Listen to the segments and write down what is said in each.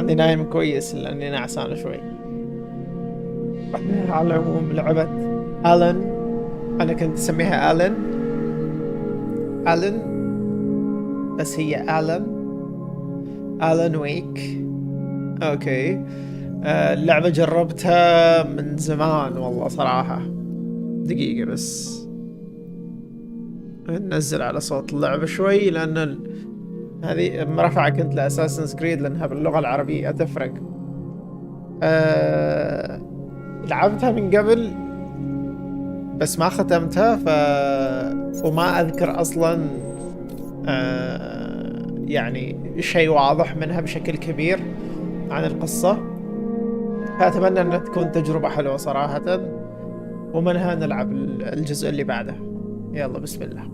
عندي نايم كويس لاني نعسان شوي. بعدين على العموم لعبة ألن، انا كنت اسميها ألن بس هي ألن ويك. اوكي. اللعبة جربتها من زمان والله صراحة. دقيقة بس ننزل على صوت اللعبة شوي لأن هذه مرفعة كنت لأساسنز كريد لأنها باللغة العربية تفرق. لعبتها من قبل بس ما ختمتها وما أذكر أصلا يعني شيء واضح منها بشكل كبير عن القصة، فأتمنى أنها تكون تجربة حلوة صراحة، ومنها نلعب الجزء اللي بعده. يلا بسم الله.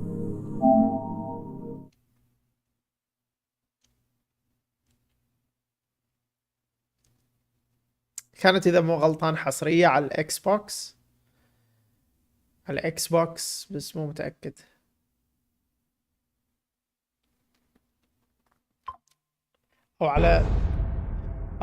كانت إذا مو غلطان حصرية على الإكس بوكس، بس مو متأكد. أو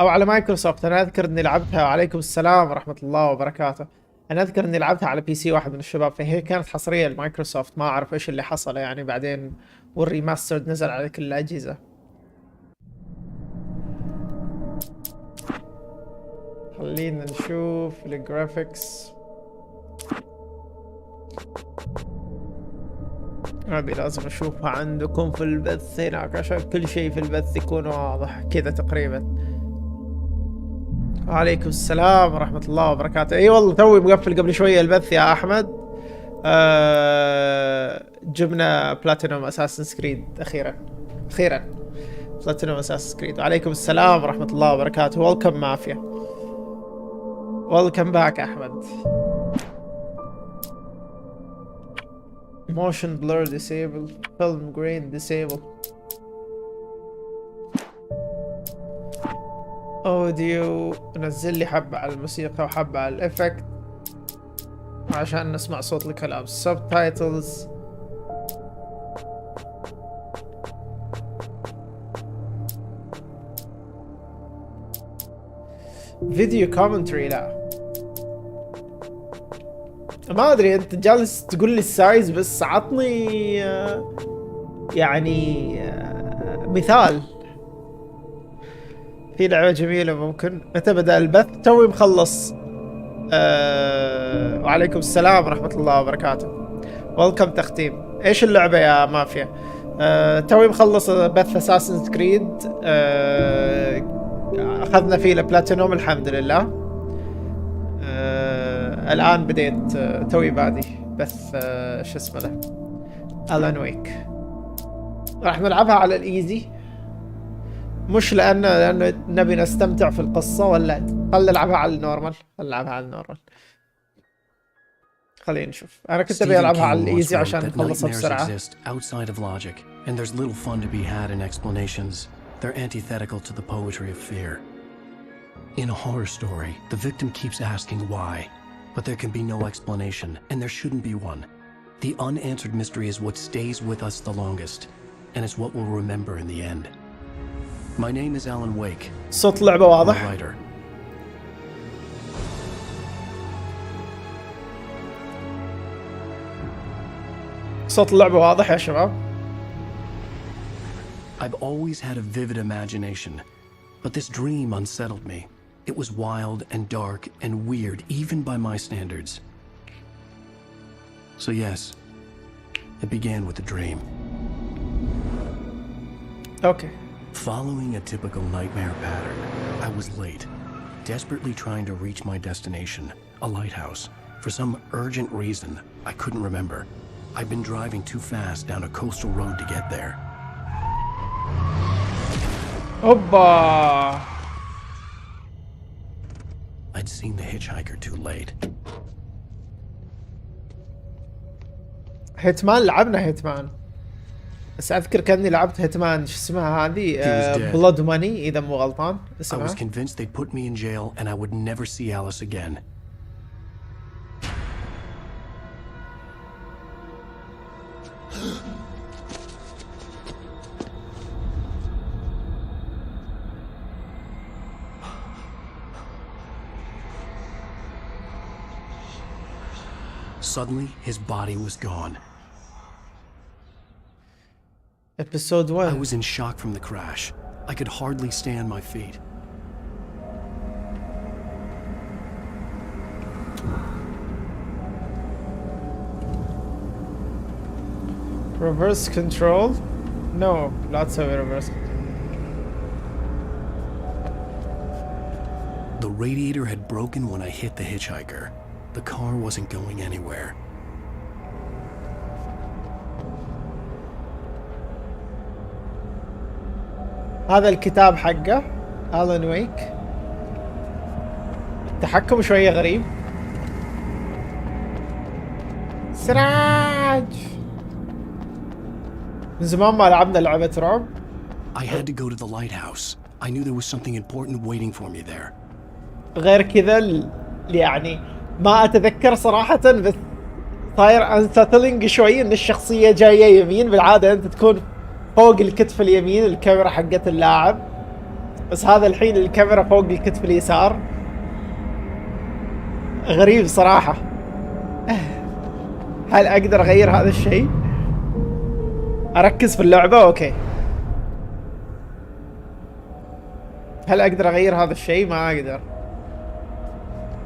على مايكروسوفت. أنا أذكر إني لعبتها. وعليكم السلام ورحمة الله وبركاته. أنا أذكر إني لعبتها على بي سي واحد من الشباب، فهي كانت حصرية لمايكروسوفت. ما أعرف إيش اللي حصل يعني بعدين، والريماستر نزل على كل الأجهزة. خلينا نشوف الجرافيكس. هذه لازم اشوفها عندكم في البث هناك عشان كل شيء في البث يكون واضح كذا تقريبا. وعليكم السلام ورحمة الله وبركاته. اي والله توي مقفل قبل شوية البث يا احمد. جبنا بلاتينوم اساسنز كريد اخيرا بلاتينوم اساسنز كريد. وعليكم السلام ورحمة الله وبركاته. ويلكم مافيا. ويلكم باك احمد. motion blur disabled, film grain disabled, audio نزل لي حبة على الموسيقى وحبة على الافكت عشان نسمع صوت الكلام. subtitles video commentary. لا ما ادري، انت جالس تقول لي السايز بس عطني يعني مثال. في لعبة جميلة ممكن. متى بدأ البث؟ توي مخلص. وعليكم السلام ورحمة الله وبركاته. ويلكم تختيم. ايش اللعبة يا مافيا؟ توي مخلص بث اساسنز كريد. اخذنا فيه البلاتينوم الحمد لله. الآن بديت توي بادي بث شو اسمه له ألان ويك. راح نلعبها على الإيزي، مش لأنه نبي نستمتع في القصة، ولا خلينا نلعبها على النورمال. خلينا نشوف. أنا كنت أبي ألعبها على الإيزي عشان نخلصها بسرعة. outside of logic, and there's little fun to be had in explanations. They're antithetical to the poetry of fear. In a horror story, the victim keeps asking why, but there can be no explanation, and there shouldn't be one. The unanswered mystery is what stays with us the longest, and it's what we'll remember in the end. My name is Alan Wake. صوت اللعبة واضح. Writer. صوت اللعبة واضح يا شباب. I've always had a vivid imagination, but this dream unsettled me. It was wild and dark and weird, even by my standards. So yes, it began with a dream. Okay. Following a typical nightmare pattern, I was late, desperately trying to reach my destination, a lighthouse. For some urgent reason, I couldn't remember. I'd been driving too fast down a coastal road to get there. Opa! I'd seen the hitchhiker too late. هيتمان لعبنا هيتمان، بس اذكر كاني لعبت هيتمان شو اسمها هذه بلود ماني اذا مو غلطان اسمها. I was convinced they'd put me in jail and I would never see Alice again. Suddenly, his body was gone. episode I 1. was in shock from the crash. I could hardly stay on my feet. reverse control. No, لا تسوي reverse. The radiator had broken when I hit the hitchhiker. The car wasn't going anywhere. هذا الكتاب حقه ألان ويك. التحكم شوية غريب. سراج من زمان ما لعبنا لعبة رعب. I had to go to the lighthouse. I knew there was something important waiting for me there. غير كذا يعني ما أتذكر صراحة، بس صاير unsettling شوي إن الشخصية جاية يمين. بالعادة أنت تكون فوق الكتف اليمين الكاميرا حقت اللاعب، بس هذا الحين الكاميرا فوق الكتف اليسار. غريب صراحة. هل أقدر أغير هذا الشيء؟ أركز في اللعبة؟ أوكي. هل أقدر أغير هذا الشيء؟ ما أقدر.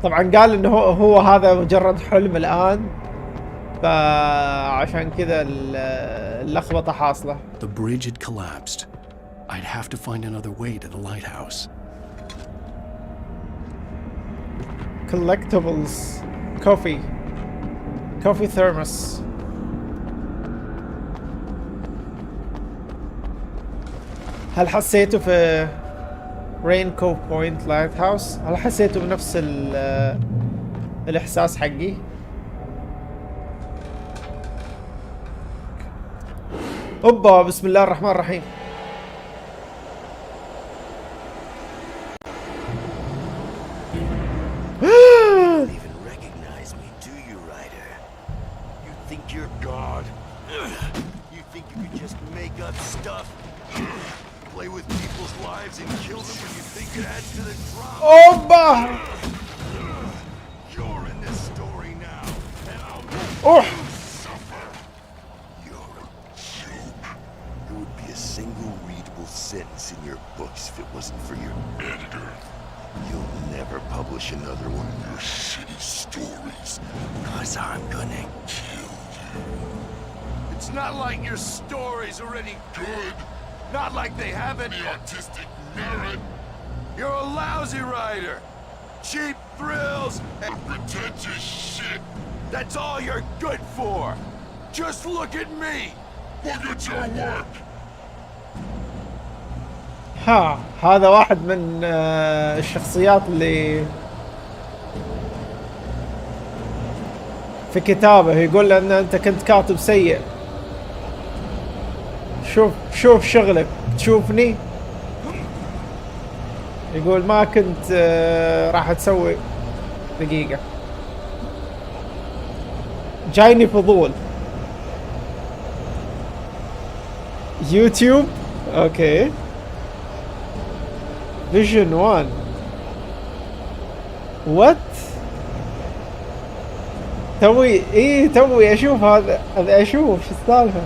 طبعا قال إنه هو هذا مجرد حلم الآن، فعشان كذا اللخبطة حاصلة. The bridge had collapsed. I'd have to find another way to the lighthouse. collectibles. coffee thermos. هل حسيته في رينكو بوينت لايت هاوس؟ هل حسيته بنفس الإحساس حقي؟ اوبا، بسم الله الرحمن الرحيم. Even recognize me, do you, Ryder? You think you're God? You think you could just make up stuff? Play with people's lives and kill them when you think it adds to the drama? اوبا. You're in this story now, and I'll اوه. suffer. You're a joke. There would be a single readable sentence in your books if it wasn't for your editor. You'll never publish another one of your shitty stories, cause I'm gonna kill you. It's not like your story's already good. Not like they have any artistic merit. You're a lousy writer. Cheap thrills and pretentious shit. That's all you're good for. Just look at me. Look at your work. هذا واحد من الشخصيات اللي في كتابه يقول له ان انت كنت كاتب سيء. شوف شغلك، تشوفني. يقول ما كنت راح تسوي. دقيقة، جايني فضول. يوتيوب، اوكي. فيجن 1 وات. توي اشوف هذا اشوف شو السالفة.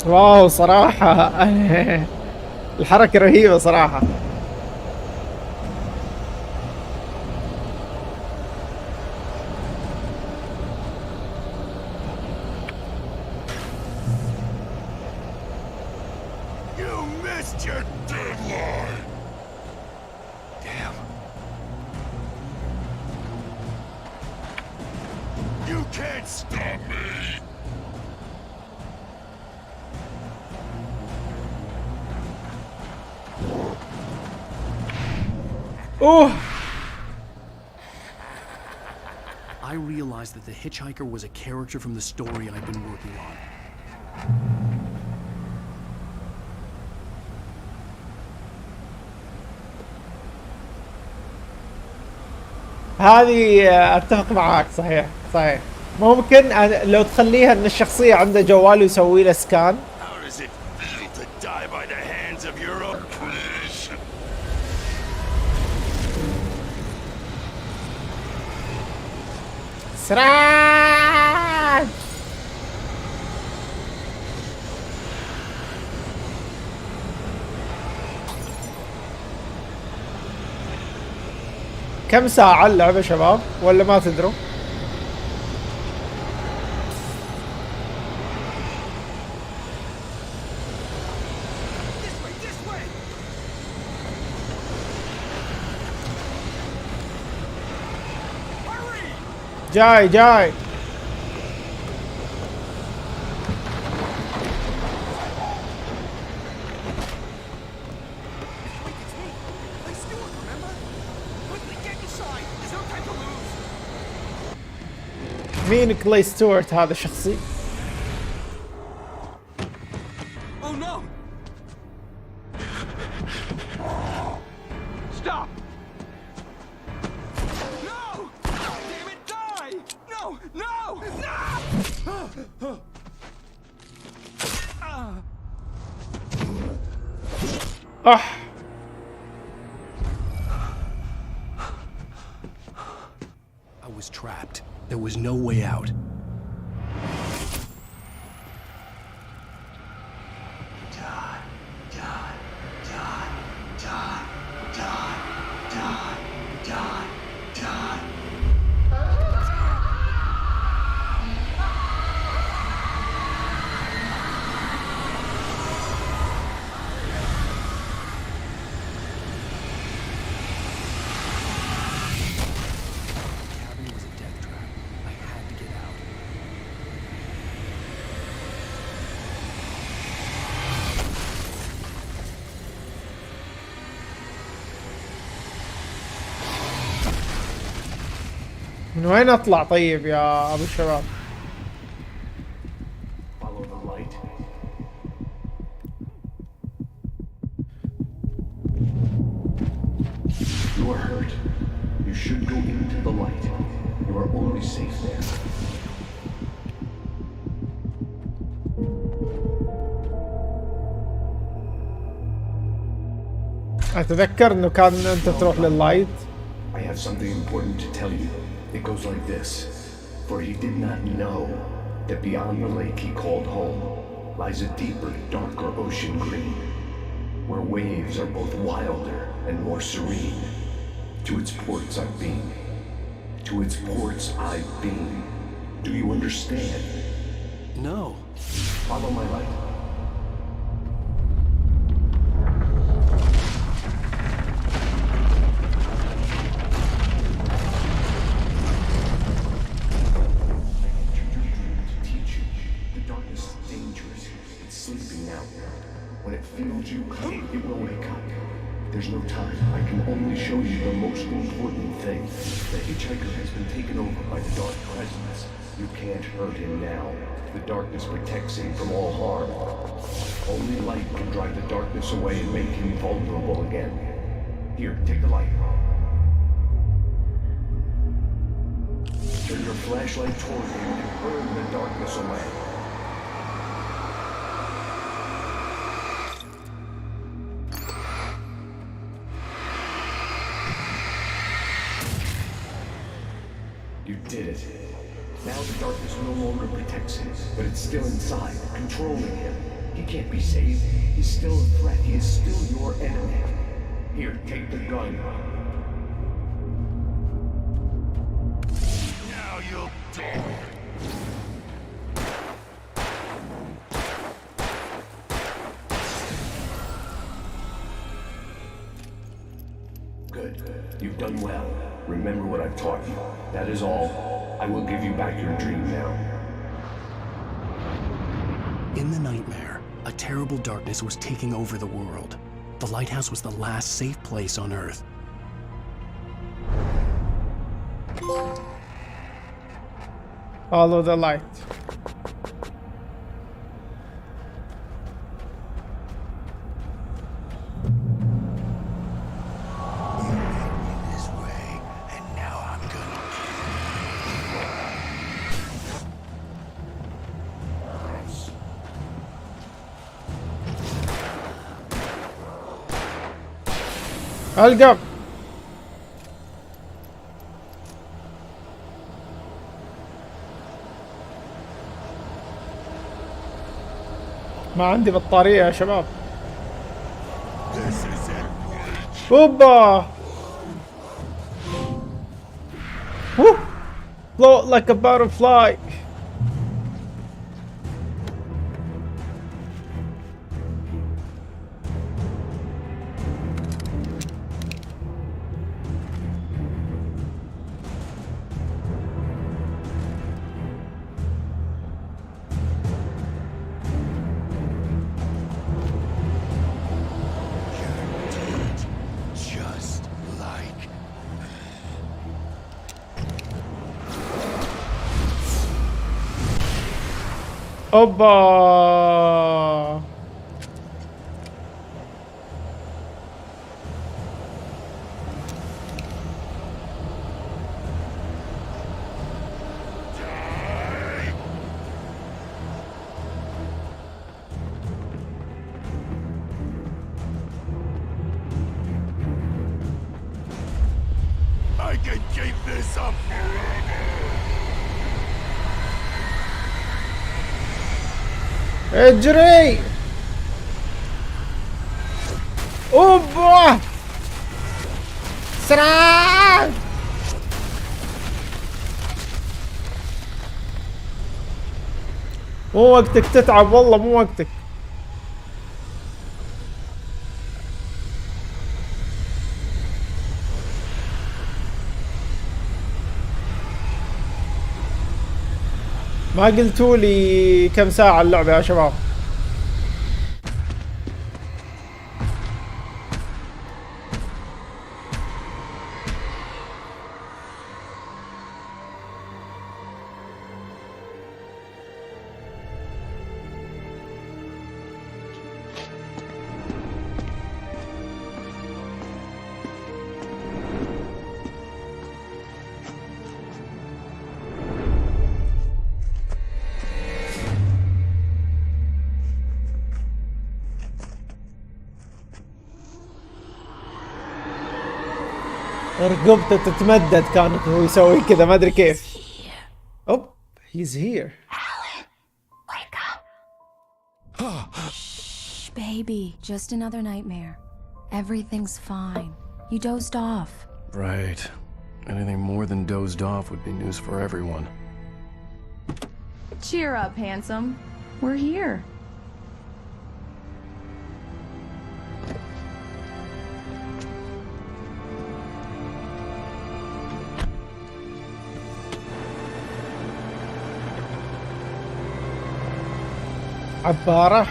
واو صراحة. الحركة رهيبة صراحة. missed your deadline! Damn. You can't stop me! Oh! I realized that the hitchhiker was a character from the story I've been working on. هذه اتفق معاك. صحيح صحيح. ممكن لو تخليها ان الشخصية عنده جوال ويسوي له سكان. How does it feel to die by the hands of your own creation? سراج. كم ساعة اللعبة شباب ولا ما تدروا؟ جاي جاي. مين كلاي ستوارت هذا الشخصي؟ Oh no! Stop! No! Damn it, die! No! No! No! I was trapped. There was no way out. من وين اطلع طيب يا ابو الشباب؟ Follow the light. You are hurt. You should go into the light. You are only safe there. اتذكر انه كان انت تروح لللايت. I have something important to tell you. It goes like this. For he did not know that beyond the lake he called home lies a deeper, darker ocean green, where waves are both wilder and more serene. To its ports I've been. To its ports I've been. Do you understand? No. Follow my light. You come, it will wake up. There's no time. I can only show you the most important thing. The hitchhiker has been taken over by the dark presence. You can't hurt him now. The darkness protects him from all harm. Only light can drive the darkness away and make him vulnerable again. Here, take the light. Turn your flashlight toward him and burn the darkness away. You did it. Now the darkness no longer protects him, but it's still inside, controlling him. He can't be saved. He's still a threat. He is still your enemy. Here, take the gun. Now you'll die. You've done well. Remember what I've taught you. That is all. I will give you back your dream now. In the nightmare, a terrible darkness was taking over the world. The lighthouse was the last safe place on Earth. Follow the light. This way, and now I'm gonna القم. ما عندي بطارية يا شباب. اوبا. Float like a butterfly. اوبا. I can keep this up forever. اجري. اوبا. سرعة. مو وقتك تتعب والله، مو وقتك. ما قلتوا لي كم ساعة اللعبة يا شباب؟ رقبته تتمدد كانت وهو يسوي كذا، ما ادري كيف. اوب he's here. Wake up. Shh, baby. Just another nightmare. Everything's fine. You dozed off. Right. Anything more than dozed off would be news for everyone. Cheer up, handsome. We're here. عبارة.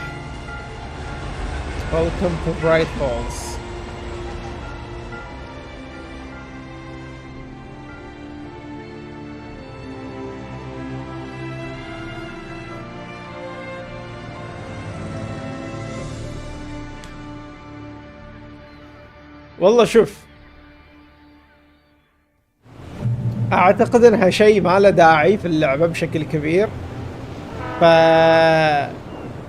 Welcome to Bright Falls. والله شوف، اعتقد انها شيء ما له داعي في اللعبة بشكل كبير، ف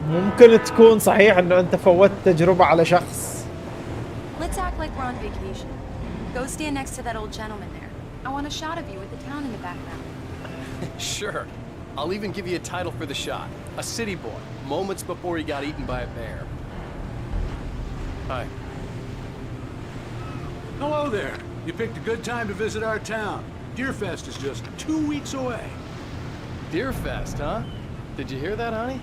ممكن تكون صحيح انه انت فوتت تجربة على شخص. Let's act like we're on vacation. Go stand next to that old gentleman there. I want a shot of you with the town in the background. Sure. I'll even give you a title for the shot. A city boy, moments before he got eaten by a bear. Hi. Hello there. You picked a good time to visit our town. Deerfest is just 2 weeks away. Deerfest, huh? Did you hear that, honey?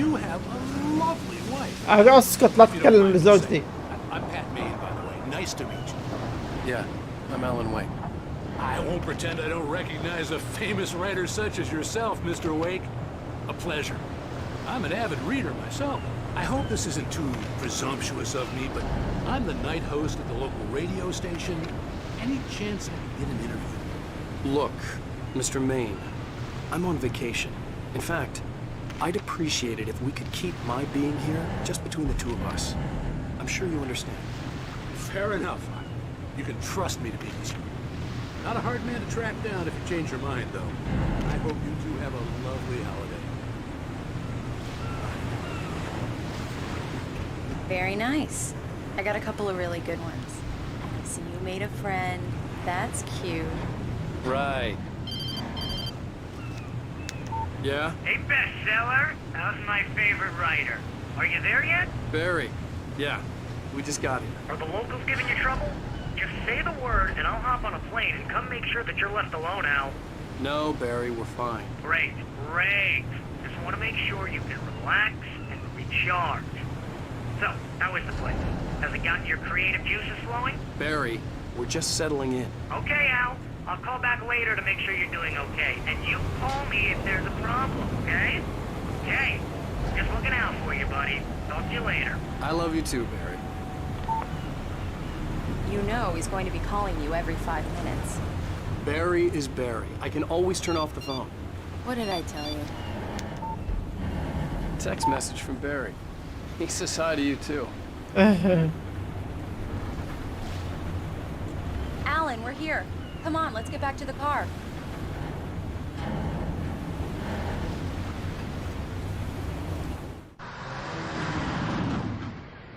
You have a lovely wife. اسكت لا تتكلم لزوجتي. I'm Pat Maine, by the way. Nice to meet you. Yeah, I'm Alan Wake. I won't pretend I don't recognize a famous writer such as yourself, Mr. Wake. A pleasure. I'm an avid reader myself. I hope this isn't too presumptuous of me, but I'm the night host at the local radio station. Any chance I could get an interview? Look, Mr. Maine, I'm on vacation. In fact, I'd appreciate it if we could keep my being here just between the two of us. I'm sure you understand. Fair enough. You can trust me to be discreet. Not a hard man to track down if you change your mind, though. I hope you two have a lovely holiday. Very nice. I got a couple of really good ones. So you made a friend. That's cute. Right. Yeah? Hey, bestseller. How's my favorite writer? Are you there yet? Barry. Yeah, we just got here. Are the locals giving you trouble? Just say the word and I'll hop on a plane and come make sure that you're left alone, Al. No, Barry, we're fine. Great, great. Just want to make sure you can relax and recharge. So, how is the place? Has it gotten your creative juices flowing? Barry, we're just settling in. Okay, Al. I'll call back later to make sure you're doing okay. And you call me if there's a problem, okay? Okay. Just looking out for you, buddy. Talk to you later. I love you too, Barry. You know he's going to be calling you every 5 minutes. Barry is Barry. I can always turn off the phone. What did I tell you? Text message from Barry. He says hi to you too. Alan, we're here. Come on, let's get back to the car.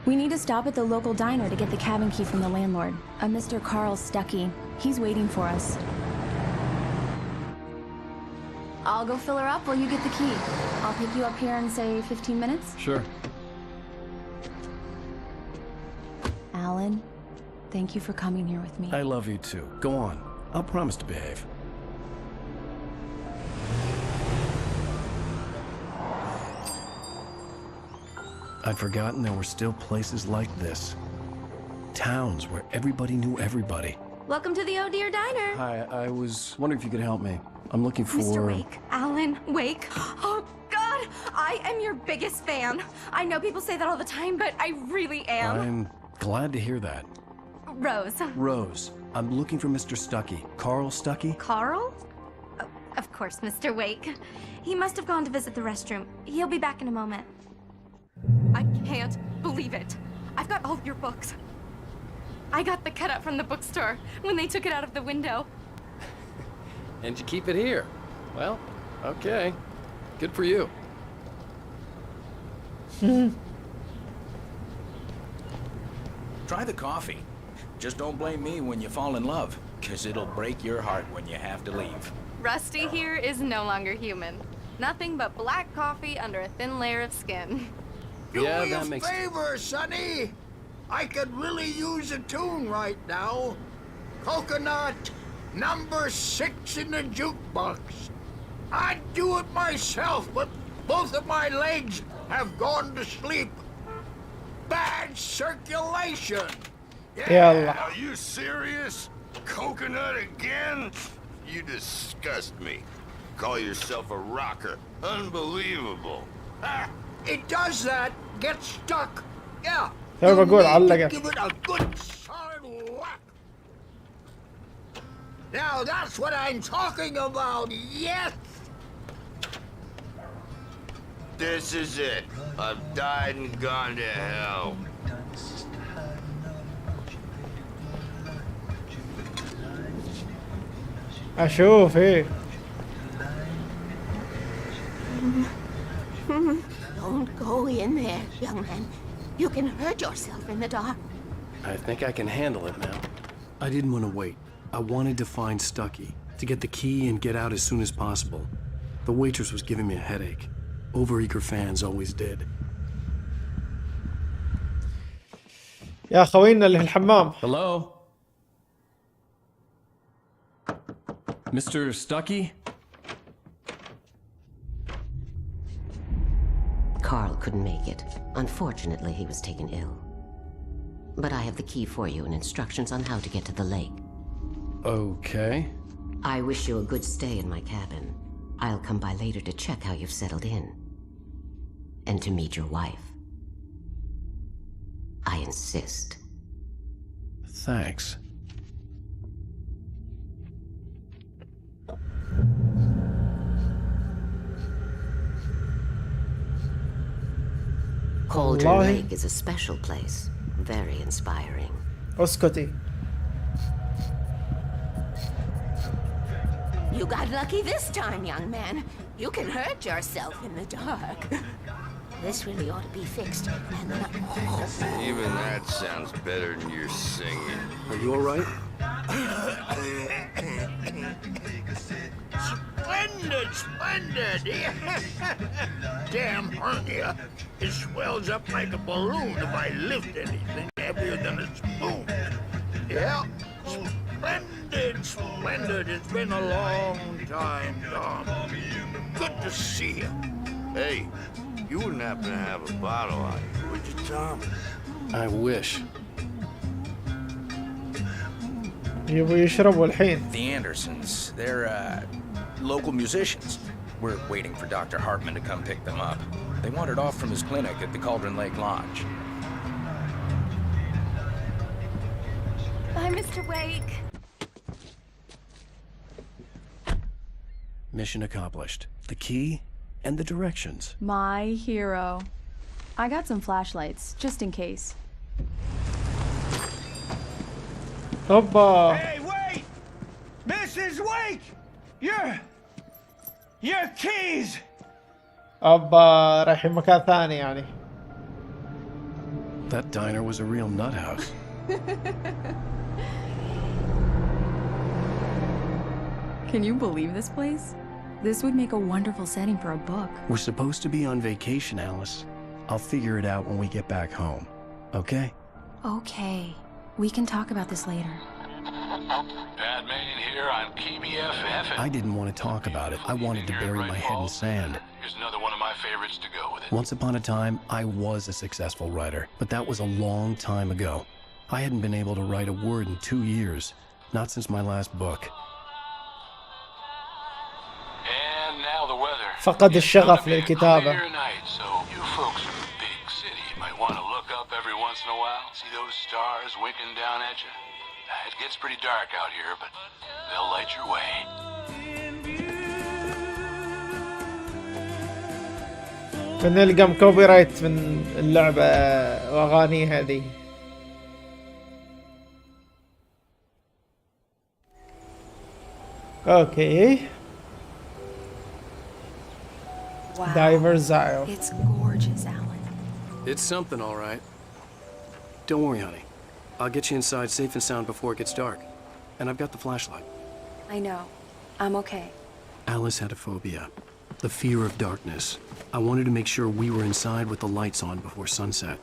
We need to stop at the local diner to get the cabin key from the landlord, a Mr. Carl Stuckey. He's waiting for us. I'll go fill her up while you get the key. I'll pick you up here in, say, 15 minutes? Sure. Alan, thank you for coming here with me. I love you too. Go on. I'll promise to behave. I'd forgotten there were still places like this. Towns where everybody knew everybody. Welcome to the Oh Dear Diner. Hi, I was wondering if you could help me. I'm looking for... Mr. Wake. Alan Wake. Oh, God! I am your biggest fan. I know people say that all the time, but I really am. I'm glad to hear that. Rose. Rose, I'm looking for Mr. Stuckey. Carl Stuckey? Carl? Oh, of course, Mr. Wake. He must have gone to visit the restroom. He'll be back in a moment. I can't believe it. I've got all of your books. I got the cutout from the bookstore when they took it out of the window. And you keep it here. Well, okay. Good for you. Try the coffee. Just don't blame me when you fall in love, because it'll break your heart when you have to leave. Rusty here is no longer human. Nothing but black coffee under a thin layer of skin. Do me a favor, Sonny. I could really use a tune right now. Coconut, number 6 in the jukebox. I'd do it myself, but both of my legs have gone to sleep. Bad circulation. Yeah, are you serious? Coconut again? You disgust me. Call yourself a rocker. Unbelievable. Ah, it does that. Get stuck. Yeah. يا بقول علقة. Give it a good solid whack. Now that's what I'm talking about. Yes. This is it. I've died and gone to hell. أشوف إيه. Don't go in there, young man. You can hurt yourself in the dark. I think I can handle it now. I didn't want to wait. I wanted to find Stuckey, to get the key and get out as soon as possible. The waitress was giving me a headache. Overeager fans always did. يا خوينا اللي في الحمام. Hello? Mr. Stuckey? Carl couldn't make it. Unfortunately, he was taken ill. but I have the key for you and instructions on how to get to the lake. Okay. I wish you a good stay in my cabin. I'll come by later to check how you've settled in. And to meet your wife. I insist. Thanks. Cauldron Lake is a special place. Very inspiring. اسكتي. You got lucky this time, young man. You can hurt yourself in the dark. This really ought to be fixed. And Even that sounds better than your singing. Are you all right? Splendid, splendid! Damn hernia. It swells up like a balloon if I lift anything heavier than a spoon. Yeah, splendid, splendid. It's been a long time, Tom. Good to see you. Hey, you wouldn't happen to have a bottle on you, would you, Tom? I wish. يبغوا يشربوا الحين. The Andersons, they're, local musicians. We're waiting for Dr. Hartman to come pick them up. They wandered off from his clinic at the Cauldron Lake Lodge. Bye, Mr. Wake. Mission accomplished. The key and the directions. My hero. I got some flashlights, just in case. هوبا. Hey, wait! Mrs. Wake! Your keys! هوبا رايحين مكان ثاني يعني. That diner was a real nut house. Can you believe this place? This would make a wonderful setting for a book. We're supposed to be on vacation, Alice. I'll figure it out when we get back home. Okay? Okay. We can talk about this later. Bad man here on KBFF. I didn't want to talk about it. I wanted to bury my head in sand. Here's another one of my favorites to go with it. Once upon a time, I was a successful writer, but that was a long time ago. I hadn't been able to write a word in 2 years, not since my last book. And now the weather. فقد الشغف للكتابة. So you folks in the big city might want to look up every once in a while. See those stars winking down at you? It gets pretty dark out here, but they'll light your way. بنلقى كوبي رايت من اللعبة واغاني هذه. اوكي. Wow. Diver's Isle. It's gorgeous, Alan. It's something, all right. Don't worry, honey. I'll get you inside safe and sound before it gets dark. And I've got the flashlight. I know. I'm okay. Alice had a phobia. The fear of darkness. I wanted to make sure we were inside with the lights on before sunset.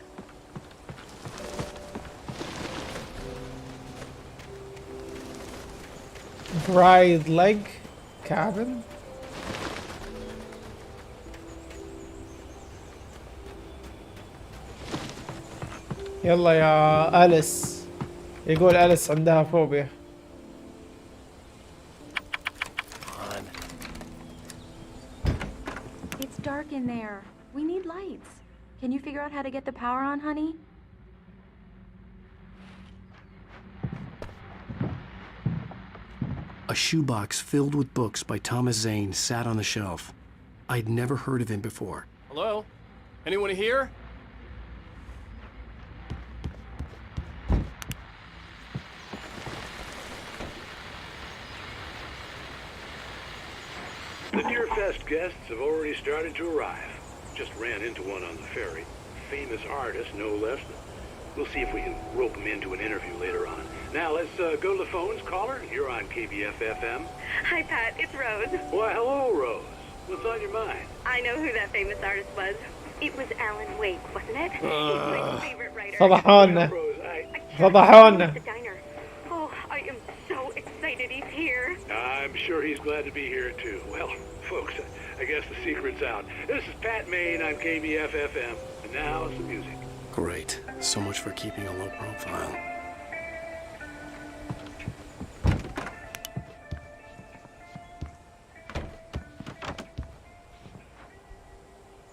Bride leg cabin. يلا يا أليس. يقول أليس عندها فوبيا. It's dark in there. We need lights. Can you figure out how to get the power on, honey? A shoebox filled with books by Thomas Zane sat on the shelf. I'd never heard of him before. Hello? Anyone here? The Deerfest guests have already started to arrive. Just ran into one on the ferry. Famous artist, no less. We'll see if we can rope him into an interview later on. Now, let's go to the phones. Caller, you're on KBF-FM. Hi, Pat. It's Rose. Why, hello, Rose. What's on your mind? I know who that famous artist was. It was Alan Wake, wasn't it? He's my favorite writer. فضحونا. فضحونا. The diner. Oh, I am so excited he's here. I'm sure he's glad to be here, too. Well, folks, I guess the secret's out. This is Pat Maine on KBF-FM. And now, some music. Great. So much for keeping a low profile.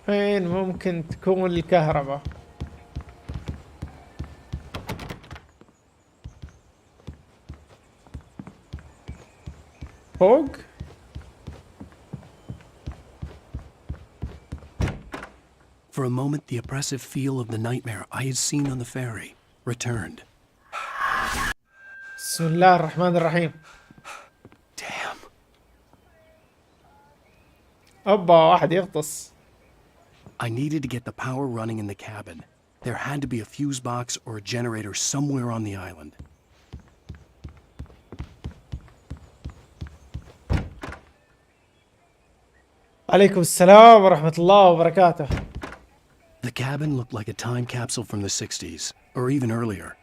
فين ممكن تكون الكهرباء؟ فوق؟ For a moment, the oppressive feel of the nightmare I had seen on the ferry returned. بسم الله الرحمن الرحيم. Damn. أوبا واحد يغطس. I needed to get the power running in the cabin. There had to be a fuse box or a generator somewhere on the island. عليكم السلام ورحمة الله وبركاته. The cabin looked like a time capsule from the 60s, or even earlier.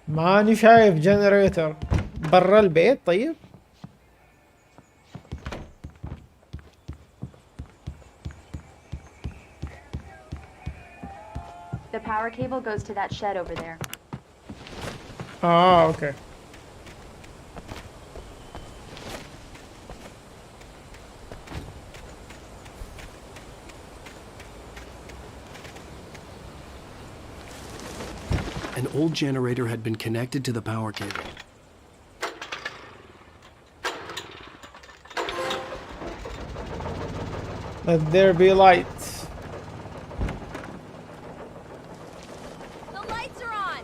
ماني شايف جنريتر برا البيت. طيب The power cable goes to that shed over there. اوكي. An old generator had been connected to the power cable. Let there be light. The lights are on.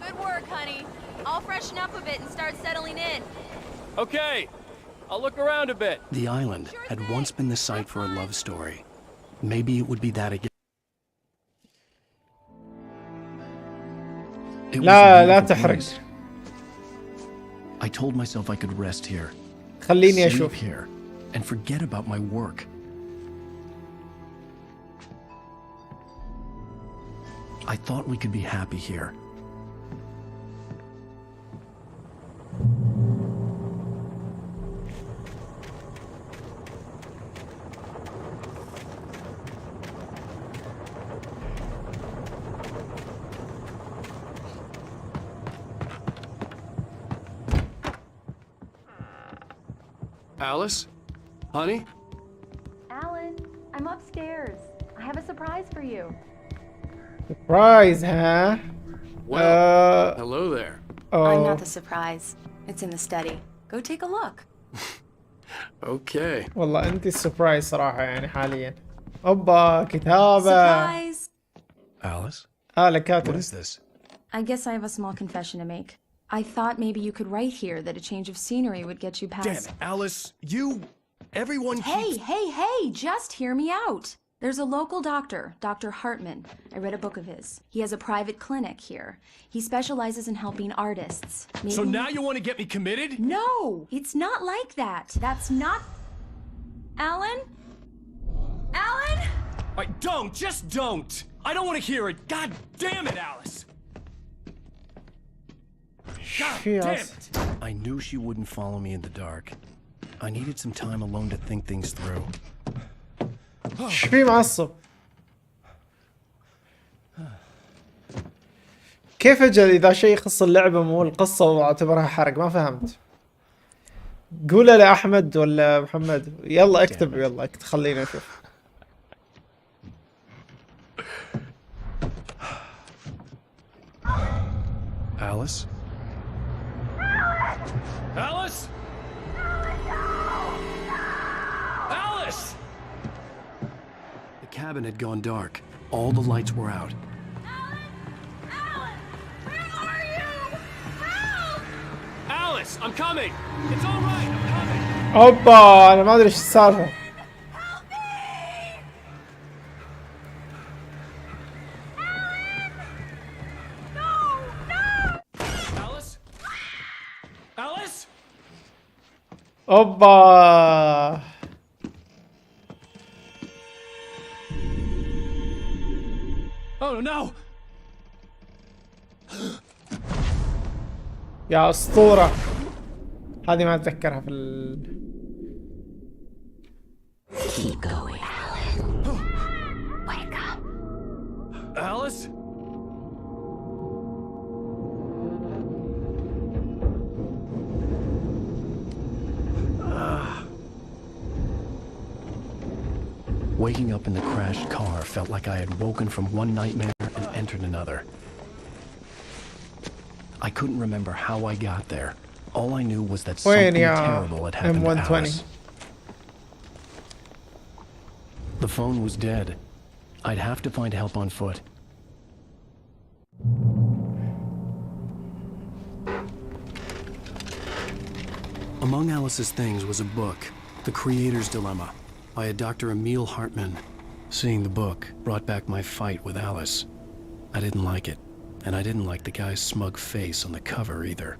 Good work, honey. I'll freshen up a bit and start settling in. Okay, I'll look around a bit. The island had once been the site for a love story. Maybe it would be that again. لا تحرق. I told myself I could rest here. خليني Sleep أشوف. here and forget about my work. I thought we could be happy here. Alice? Honey? Alan, I'm upstairs. I have a surprise for you. Surprise, huh? Well, hello there. I'm not the surprise. It's in the study. Go take a look. Okay. والله أنت السربرايز صراحة يعني حاليا. أوبا كتابة. Surprise! Alice? آلة كاتب. What is this? I guess I have a small confession to make. I thought maybe you could write here that a change of scenery would get you past... Damn it, Alice! Everyone keeps... Hey, just hear me out! There's a local doctor, Dr. Hartman. I read a book of his. He has a private clinic here. He specializes in helping artists. Maybe... So now you want to get me committed? No! It's not like that. That's not... Alan? Alan? Just don't! I don't want to hear it! God damn it, Alice! God damn it! I knew she wouldn't follow me in the dark. I needed some time alone to think things through. ايش في معصب؟ كيف اجل اذا شيء يخص اللعبة مو القصة واعتبرها حرق؟ ما فهمت. قوله لأحمد ولا محمد. يلا اكتب يلا اكتب خلينا نشوف. Alice? Alice? Alice! The cabin had gone dark. All the lights were out. Alice, I'm coming! It's all right, I'm coming! اوبا انا ما ادري ايش السالفة. Alice? Alice? اوبا Oh no! يا اسطورة. هذه ما اتذكرها في Keep going, Alice. Alice? Waking up in the crashed car felt like I had woken from one nightmare and entered another. I couldn't remember how I got there. All I knew was that something terrible had happened to Alice. The phone was dead. I'd have to find help on foot. Among Alice's things was a book, The Creator's Dilemma, by a Dr. Emil Hartman. Seeing the book brought back my fight with Alice. I didn't like it, and I didn't like the guy's smug face on the cover either.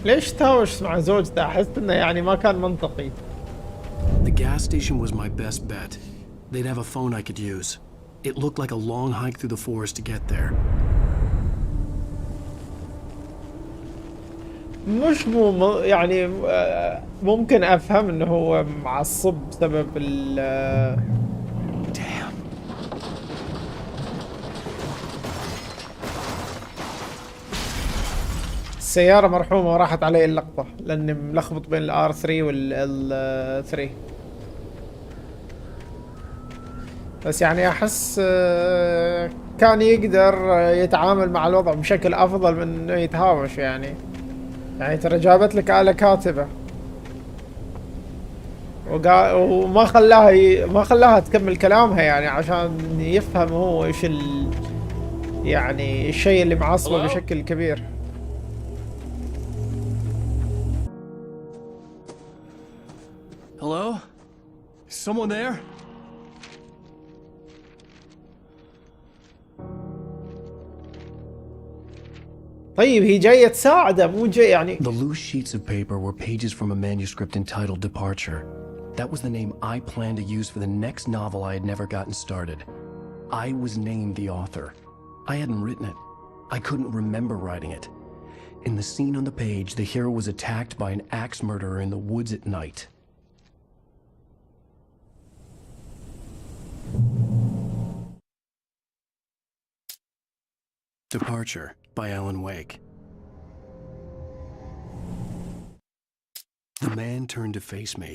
ليش تهاوش مع زوجته؟ أحس إنه يعني ما كان منطقي. The gas station was my best bet. They'd have a phone I could use. It looked like a long hike through the forest to get there. مش مو يعني ممكن أفهم إنه هو معصب بسبب ال السيارة مرحومة وراحت علي اللقطة لأني ملخبط بين الار 3 وال 3. بس يعني أحس كان يقدر يتعامل مع الوضع بشكل أفضل من إنه يتهاوش يعني ترى جابت لك آلة كاتبة وما خلاها تكمل كلامها يعني عشان يفهم هو إيش يعني الشيء اللي معصبه بشكل كبير. Hello? Is someone there? طيب هي جاية تساعده مو جاي يعني. The loose sheets of paper were pages from a manuscript entitled Departure. That was the name I planned to use for the next novel I had never gotten started. I was named the author. I hadn't written it. I couldn't remember writing it. In the scene on the page, the hero was attacked by an axe murderer in the woods at night. Departure by Alan Wake. The man turned to face me.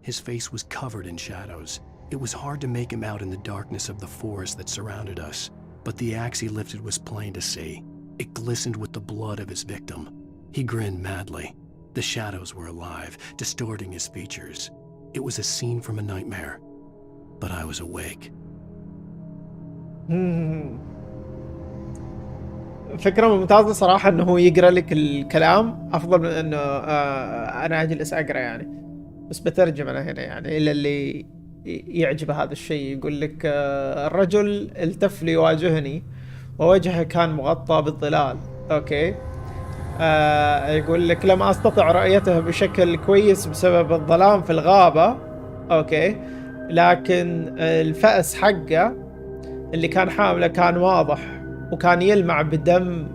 His face was covered in shadows. It was hard to make him out in the darkness of the forest that surrounded us, but the axe he lifted was plain to see. It glistened with the blood of his victim. He grinned madly. The shadows were alive, distorting his features. It was a scene from a nightmare, but I was awake. فكرة ممتازة صراحة انه هو يقرأ لك الكلام افضل من انه انا اجلس اقرأ يعني. بس بترجم انا هنا يعني الى اللي يعجبه هذا الشيء. يقول لك الرجل التف ليواجهني ووجهه كان مغطى بالظلال. اوكي. يقول لك لم استطع رؤيته بشكل كويس بسبب الظلام في الغابة. اوكي. لكن الفأس حقه اللي كان حامله كان واضح وكان يلمع بدم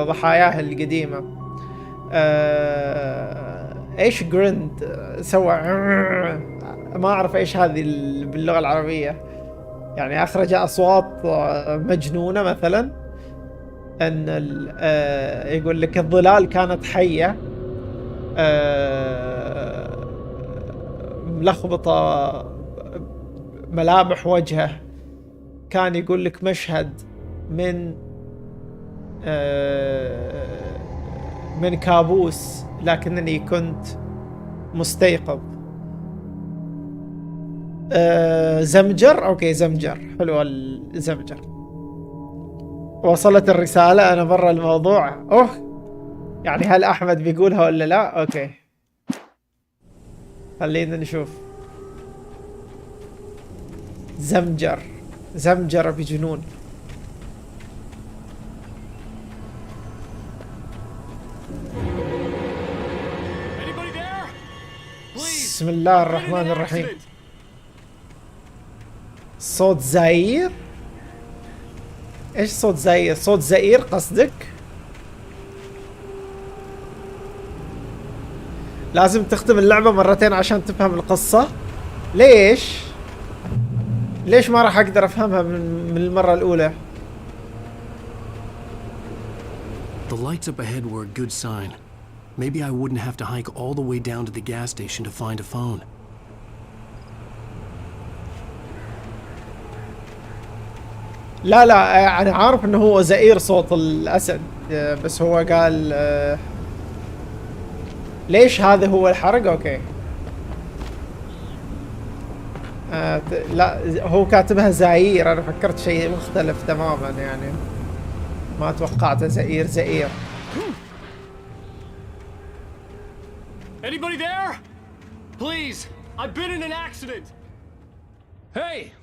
ضحاياه القديمة. ايش جريند سوى ما اعرف ايش هذه باللغة العربية يعني. اخرج اصوات مجنونة مثلا. ان يقول لك الظلال كانت حية ملخبطة ملامح وجهه. كان يقول لك مشهد من كابوس لكنني كنت مستيقظ. زمجر. اوكي زمجر حلو الزمجر. وصلت الرسالة. انا برا الموضوع. اوه يعني هل احمد بيقولها ولا لا؟ اوكي خلينا نشوف. زمجر بجنون. بسم الله الرحمن الرحيم. صوت زئير؟ ايش صوت زئير؟ صوت زئير قصدك؟ لازم تختم اللعبة مرتين عشان تفهم القصة. ليش؟ ليش ما راح اقدر افهمها من المرة الأولى؟ The lights up ahead were a good sign. Maybe I wouldn't have to hike all the way down to the gas station to find a phone. لا لا انا عارف انه هو زئير صوت الاسد، بس هو قال ليش هذا هو الحرق؟ اوكي. لا هو كاتبها زئير، انا فكرت شيء مختلف تماما يعني، ما توقعته زئير زئير. Anybody there? Please, I've been in an accident. Hey!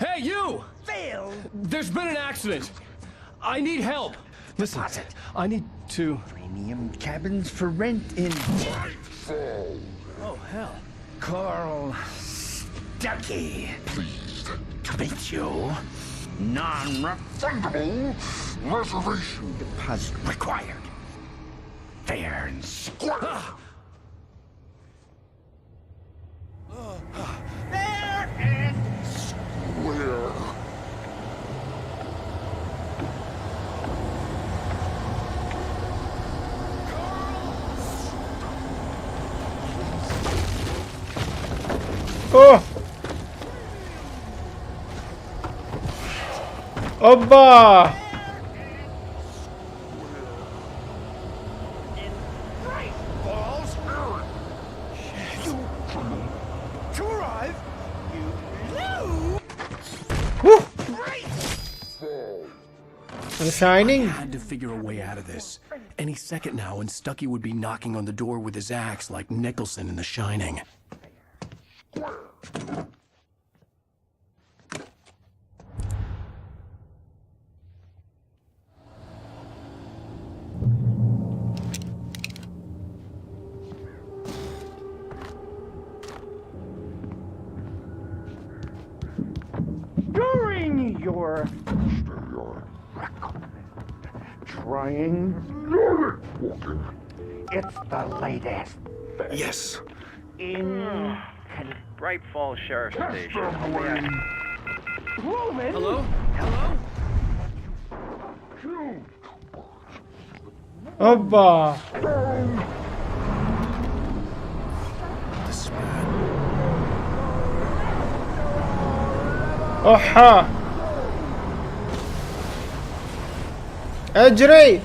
Hey, you! Phil! There's been an accident. I need help. Listen, I need to... Premium cabins for rent in... Oh, hell. Carl Stucky. Pleased to meet you. Non-refundable reservation deposit required. Fair and square. Fair and square. اوه اوبا Shining? I had to figure a way out of this. Any second now, and Stucky would be knocking on the door with his axe like Nicholson in The Shining. During your trying it's the latest. Yes. In Bright Falls Sheriff Station. Roman. Hello? Hello? اوبا اوحا اجري.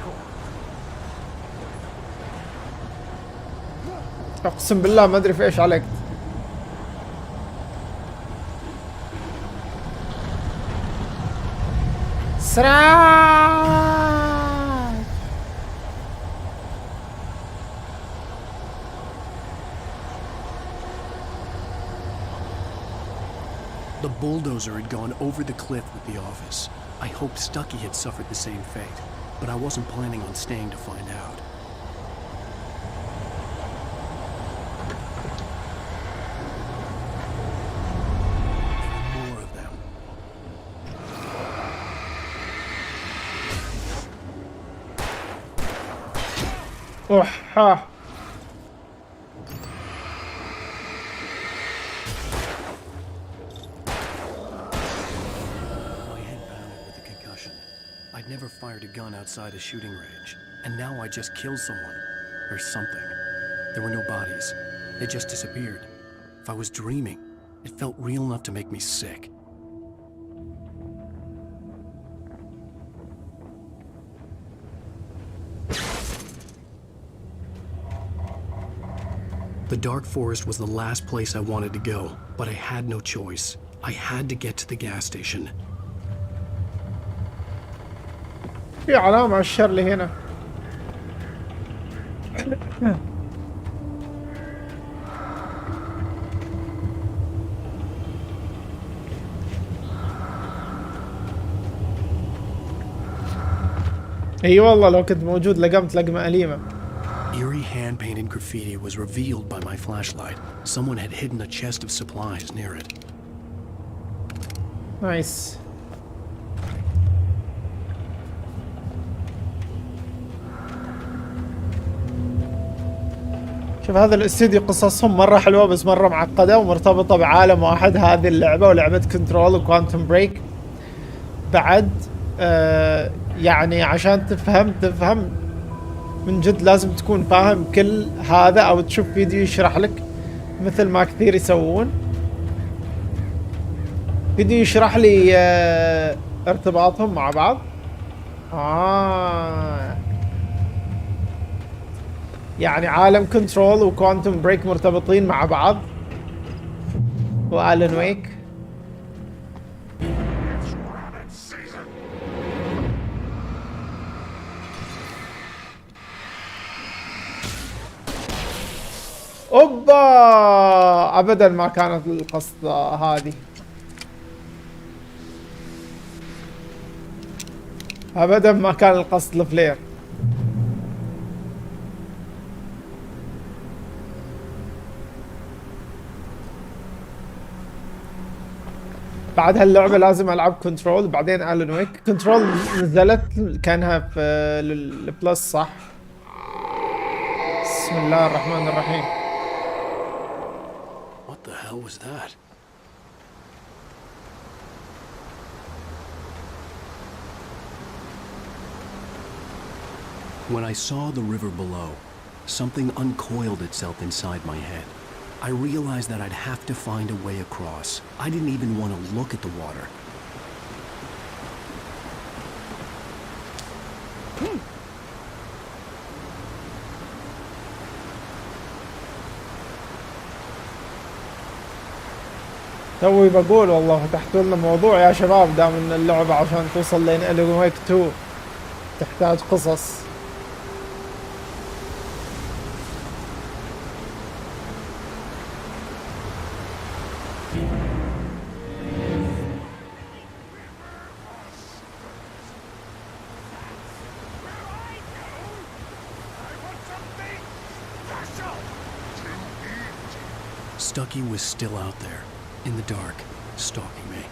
اقسم بالله ما ادري في ايش علقت. سرعة. The bulldozer had gone over the cliff with the office. I hoped Stucky had suffered the same fate, but I wasn't planning on staying to find out. More of them. اوحا I'd never fired a gun outside a shooting range, and now I just killed someone. Or something. There were no bodies. They just disappeared. If I was dreaming, it felt real enough to make me sick. The dark forest was the last place I wanted to go, but I had no choice. I had to get to the gas station. في علامة على الشرلي هنا. اي والله لو كنت موجود لقمت لقمة أليمة. Eerie hand-painted graffiti was revealed by my flashlight. Someone had hidden a chest of supplies near it. Nice. شوف هذا الاستوديو قصصهم مرة حلوة بس مرة معقدة ومرتبطة بعالم واحد، هذه اللعبة ولعبة كنترول وكوانتم بريك بعد. يعني عشان تفهم من جد لازم تكون فاهم كل هذا او تشوف فيديو يشرح لك مثل ما كثير يسوون. فيديو يشرح لي ارتباطهم مع بعض. يعني عالم كنترول وكوانتم بريك مرتبطين مع بعض وآلن ويك. اوبا ابدا ما كانت القصة هذه، ابدا ما كان القصد الفلير. بعد هاللعبة لازم العب كنترول بعدين آلن ويك. كنترول نزلت كانها في البلس صح؟ بسم الله الرحمن الرحيم. What the hell was that? When I saw the river below, something uncoiled itself inside my head. I realized that I'd have to find a way across. I didn't even want to look at the water. توي بقول والله فتحتوا لنا موضوع يا شباب، دام ان اللعبة عشان توصل لين آلن ويك 2 تحتاج قصص. Stucky was still out there, in the dark, stalking me.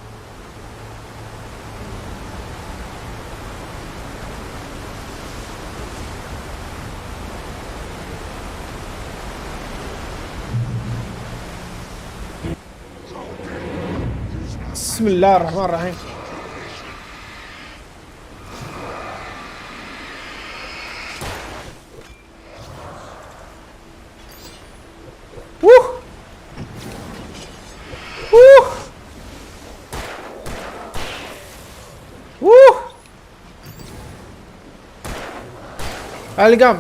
بسم الله الرحمن الرحيم. القم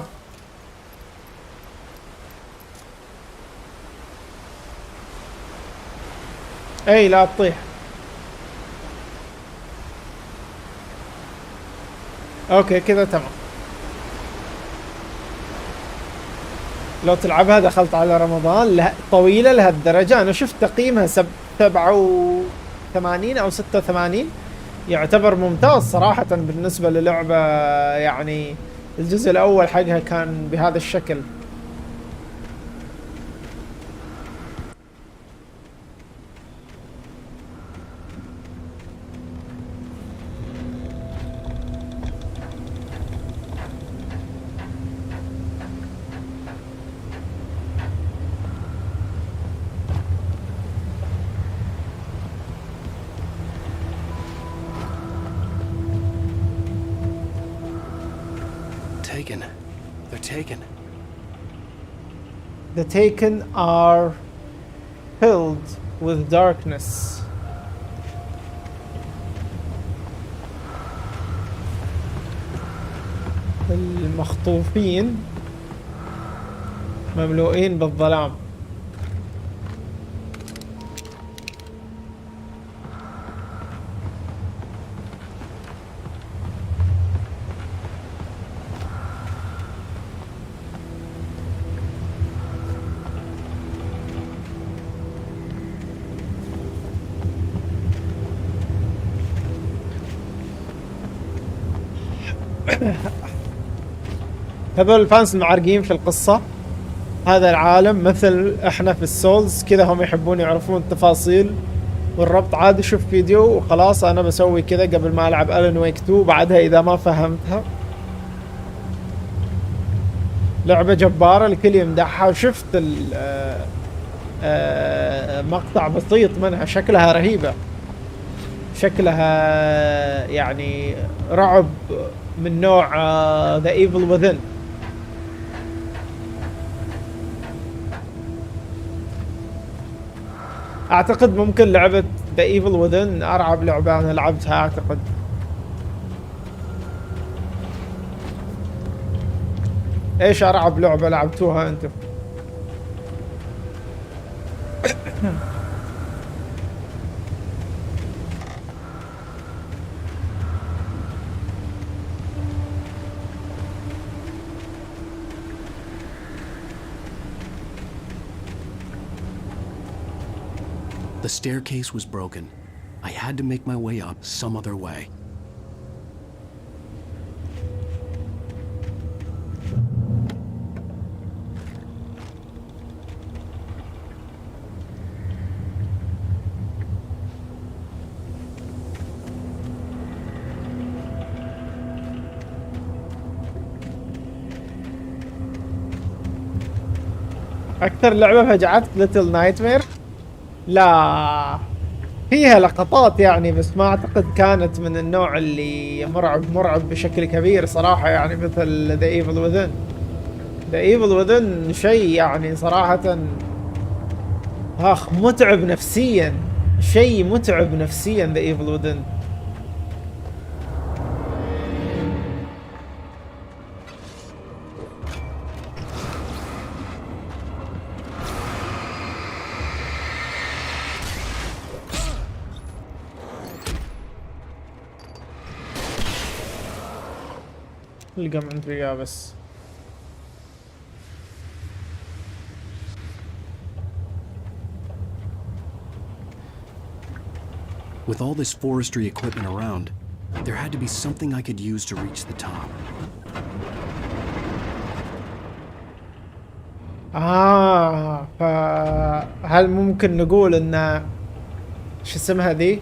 اي لا تطيح. اوكي كذا تمام. لو تلعبها دخلت على رمضان طويلة لهالدرجة. انا شفت تقييمها 87 او 86، يعتبر ممتاز صراحة بالنسبة للعبة. يعني الجزء الأول حقها كان بهذا الشكل. They're taken. The taken are filled with darkness. المخطوفين مملوئين بالظلام. هذول الفانس المعرقين في القصة. هذا العالم مثل احنا في السولز كذا، هم يحبون يعرفون التفاصيل والربط. عادي شوف فيديو وخلاص. انا بسوي كذا قبل ما العب آلن ويك 2، بعدها اذا ما فهمتها لعبة جبارة الكل يمدحها، وشفت مقطع بسيط منها، شكلها رهيبة، شكلها يعني رعب من نوع The Evil Within. اعتقد ممكن لعبة The Evil Within ارعب لعبة انا لعبتها اعتقد. ايش ارعب لعبة لعبتوها انتم؟ The staircase was broken. I had to make my way up some other way. اكثر لعبة فجعتك ليتل نايتمير؟ لا، فيها لقطات يعني، بس ما اعتقد كانت من النوع اللي مرعب بشكل كبير صراحة، يعني مثل The Evil Within. The Evil Within شيء يعني صراحة متعب نفسيا، شيء متعب نفسيا The Evil Within. القم عندي بس. With all this forestry equipment around, there had to be something I could use to reach the top. فهل ممكن نقول ان شو اسمها ذي؟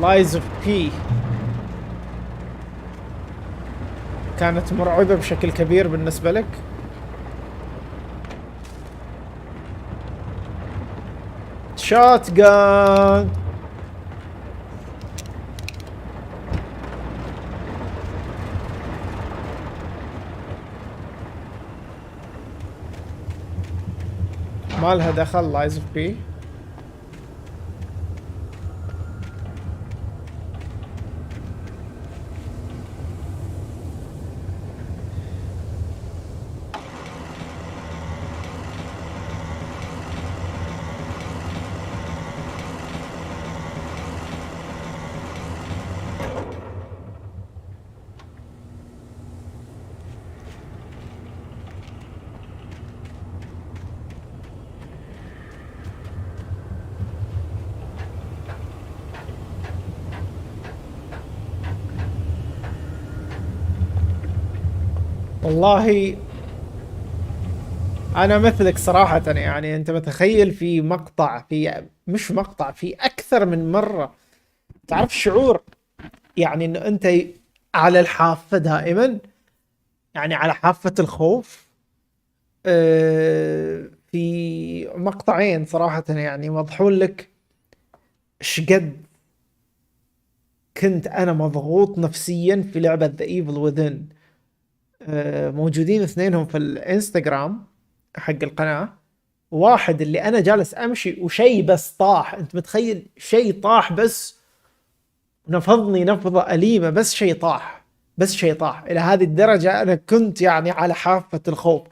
لايز اوف بي كانت مرعبة بشكل كبير بالنسبة لك؟ شوت جان. ما لها دخل لايز اوف بي. والله انا مثلك صراحة، يعني انت متخيل في مقطع، في مش مقطع، في اكثر من مرة، تعرف شعور يعني انه انت على الحافة دائما، يعني على حافة الخوف. في مقطعين صراحة يعني وضحوا لك شقد كنت انا مضغوط نفسيا في لعبة The Evil Within. موجودين اثنينهم في الانستغرام حق القناة. واحد اللي انا جالس امشي وشي بس طاح، انت متخيل شي طاح بس نفضني نفضة أليمة، بس شي طاح، بس شي طاح. الى هذه الدرجة انا كنت يعني على حافة الخوف،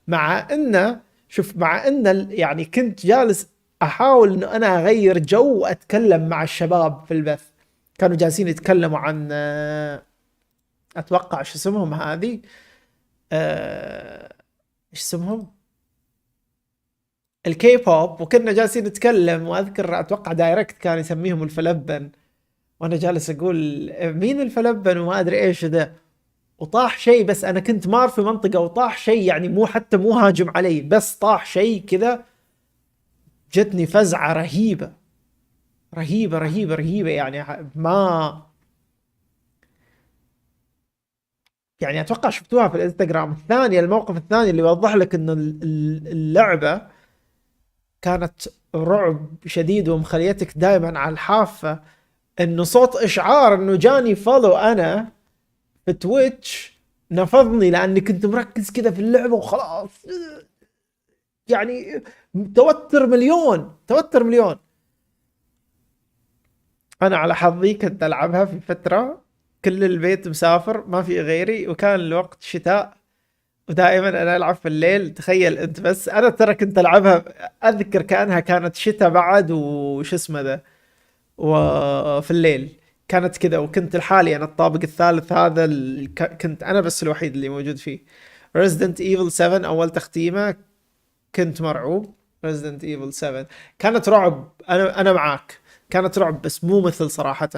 مع انه شوف، مع ان يعني كنت جالس احاول انه انا اغير جو واتكلم مع الشباب في البث، كانوا جالسين يتكلموا عن اتوقع شو اسمهم هذه، ايش اسمهم، الكي بوب، وكنا جالسين نتكلم، واذكر اتوقع دايركت كان يسميهم الفلبن، وانا جالس اقول مين الفلبن وما ادري ايش ذا، وطاح شيء، بس انا كنت مار في منطقة وطاح شيء يعني مو حتى مو هاجم علي، بس طاح شيء كذا، جتني فزعة رهيبة رهيبة رهيبة رهيبة، يعني ما يعني اتوقع شفتوها في الانستغرام. الثانية، الموقف الثاني اللي يوضح لك انه اللعبة كانت رعب شديد ومخليتك دائما على الحافة، انه صوت اشعار انه جاني فولو انا في تويتش نفضني لاني كنت مركز كذا في اللعبة وخلاص. يعني توتر مليون، توتر مليون. انا على حظي كنت العبها في فترة كل البيت مسافر ما في غيري، وكان الوقت شتاء، ودائما انا العب في الليل. تخيل انت بس، انا ترى كنت العبها اذكر كانها كانت شتاء بعد وش اسمه ذا، وفي الليل كانت كذا، وكنت لحالي انا الطابق الثالث هذا كنت انا بس الوحيد اللي موجود فيه. Resident Evil 7 اول تختيمه كنت مرعوب. Resident Evil 7 كانت رعب، انا معاك، كانت رعب بس مو مثل صراحة،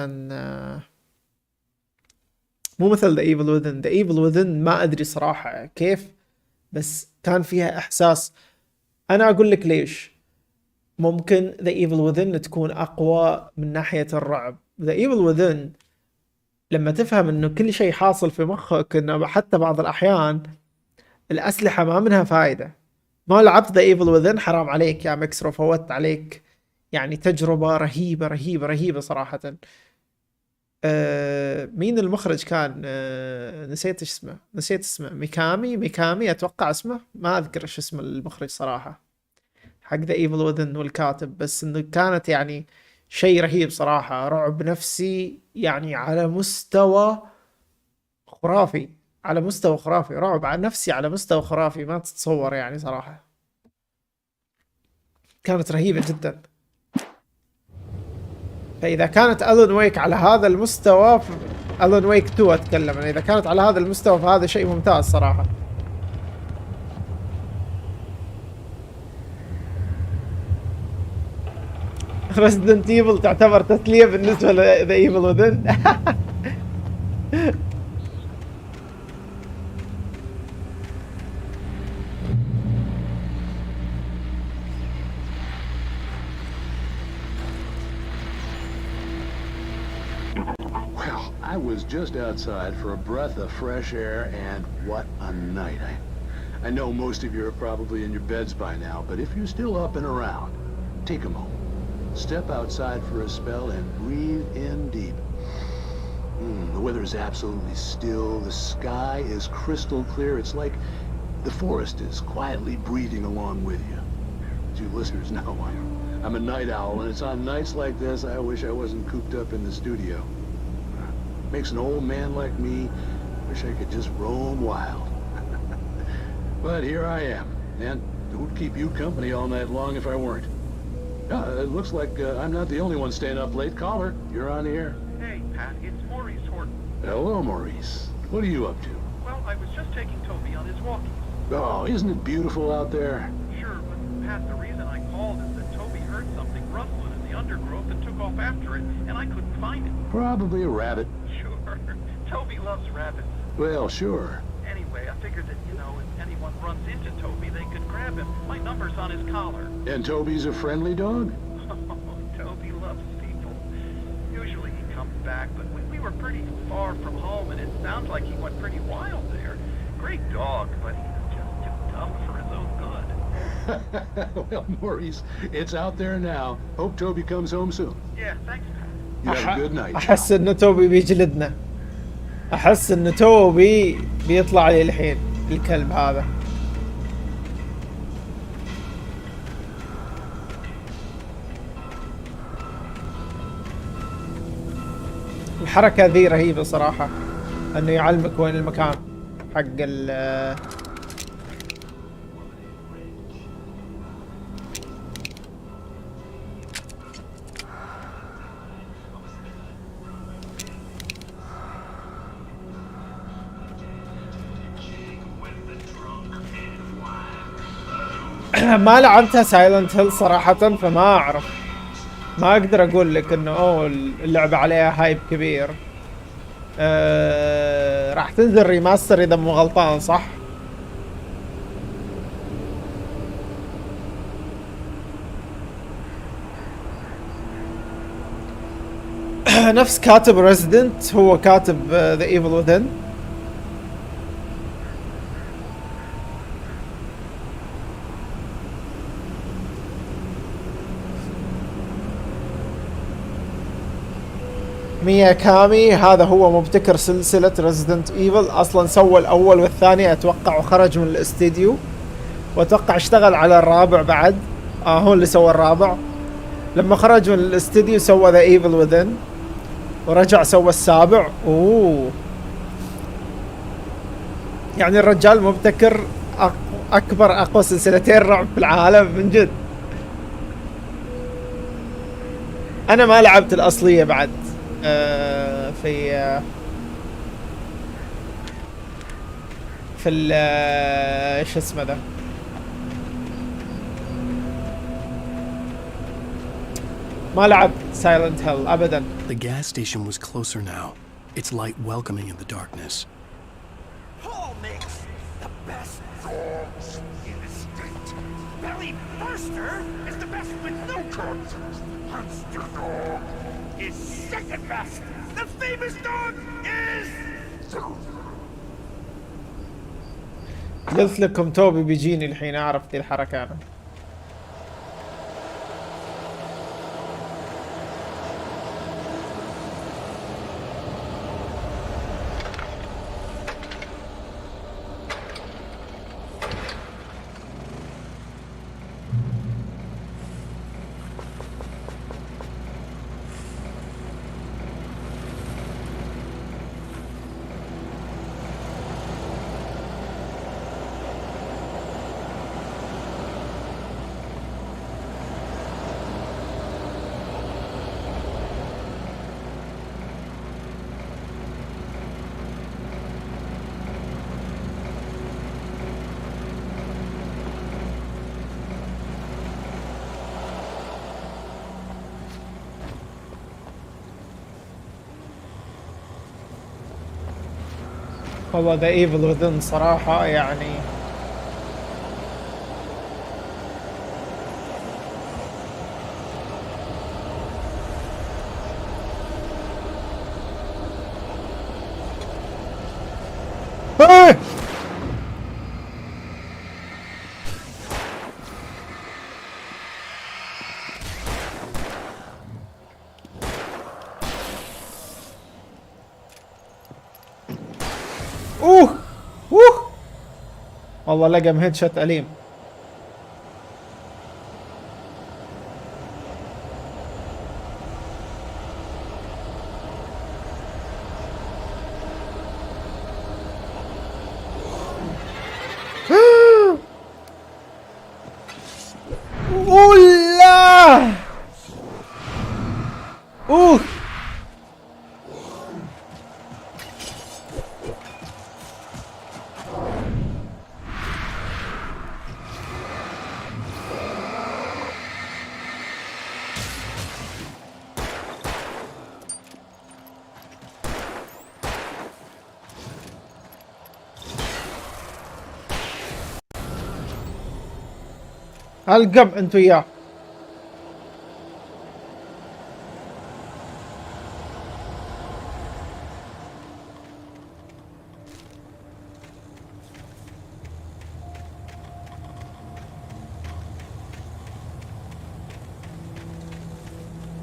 مو مثل The Evil Within. The Evil Within ما ادري صراحة كيف، بس كان فيها احساس. انا اقول لك ليش ممكن The Evil Within تكون اقوى من ناحية الرعب. The Evil Within لما تفهم انه كل شيء حاصل في مخك، انه حتى بعض الاحيان الاسلحة ما منها فايدة. ما لعبت The Evil Within حرام عليك يا مكسرو، فوت عليك يعني تجربة رهيبة رهيبة رهيبة صراحة. مين المخرج كان؟ نسيت اسمه، نسيت اسمه. ميكامي اتوقع اسمه، ما اذكر ايش اسم المخرج صراحة حق The Evil Within والكاتب، بس انه كانت يعني شيء رهيب صراحة. رعب نفسي يعني على مستوى خرافي، على مستوى خرافي. رعب عن نفسي على مستوى خرافي ما تتصور يعني صراحة. كانت رهيبة جدا. فإذا كانت ألون ويك على هذا المستوى، ألون ويك 2 أتكلم أنا، إذا كانت على هذا المستوى فهذا شيء ممتاز صراحة. Resident Evil تعتبر تسلية بالنسبة ل The Evil Within. I was just outside for a breath of fresh air, and what a night. I know most of you are probably in your beds by now, but if you're still up and around, take a moment. Step outside for a spell and breathe in deep. The weather is absolutely still. The sky is crystal clear. It's like the forest is quietly breathing along with you. As you listeners know, I'm a night owl, and it's on nights like this I wish I wasn't cooped up in the studio. Makes an old man like me wish I could just roam wild. But here I am, and it would keep you company all night long if I weren't. It looks like I'm not the only one staying up late. Caller, you're on the air. Hey, Pat, it's Maurice Horton. Hello, Maurice. What are you up to? Well, I was just taking Toby on his walkies. Oh, isn't it beautiful out there? Sure, but Pat, the reason I called is that Toby heard something rustling in the undergrowth and took off after it, and I couldn't find it. Probably a rabbit. Sure. Toby loves rabbits. Well, sure. Anyway, I figured that, you know, if anyone runs into Toby, they could grab him. My number's on his collar. And Toby's a friendly dog? Toby loves people. Usually he comes back, but we were pretty far from home, and it sounds like he went pretty wild there. Great dog, but he's just too tough for his own good. Well, Maurice, it's out there now. Hope Toby comes home soon. Yeah, thanks, Pat. You have a good night. أحس إن توبي بيجلدنا. أحس إن توبي بيطلع لي الحين الكلب هذا. الحركة ذي رهيبة صراحة، إنه يعلمك وين المكان حق ال ما لعبتها سايلنت هيل صراحة، فما أعرف، ما أقدر أقول لك إنه أوه اللعبة عليها هايب كبير. راح تنزل ريماستر إذا مو غلطان، صح؟ نفس كاتب ريزيدنت هو كاتب The Evil Within. مياكامي هذا هو مبتكر سلسلة ريزيدنت ايفل، اصلا سوى الاول والثاني اتوقع وخرج من الاستديو، واتوقع اشتغل على الرابع بعد. هو اللي سوى الرابع. لما خرج من الاستديو سوى ذا ايفل وذن، ورجع سوى السابع. يعني الرجال مبتكر اكبر اقوى سلسلتين رعب في العالم من جد. انا ما لعبت الاصلية بعد. في ايش اسمه ذا، ما لعبت سايلنت هيل ابدا. The gas station was closer now, its light welcoming in the darkness. Paul makes the best dogs in the state. Belly Burster is the best with no contest. Monster Dog is second best. The famous dog is... قلت لكم توبي بيجيني الحين اعرف ذي الحركة انا. والله ذا ايفل وذن صراحة يعني والله لقم هيد شوت أليم. والله القم انت وياه.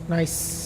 نايس.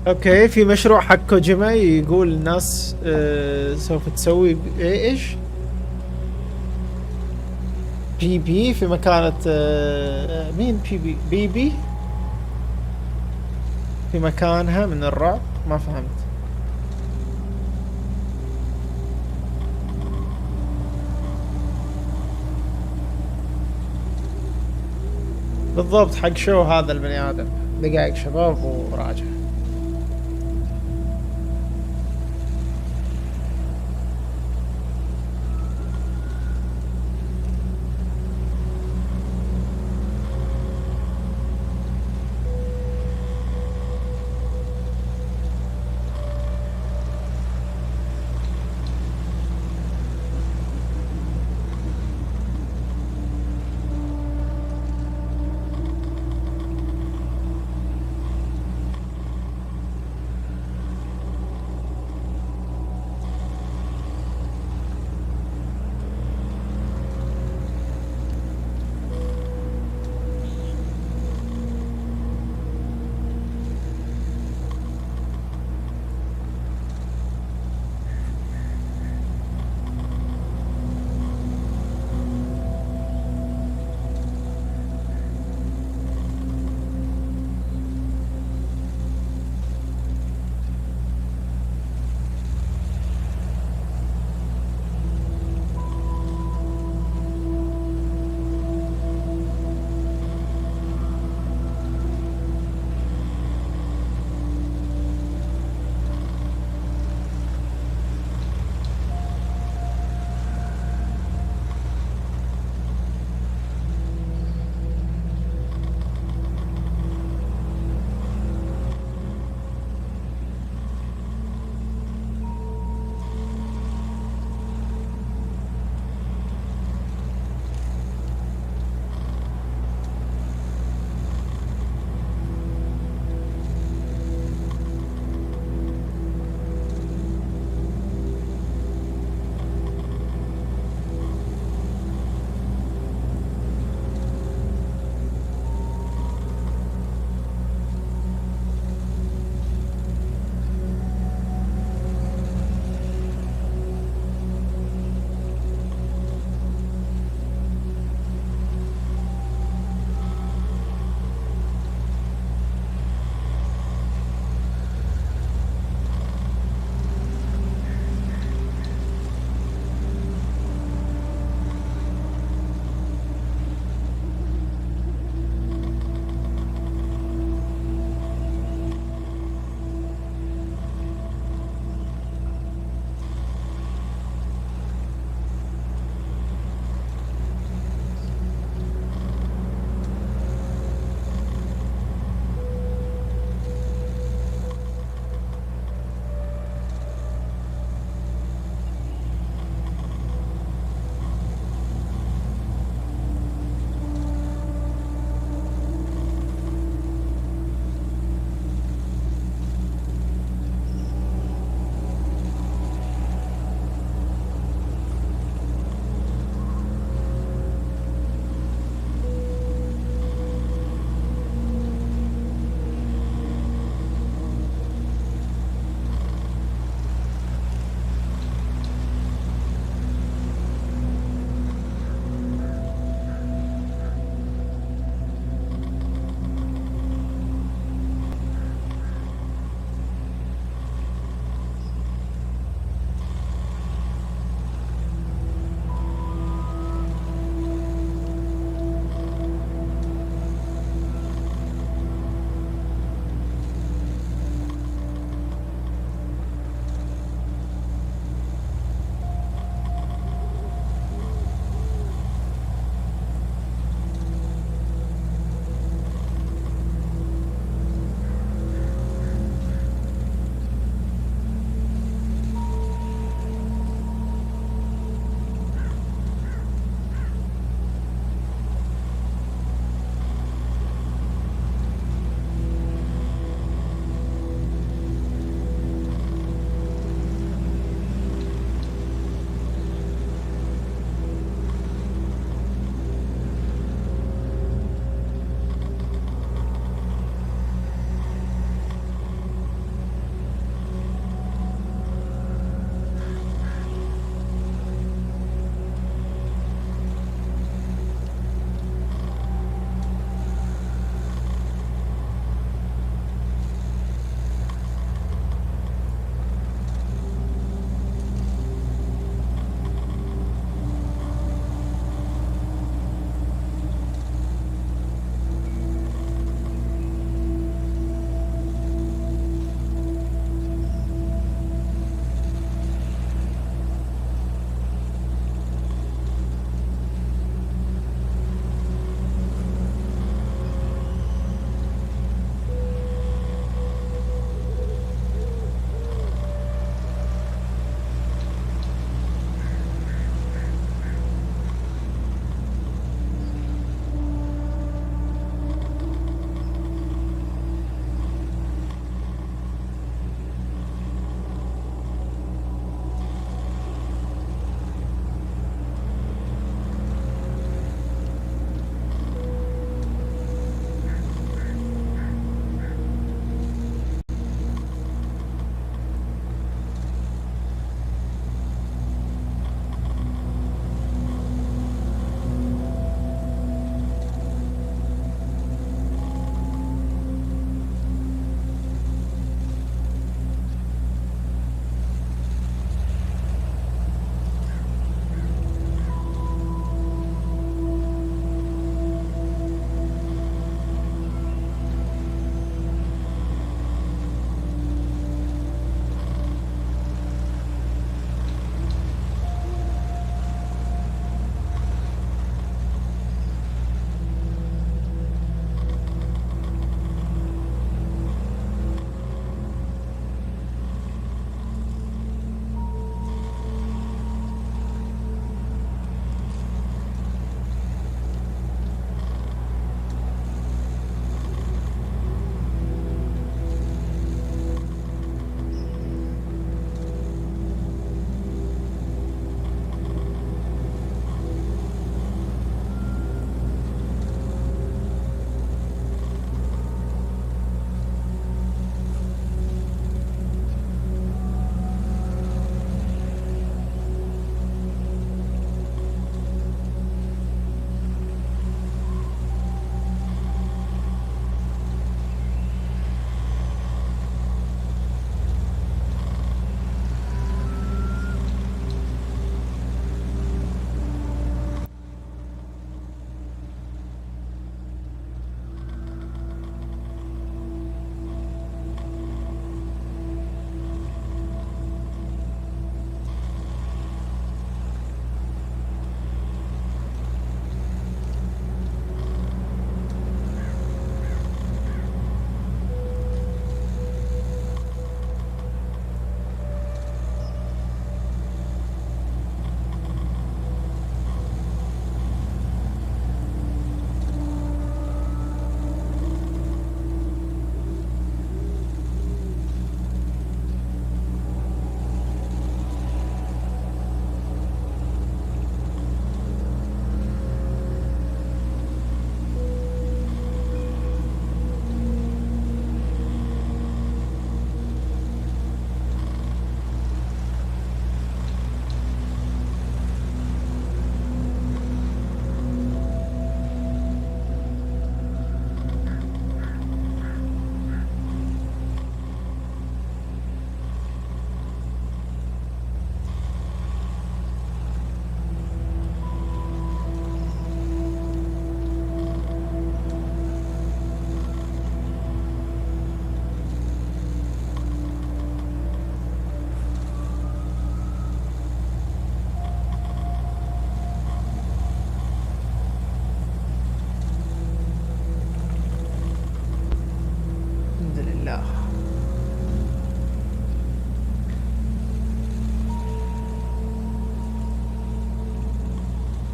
اوكي في مشروع حق كوجيما يقول الناس سوف تسوي ايش بي بي في مكانة مين بي بي في مكانها من الرعب. ما فهمت بالضبط حق شو هذا البني ادم. دقائق شباب وراجع.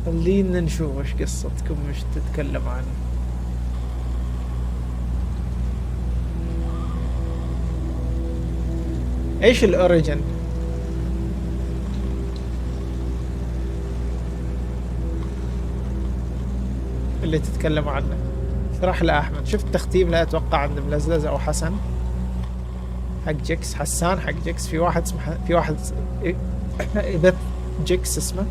خلينا نشوف وش قصتكم وش تتكلم عنه. ايش الاوريجن؟ اللي تتكلم عنه اشرح له احمد. شفت تختيم لا اتوقع عند ملزلز او حسن حق جيكس، حسان حق جيكس، في واحد اسمه في واحد اذا جيكس اسمه.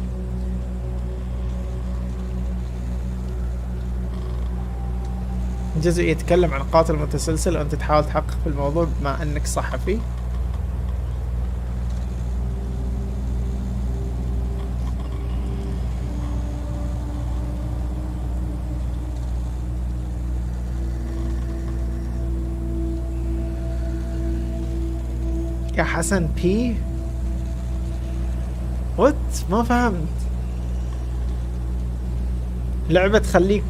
جزء يتكلم عن قاتل متسلسل وانت تحاول تحقق في الموضوع بما انك صحفي. يا حسن بي وات ما فهمت. لعبة تخليك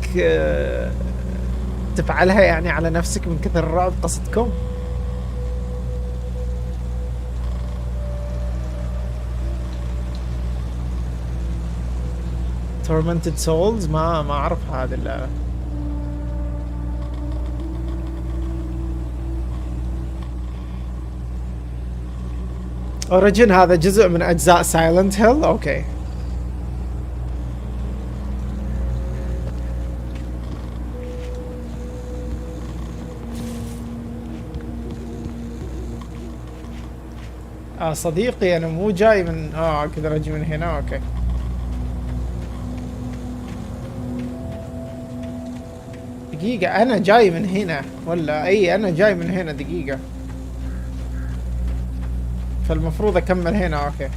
تفعلها يعني على نفسك من كثر الرعب قصدكم؟ Tormented Souls ما اعرف هذه اللعبة. اوريجن هذا جزء من اجزاء سايلنت هيل. اوكي صديقي انا مو جاي من كذا رجي من هنا. اوكي دقيقة انا جاي من هنا ولا اي انا جاي من هنا دقيقة، فالمفروض اكمل هنا. اوكي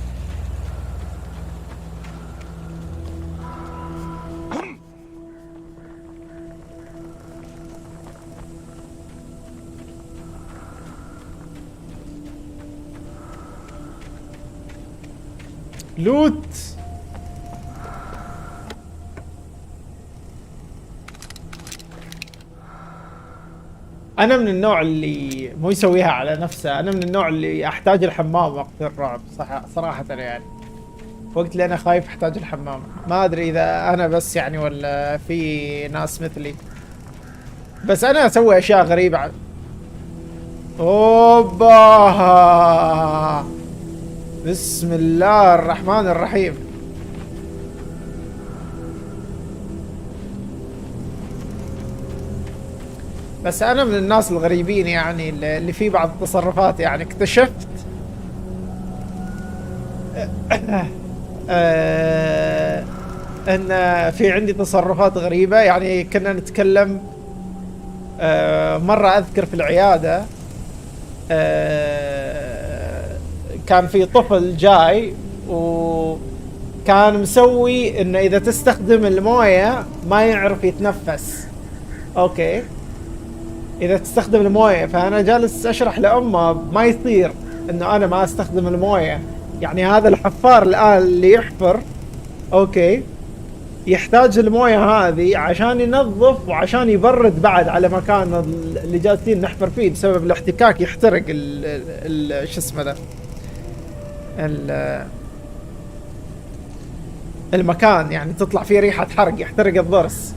لوت. انا من النوع اللي مو يسويها على نفسه، انا من النوع اللي احتاج الحمام وقت الرعب صراحة يعني. وقت اللي انا خايف احتاج الحمام. ما ادري اذا انا بس يعني ولا في ناس مثلي، بس انا اسوي اشياء غريبة. اوبا بسم الله الرحمن الرحيم. بس انا من الناس الغريبين يعني اللي في بعض التصرفات يعني اكتشفت ان في عندي تصرفات غريبة. يعني كنا نتكلم مرة اذكر في العيادة كان في طفل جاي وكان مسوي انه اذا تستخدم الموية ما يعرف يتنفس. اوكي اذا تستخدم الموية، فانا جالس اشرح لامه ما يصير انه انا ما استخدم الموية. يعني هذا الحفار الان اللي يحفر اوكي يحتاج الموية هذه عشان ينظف وعشان يبرد بعد على مكان اللي جالسين نحفر فيه، بسبب الاحتكاك يحترق شو اسمه ذا المكان، يعني تطلع فيه ريحة حرق يحترق الضرس.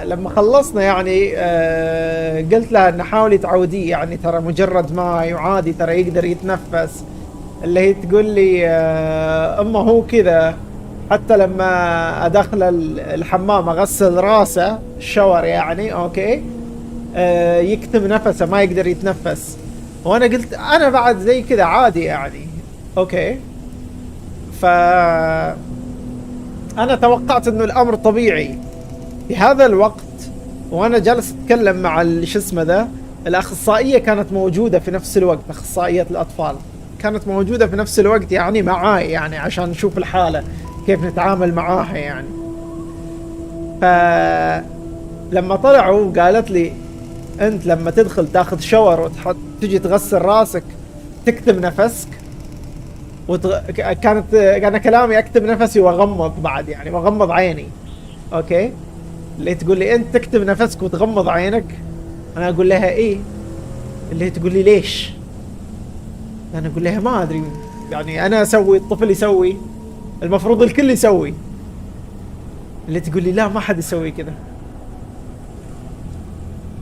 لما خلصنا يعني قلت لها ان حاولي تعوديه، يعني ترى مجرد ماء وعادي ترى يقدر يتنفس. اللي هي تقول لي اما هو كذا حتى لما ادخل الحمام اغسل راسه الشاور يعني اوكي يكتم نفسه ما يقدر يتنفس. وانا قلت انا بعد زي كذا عادي يعني اوكي. انا توقعت انه الامر طبيعي. في هذا الوقت وانا جالس اتكلم مع شو اسمه ذا الاخصائيه كانت موجوده في نفس الوقت، اخصائيه الاطفال كانت موجوده في نفس الوقت يعني معاي، يعني عشان نشوف الحاله كيف نتعامل معاها يعني. فلما طلعوا قالت لي انت لما تدخل تاخذ شاور وتحط تجي تغسل راسك تكتم نفسك كانت انا كلامي اكتم نفسي واغمض بعد يعني واغمض عيني اوكي. اللي تقول لي انت تكتم نفسك وتغمض عينك، انا اقول لها ايه. اللي تقول لي ليش؟ انا اقول لها ما ادري يعني انا اسوي الطفل يسوي المفروض الكل يسوي. اللي تقول لي لا ما حد يسوي كذا.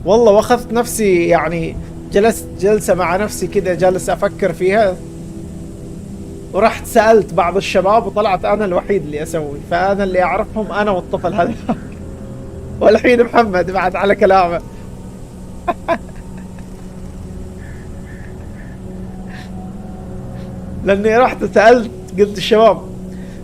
والله واخذت نفسي يعني جلست جلسة مع نفسي كذا جالس افكر فيها، ورحت سألت بعض الشباب وطلعت انا الوحيد اللي اسوي، فانا اللي اعرفهم انا والطفل هذا. والحين محمد بعد على كلامه. لاني رحت سألت قلت الشباب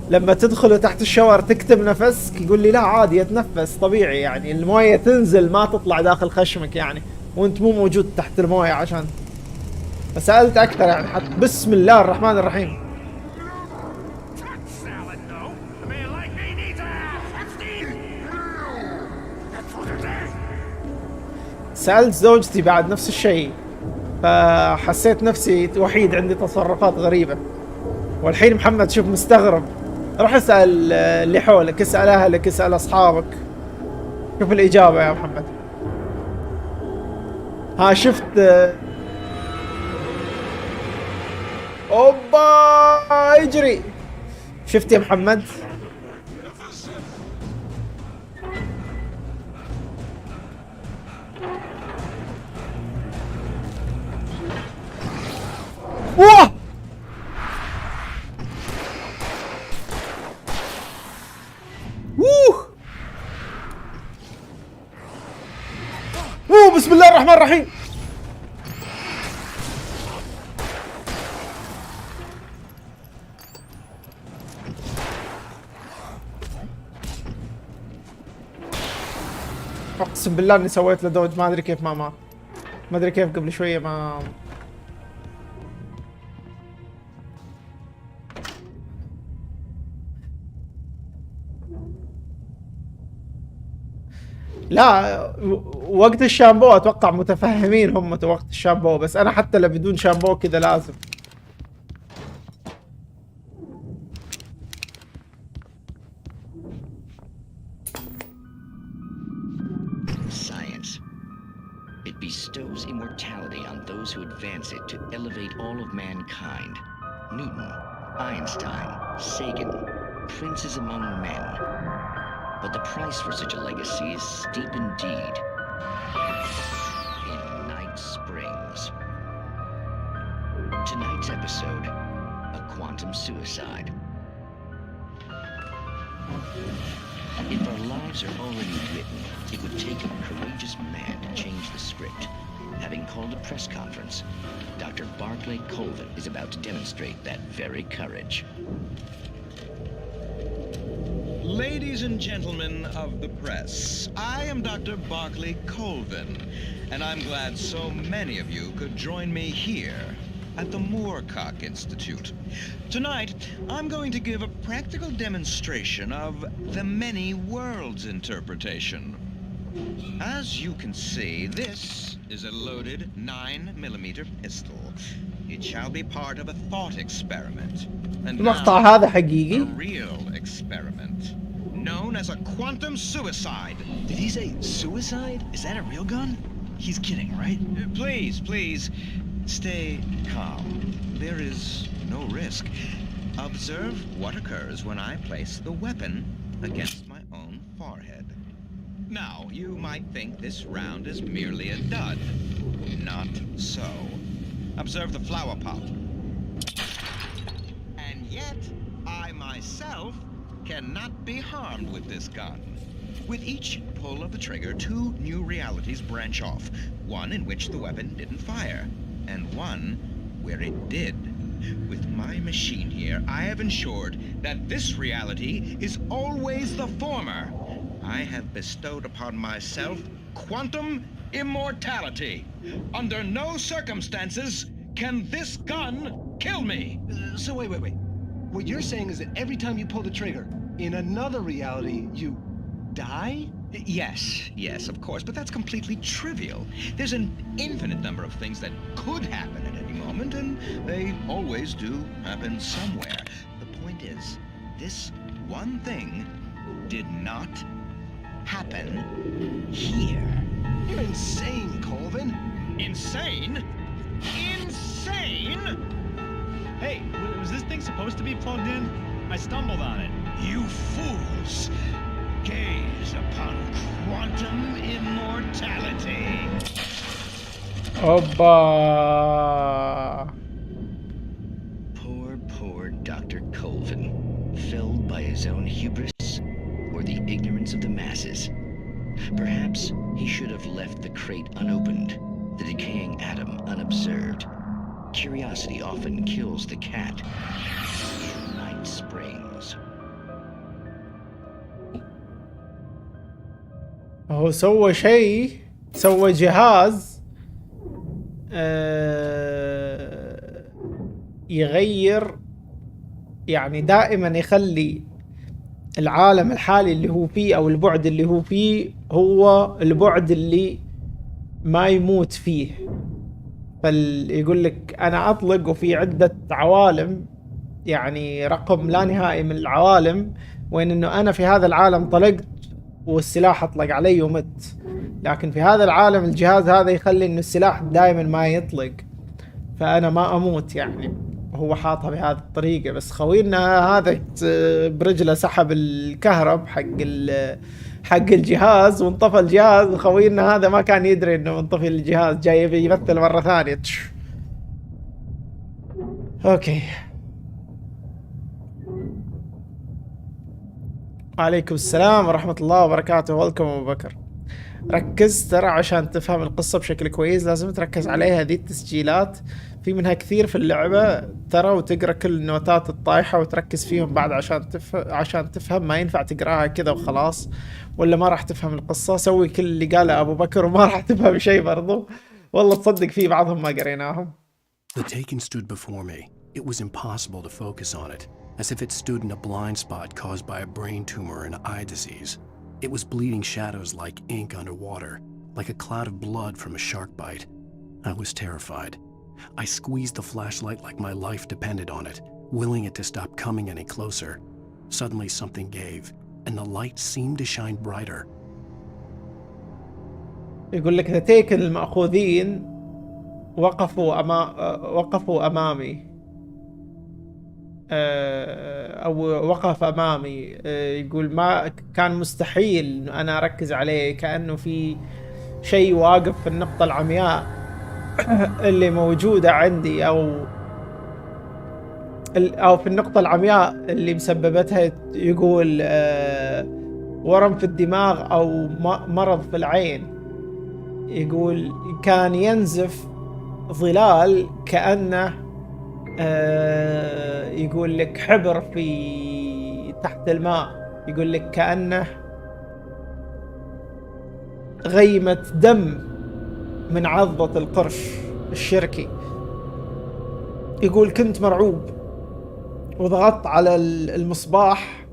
لما تدخلوا تحت الشاور تكتم نفسك، يقول لي لا عادي يتنفس طبيعي، يعني المويه تنزل ما تطلع داخل خشمك يعني، وانت مو موجود تحت المويه عشان. فسألت اكثر يعني حتى بسم الله الرحمن الرحيم. سألت زوجتي بعد نفس الشيء، فحسيت نفسي وحيد عندي تصرفات غريبة. والحين محمد شوف مستغرب، روح اسأل اللي حولك، اسأل اهلك، اسأل اصحابك، شوف الإجابة يا محمد. ها شفت اوبا يجري، شفت يا محمد؟ واه بسم الله الرحمن الرحيم. اقسم بالله اني سويت له دوج، ما ادري كيف ما ادري كيف قبل شويه ما لا وقت الشامبو اتوقع متفهمين هم وقت الشامبو، بس انا حتى لو بدون شامبو كذا لازم. Science. It bestows immortality on those who advance it to elevate all of mankind. Newton, Einstein, Sagan, princes among men. But the price for such a legacy is steep indeed. In Night Springs. Tonight's episode, a quantum suicide. If our lives are already written, it would take a courageous man to change the script. Having called a press conference, Dr. Barclay Colvin is about to demonstrate that very courage. Ladies and gentlemen of the press, I am Dr. Barclay Colvin, and I'm glad so many of you could join me here at the Moorcock Institute. Tonight, I'm going to give a practical demonstration of the many worlds interpretation. As you can see, this is a loaded 9mm pistol. It shall be part of a thought experiment. And المقطع هذا حقيقي. a real experiment known as a quantum suicide. Did he say suicide? Is that a real gun? He's kidding, right? Please, stay calm. There is no risk. Observe what occurs when I place the weapon against my own forehead. Now, you might think this round is merely a dud. Not so. Observe the flower pot. And yet, I myself cannot be harmed with this gun. With each pull of the trigger, two new realities branch off. One in which the weapon didn't fire, and one where it did. With my machine here, I have ensured that this reality is always the former. I have bestowed upon myself quantum immortality. Under no circumstances can this gun kill me. So wait. What you're saying is that every time you pull the trigger, in another reality, you die? Yes, of course, but that's completely trivial. There's an infinite number of things that could happen at any moment, and they always do happen somewhere. The point is, this one thing did not happen here. You're insane, Colvin. Insane? Insane? Hey, was this thing supposed to be plugged in? I stumbled on it. You fools! Gaze upon quantum immortality. اوبا. Poor Dr. Colvin, felled by his own hubris or the ignorance of the masses. Perhaps he should have left the crate unopened, the decaying atom unobserved. Curiosity often kills the cat. Night Springs. هو سوى شيء، سوى جهاز يغير، يعني دائما يخلي العالم الحالي اللي هو فيه او البعد اللي هو فيه هو البعد اللي ما يموت فيه. فيقول لك انا اطلق وفي عدة عوالم، يعني رقم لا نهائي من العوالم، وين انه انا في هذا العالم طلقت والسلاح اطلق علي ومت، لكن في هذا العالم الجهاز هذا يخلي انه السلاح دائما ما يطلق، فانا ما اموت يعني. هو حاطها بهذه الطريقة. بس خوينا هذا برجله سحب الكهرب حق الجهاز وانطفى الجهاز، وخوينا هذا ما كان يدري انه منطفي الجهاز، جاي يمثل مرة ثانية. اوكي. عليكم السلام ورحمة الله وبركاته. ويلكم ابو بكر. ركز ترى عشان تفهم القصة بشكل كويس، لازم تركز عليها. هذه التسجيلات في منها كثير في اللعبة ترى، وتقرأ كل النوتات الطايحة وتركز فيهم بعد عشان تفهم. ما ينفع تقراها كذا وخلاص، ولا ما راح تفهم القصة. سوي كل اللي قاله أبو بكر وما راح تفهم شيء برضو. والله تصدق في بعضهم ما قريناهم. The taken stood before me. It was impossible to focus on it, as if it stood in a blind spot caused by a brain tumor and eye disease. It was bleeding shadows like ink underwater, like a cloud of blood from a shark bite. I was terrified. I squeezed the flashlight like my life depended on it, willing it to stop coming any closer. Suddenly something gave, and the light seemed to shine brighter. يقول لك the taken المأخوذين وقفوا أمامي، أو وقف أمامي. يقول ما كان مستحيل إنه أنا أركز عليه، كأنه في شيء واقف في النقطة العمياء اللي موجودة عندي، أو في النقطة العمياء اللي مسببتها يقول ورم في الدماغ أو مرض في العين. يقول كان ينزف ظلال كأنه يقول لك حبر في تحت الماء. يقول لك كأنه غيمة دم من عضة القرش الشركي. يقول كنت مرعوب وضغطت على المصباح.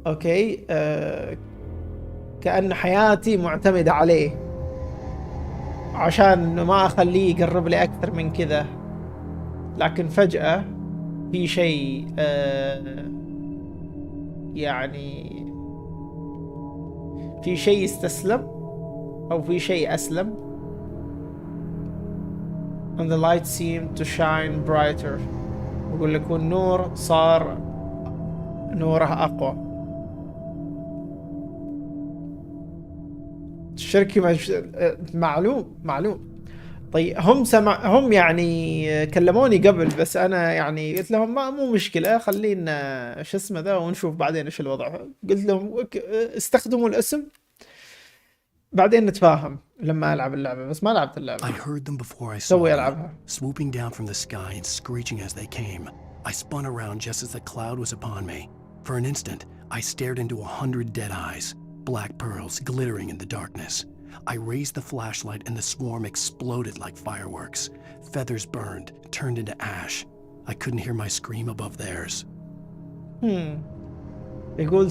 اوكي. كأن حياتي معتمدة عليه عشان انه ما اخليه يقرب لي اكثر من كذا. لكن فجأة في شيء يعني في شيء استسلم او في شيء اسلم. and the light seemed to shine brighter. يقول لك والنور صار نوره اقوى. الشركي معلوم. طيب هم يعني كلموني قبل، بس انا يعني قلت لهم مو مشكلة، خلينا شو اسمه ذا ونشوف بعدين ايش الوضع. قلت لهم استخدموا الاسم بعدين نتفاهم لما العب اللعبة، بس ما لعبت اللعبة. I heard them before I saw them, swooping down from the sky and screeching as they came. I spun around just as the cloud was upon me. For an instant, I stared into 100 dead eyes, black pearls glittering in the darkness. I raised the flashlight and the swarm exploded like fireworks. Feathers burned, turned into ash. I couldn't hear my scream above theirs. يقول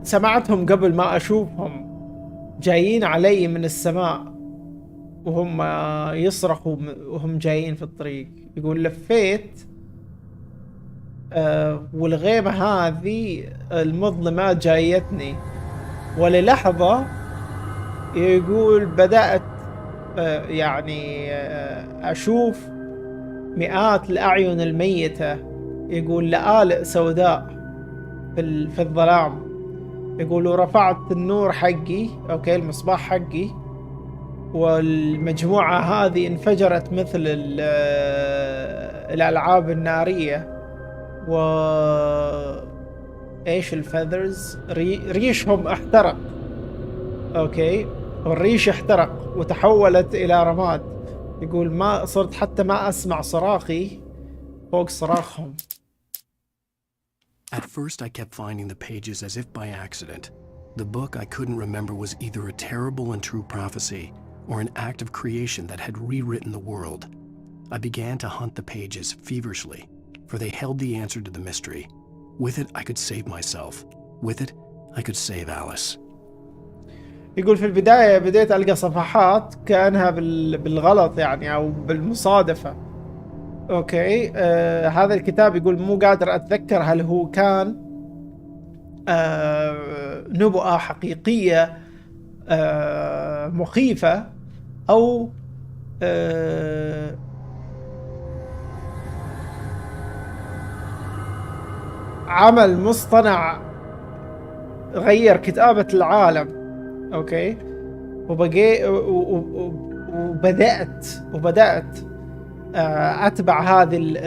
سمعتهم قبل ما أشوفهم جايين علي من السماء وهم يصرخوا وهم جايين في الطريق. يقول لفيت والغيمة هذه المظلمة جايتني، وللحظة يقول بدأت يعني أشوف مئات الأعين الميتة يقول لآلئ سوداء في الظلام. يقولوا رفعت النور حقي، اوكي، المصباح حقي، والمجموعة هذه انفجرت مثل الألعاب النارية. و ايش الفيذرز، ريشهم احترق، اوكي، والريش احترق وتحولت الى رماد. يقول ما صرت حتى ما اسمع صراخي فوق صراخهم. At first I kept finding the pages as if by accident. The book I couldn't remember was either a terrible and true prophecy or an act of creation that had rewritten the world. I began to hunt the pages feverishly, for they held the answer to the mystery. With it I could save myself. With it I could save Alice. يقول في البداية بديت ألقى صفحات كأنها بالغلط يعني أو بالمصادفة. أوكي، هذا الكتاب يقول مو قادر أتذكر هل هو كان نبوءة حقيقية مخيفة أو عمل مصطنع غير كتابة العالم. اوكي، وبدأت اتبع هذه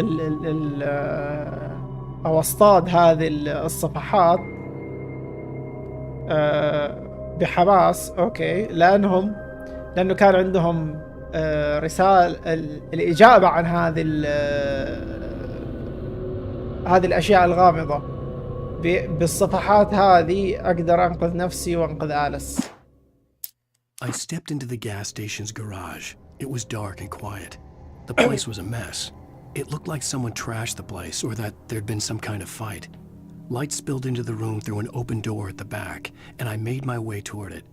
او اصطاد هذه الصفحات بحماس. اوكي، لانه كان عندهم رسالة الإجابة عن هذه الأشياء الغامضة. بالصفحات هذه أقدر أنقذ نفسي وأنقذ آليس. I stepped into the gas station's garage. It was dark and quiet. The place was a mess. It looked like someone trashed the place or that there'd been some kind of fight. Light spilled into the room through an open door at the back, and I made my way toward it.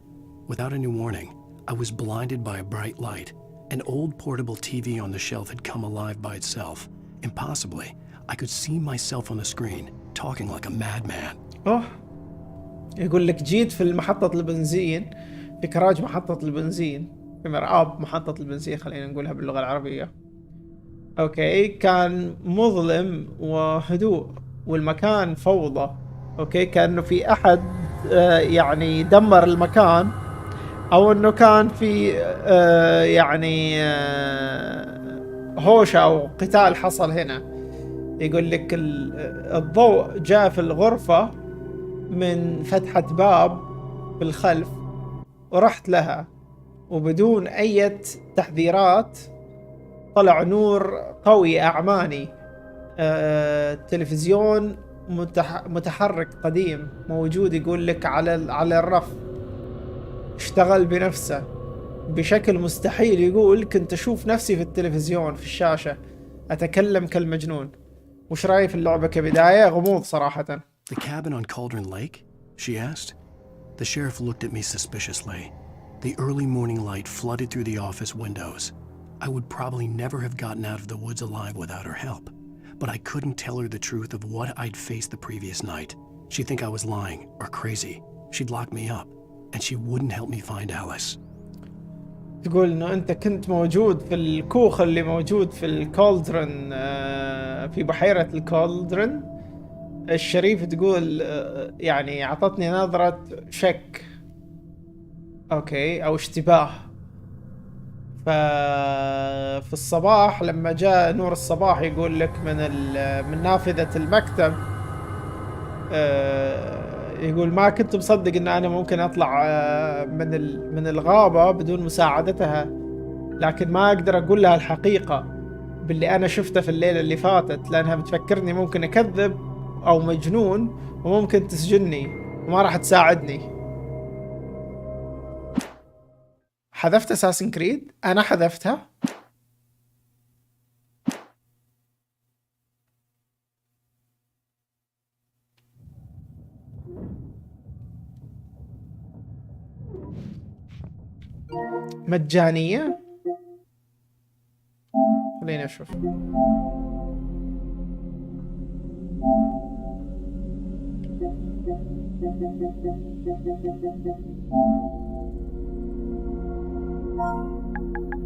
Without any warning, I was blinded by a bright light. An old portable TV on the shelf had come alive by itself. Impossibly, I could see myself on the screen, talking like a madman. يقول لك جيت في محطة البنزين، في كراج محطة البنزين، في مرآب محطة البنزين، خلينا نقولها باللغة العربية. اوكي، كان مظلم وهدوء والمكان فوضى. اوكي، كأنه في احد يعني دمر المكان، او انه كان في يعني هوشة او قتال حصل هنا. يقول لك الضوء جاء في الغرفة من فتحة باب بالخلف، ورحت لها وبدون أي تحذيرات طلع نور قوي أعماني. تلفزيون متحرك قديم موجود، يقول لك على الرف، اشتغل بنفسه بشكل مستحيل. يقول كنت أشوف نفسي في التلفزيون في الشاشة أتكلم كالمجنون. وش رأيك في اللعبة كبداية؟ غموض صراحة. The cabin on Cauldron Lake? She asked. The sheriff looked at me suspiciously. The early morning light flooded through the office windows. I would probably never have gotten out of the woods alive without her help. But I couldn't tell her the truth of what I'd faced the previous night. She'd think I was lying or crazy. She'd lock me up, and she wouldn't help me find Alice. تقول انه انت كنت موجود في الكوخ اللي موجود في الكولدرن، في بحيرة الكولدرن. الشريف تقول يعني اعطتني نظرة شك، اوكي، او اشتباه. ففي الصباح لما جاء نور الصباح يقول لك من نافذة المكتب، يقول ما كنت مصدق ان انا ممكن اطلع من الغابة بدون مساعدتها، لكن ما اقدر اقول لها الحقيقة باللي انا شفته في الليلة اللي فاتت، لانها بتفكرني ممكن اكذب او مجنون وممكن تسجني وما راح تساعدني. حذفت اساسن كريد؟ انا حذفتها. مجانية؟ خليني اشوف.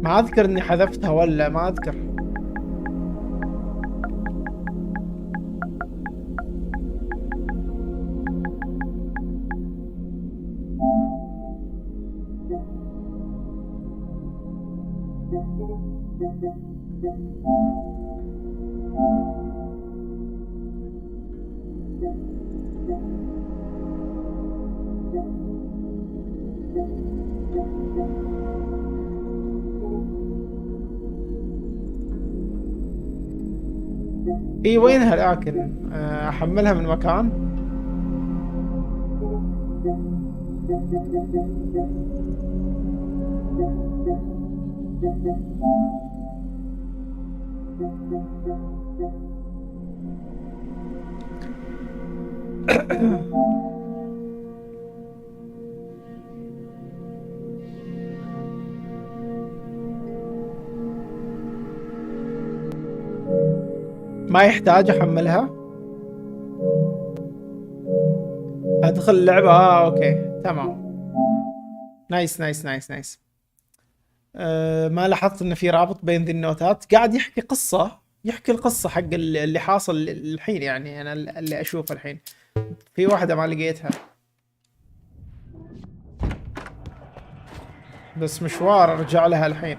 ما اذكر اني حذفتها ولا ما اذكر. اي وينها لكن احملها من مكان. ما يحتاج احملها. ادخل اللعبة. اوكي تمام. نايس نايس نايس نايس. ما لاحظت ان في رابط بين ذي النوتات. قاعد يحكي قصة، يحكي القصة حق اللي حاصل الحين. يعني انا اللي اشوفه الحين. في واحدة ما لقيتها، بس مشوار ارجع لها الحين.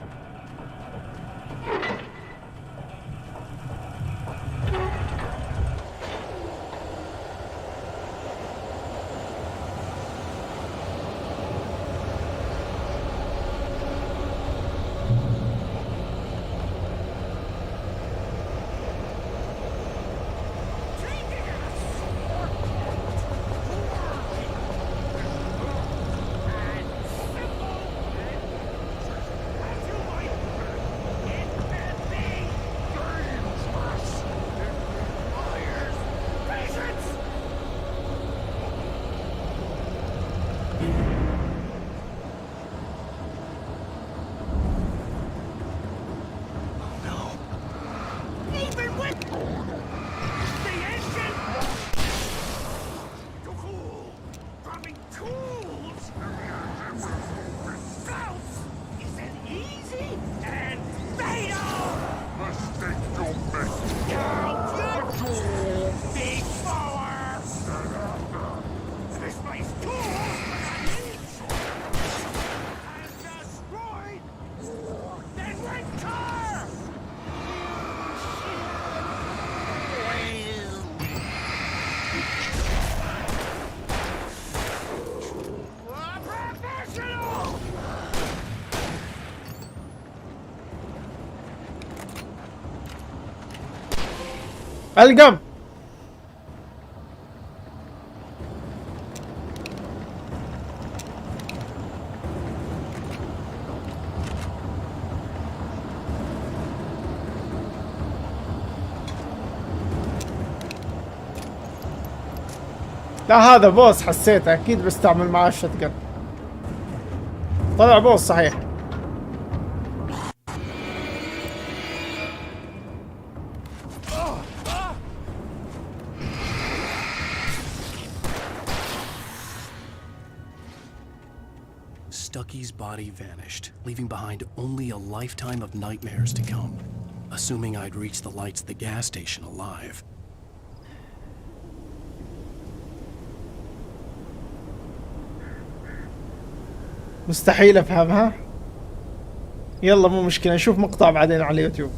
القم. لا هذا بوس، حسيته اكيد بستعمل معاه الشتقن. طلع بوس صحيح. Stucky's body vanished, leaving behind only a lifetime of nightmares to come. Assuming I'd reach the lights at the gas station alive. مستحيل افهمها. يلا مو مشكلة، نشوف مقطع بعدين على اليوتيوب.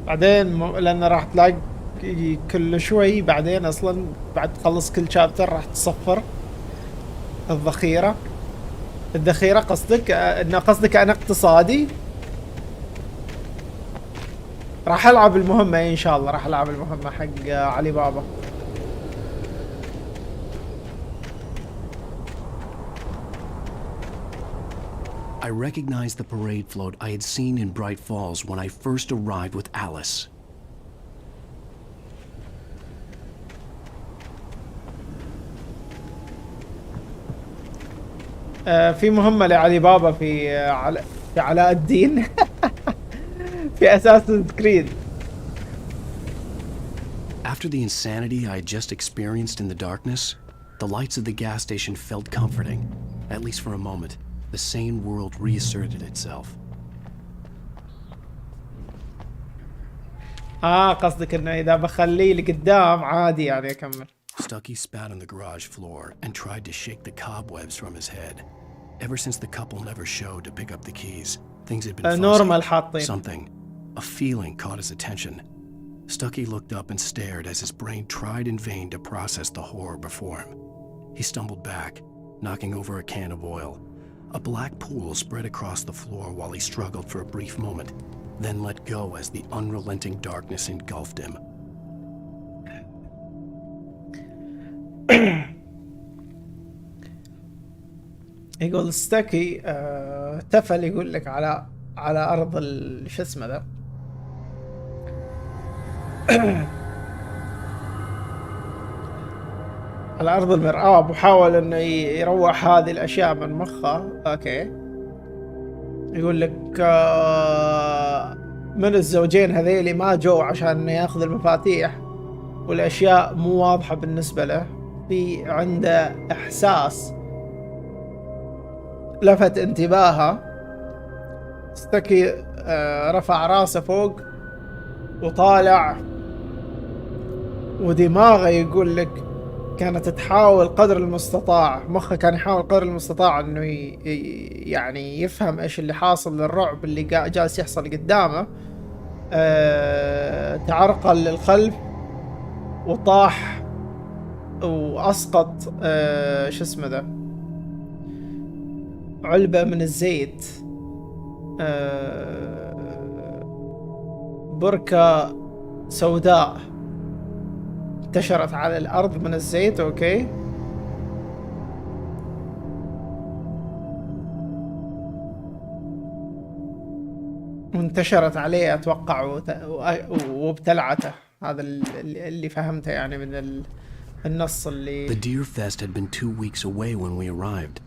بعدين لان راح تلاقي كل شوي بعدين اصلا بعد تخلص كل شابتر راح تصفر الذخيرة. الذخيرة قصدك ان قصدك انا اقتصادي. راح العب المهمة ان شاء الله، راح العب المهمة حق علي بابا. I recognized the parade float I had seen in Bright Falls when I first arrived with Alice. في مهمة لعلي بابا في علاء الدين في Assassin's Creed. After the insanity I had just experienced in the darkness, the lights of the gas station felt comforting, at least for a moment. the sane world reasserted itself. قصدك انه اذا بخليه لقدام عادي يعني اكمل. Stucky spat on the garage floor and tried to shake the cobwebs from his head. Ever since the couple never showed to pick up the keys, things had been fuzzy. Something, a feeling caught his attention. Stucky looked up and stared as his brain tried in vain to process the horror before him. He stumbled back, knocking over a can of oil. A black pool spread across the floor while he struggled for a brief moment, then let go as the unrelenting darkness engulfed him. يقول ستاكي تفل يقول لك على ارض شو اسمه ذا. على ارض المرآب وحاول انه يروح هذه الاشياء من مخه. اوكي يقول لك من الزوجين هذيلي ما جو عشان ياخذ المفاتيح والاشياء مو واضحه بالنسبه له. في عنده احساس لفت انتباهه. ستاكي رفع راسه فوق وطالع ودماغه يقول لك كانت تحاول قدر المستطاع، مخه كان يحاول قدر المستطاع انه يعني يفهم ايش اللي حاصل للرعب اللي جالس يحصل قدامه. تعرقل للخلف وطاح واسقط شو اسمه ذا علبة من الزيت، بركة سوداء انتشرت على الأرض من الزيت. أوكي وانتشرت عليه أتوقع وابتلعته. هذا اللي فهمته يعني من النص اللي. The Deer Fest had been 2 weeks away when we arrived.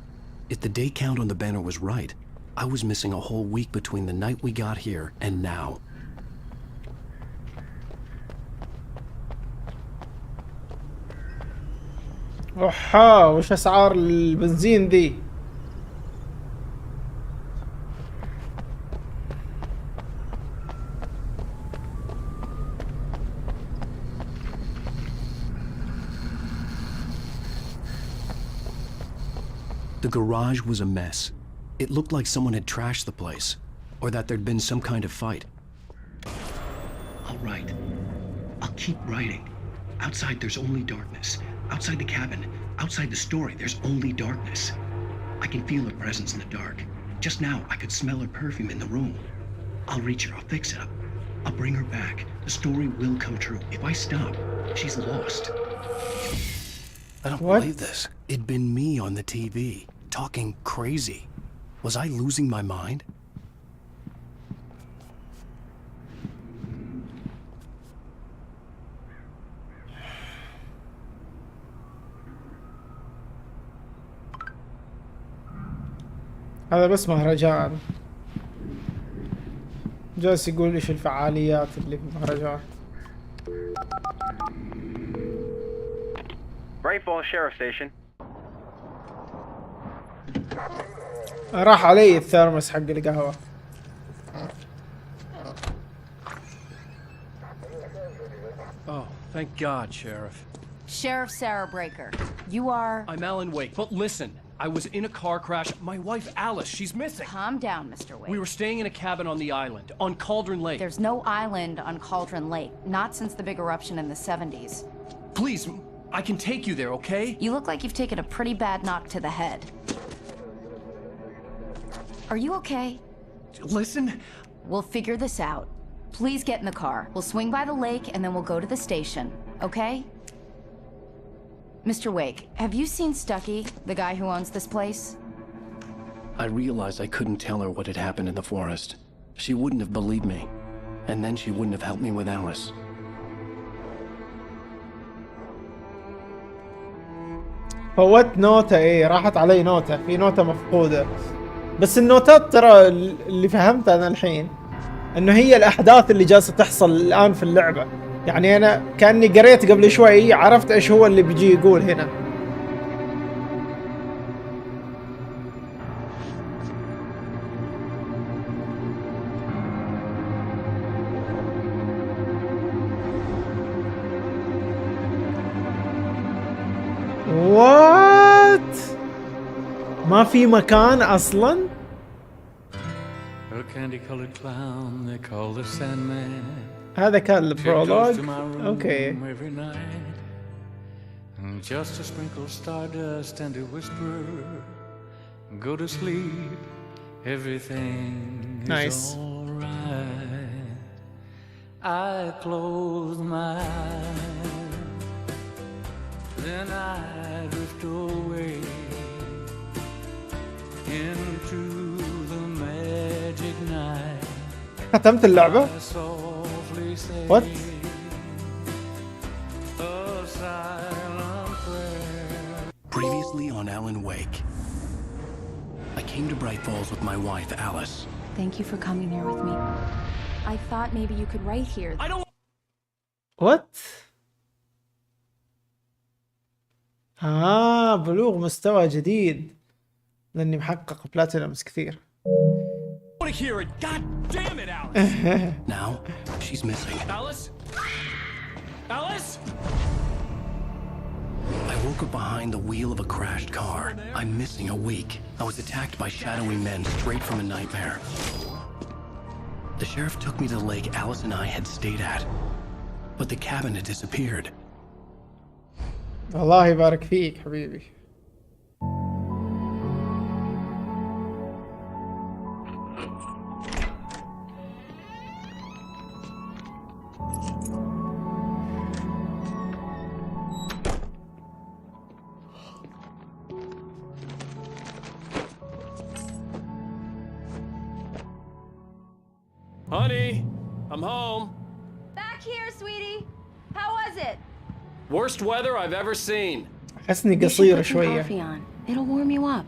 If the day count on the banner was right, I was missing a whole week between the night we got here and now. وحا وش اسعار البنزين ذي؟ The garage was a mess. It looked like someone had trashed the place, or that there'd been some kind of fight. I'll write. I'll keep writing. Outside there's only darkness. Outside the cabin, outside the story, there's only darkness. I can feel her presence in the dark. Just now, I could smell her perfume in the room. I'll reach her, I'll fix it up. I'll bring her back. The story will come true. If I stop, she's lost. I don't believe this. It'd been me on the TV, talking crazy. Was I losing my mind? هذا بس مهرجان. جالس يقول ايش الفعاليات اللي في المهرجان. Bright Falls Sheriff Station. راح علي الثرمس حق القهوة. Oh, thank God, Sheriff. Sheriff Sarah Breaker. You are... I'm Alan Wake, but listen. I was in a car crash. My wife, Alice, she's missing. Calm down, Mr. Wake. We were staying in a cabin on the island, on Cauldron Lake. There's no island on Cauldron Lake, not since the big eruption in the 70s. Please, I can take you there, okay? You look like you've taken a pretty bad knock to the head. Are you okay? Listen. We'll figure this out. Please get in the car. We'll swing by the lake and then we'll go to the station, okay? Mr. Wake, have you seen Stucky, the guy who owns this place? I realized I couldn't tell her what had happened in the forest. She wouldn't have believed me. And then she wouldn't have helped me with Alice. فوت نوتة. ايه راحت علي نوتة، في نوتة مفقودة. بس النوتات ترى اللي فهمتها انا الحين انه هي الاحداث اللي جالسة تحصل الان في اللعبة. يعني انا كأني قريت قبل شوي عرفت ايش هو اللي بيجي يقول هنا. وات؟ ما في مكان اصلا؟ A candy-colored clown they call the Sandman. هذا كان البرولوج. اوكي. Every night, and just to sprinkle stardust and to whisper, go to sleep, everything is all right. I close my eyes, then I drift away into the magic night. ختمت اللعبة؟ What? Previously on Alan Wake. I came to Bright Falls with my wife, Alice. Thank you for coming here with me. I thought maybe you could write here. I don't. What? بلوغ مستوى جديد لاني محقق بلاتينمز كثير. I want to hear it. God damn it, Alice. Now she's missing. Alice? Alice? I woke up behind the wheel of a crashed car. I'm missing a week. I was attacked by shadowy men straight from a nightmare. The sheriff took me to the lake Alice and I had stayed at, but the cabin had disappeared. الله يبارك فيك حبيبي. Honey, I'm home. Back here, sweetie. How was it? Worst weather I've ever seen. حسني قصيرة شوية. Coffee on. It'll warm you up.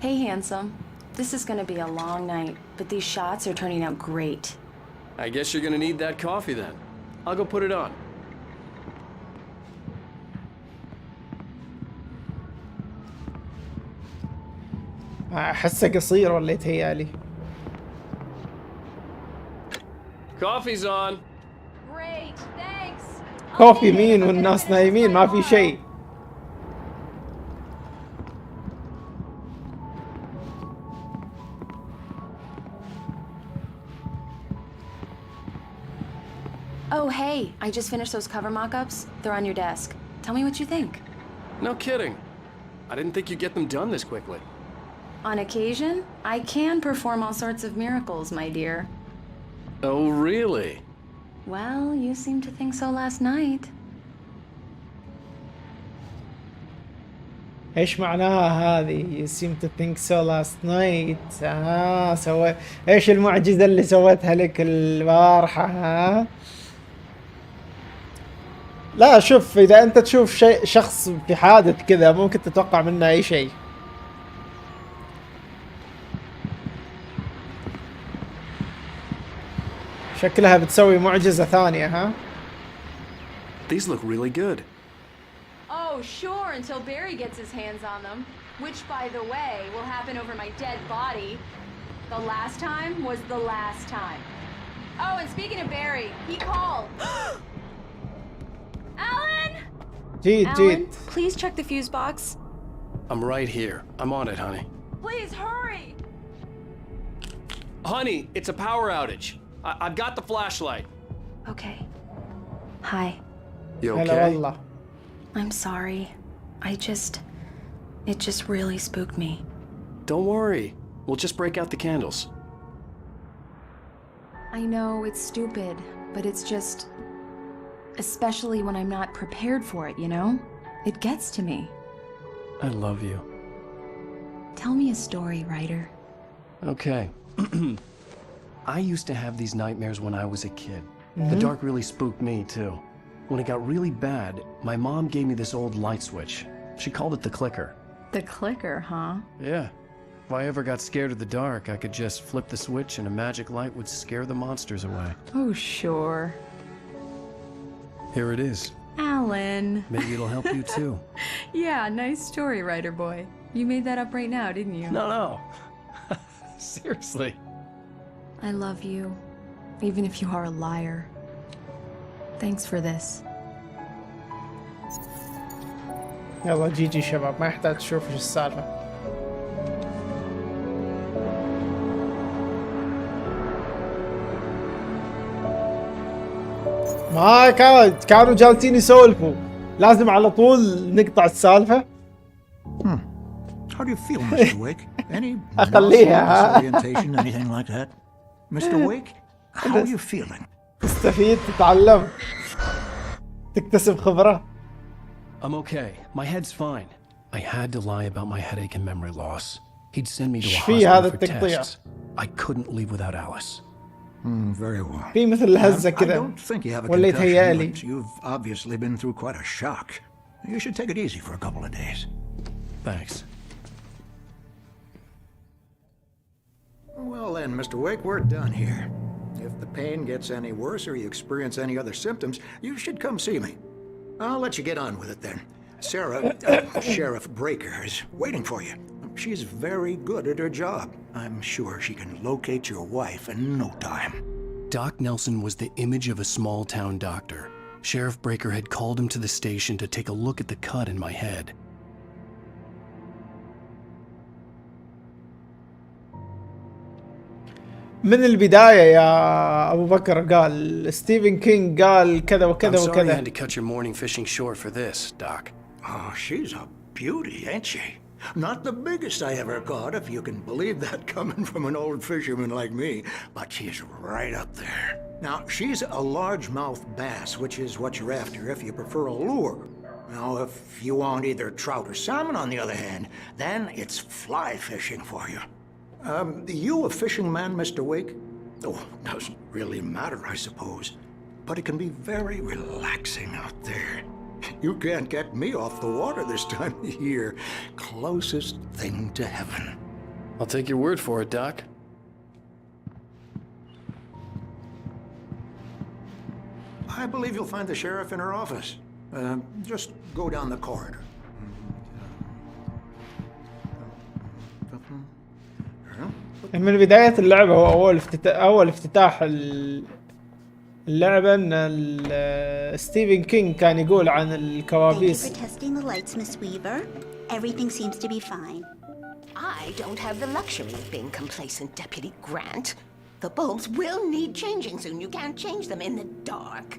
Hey, handsome. This is gonna be a long night, but these shots are turning out great. I guess you're gonna need that coffee then. I'll go put it on. أحسه قصير ولا يتهيألي. Coffee's on. Great, thanks. كوفي مين والناس نايمين ما في شيء. Oh, hey, I just finished those cover mock-ups. They're on your desk. Tell me what you think. No kidding. I didn't think you'd get them done this quickly. On occasion, I can perform all sorts of miracles, my dear. Oh, really? Well, you seemed to think so last night. ايش معناها هذه؟ You seem to think so last night. سوى ايش المعجزة اللي سوتها لك البارحة؟ ها؟ لا شوف، إذا أنت تشوف شيء شخص في حادث كذا ممكن تتوقع منه أي شيء. شكلها بتسوي معجزة ثانية ها؟ These look really good. Oh, sure, until Barry gets his hands on them. Which, by the way, will happen over my dead body. The last time was the last time. Oh, and speaking of Barry, he called. Alan? Alan, please check the fuse box. I'm right here. I'm on it, honey. Please hurry. Honey, it's a power outage. I've got the flashlight. Okay. Hi. You okay? I'm sorry. It just really spooked me. Don't worry. We'll just break out the candles. I know it's stupid, but it's just... especially when I'm not prepared for it, you know? It gets to me. I love you. Tell me a story, writer. Okay. I used to have these nightmares when I was a kid. The dark really spooked me, too. When it got really bad, my mom gave me this old light switch. She called it the clicker. The clicker, huh? Yeah. If I ever got scared of the dark, I could just flip the switch and a magic light would scare the monsters away. Oh, sure. Here it is. Alan. Maybe it'll help you, too. Yeah, nice story, writer boy. You made that up right now, didn't you? No. Seriously. I love you, even if you are a liar. Thanks for this. يلا جي شباب، ما يحتاج تشوف ايش السالفة. ما كانوا جالسين يسولفوا، لازم على طول نقطع السالفة. How do you feel, Mr. Wake? Any أخليها. orientation, anything like that? Mr. Wake, how are you feeling? تستفيد، تتعلم، تكتسب خبرة. I'm okay. My head's fine. I had to lie about my headache and memory loss. He'd send me to a hospital for tests. I couldn't leave without Alice. Very well. في مثل هزة I كذا. don't think you have a ولا concussion, يتهيألي. but you've obviously been through quite a shock. You should take it easy for a couple of days. Thanks. Well then, Mr. Wake, we're done here. If the pain gets any worse or you experience any other symptoms, you should come see me. I'll let you get on with it then. Sarah, Sheriff Breaker, is waiting for you. She's very good at her job. I'm sure she can locate your wife in no time. Doc Nelson was the image of a small-town doctor. Sheriff Breaker had called him to the station to take a look at the cut in my head. من البداية يا أبو بكر قال ستيفن كينج قال كذا وكذا I'm sorry you وكذا. had to cut your morning fishing short for this, Doc. Oh, she's a beauty, ain't she? Not the biggest I ever caught, if you can believe that coming from an old fisherman like me, but she's right up there. Now, she's a largemouth bass, which is what you're after if you prefer a lure. Now, if you want either trout or salmon, on the other hand, then it's fly fishing for you. You a fishing man, Mr. Wake? Oh, doesn't really matter, I suppose. But it can be very relaxing out there. You can't get me off the water this time of year. Closest thing to heaven. I'll take your word for it, Doc. I believe you'll find the sheriff in her office. Just go down the corridor. من بداية اللعبة هو أول افتتاح اللعبة إن ستيفن كينج كان يقول عن الكوابيس. Thank you for testing the lights, Miss Weaver. Everything seems to be fine. I don't have the luxury of being complacent, Deputy Grant. The bulbs will need changing soon. You can't change them in the dark.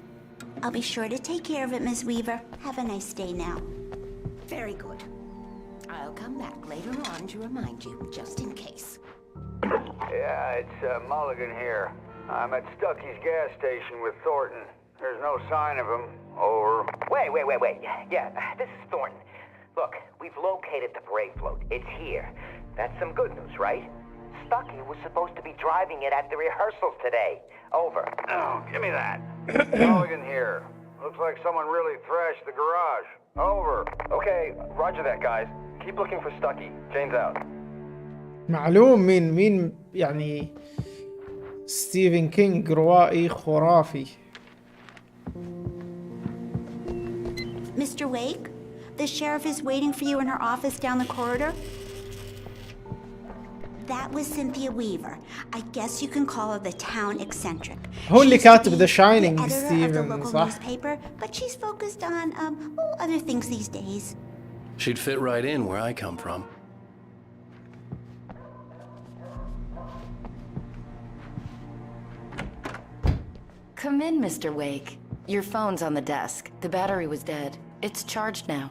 I'll be sure to take care of it, Miss Weaver. Have a nice day now. Very good. I'll come back later on to remind you, just in case. Yeah, it's Mulligan here. I'm at Stucky's gas station with Thornton. There's no sign of him. Over. Wait. Yeah, this is Thornton. Look, we've located the parade float. It's here. That's some good news, right? Stucky was supposed to be driving it at the rehearsals today. Over. Oh, give me that. Mulligan here. Looks like someone really thrashed the garage. Over. Okay, roger that, guys. Keep looking for Stucky. Jane's out. معلوم مين يعني ستيفن كينج روائي خرافي. Mr. Wake, the sheriff is waiting for you in her office down the corridor. That was Cynthia Weaver. I guess you can call her the town eccentric. هو اللي كاتب The Shining editor of the ستيفن local صح؟ newspaper, but she's focused on other things these days. She'd fit right in where I come from. Come in, Mr. Wake. Your phone's on the desk. The battery was dead. It's charged now.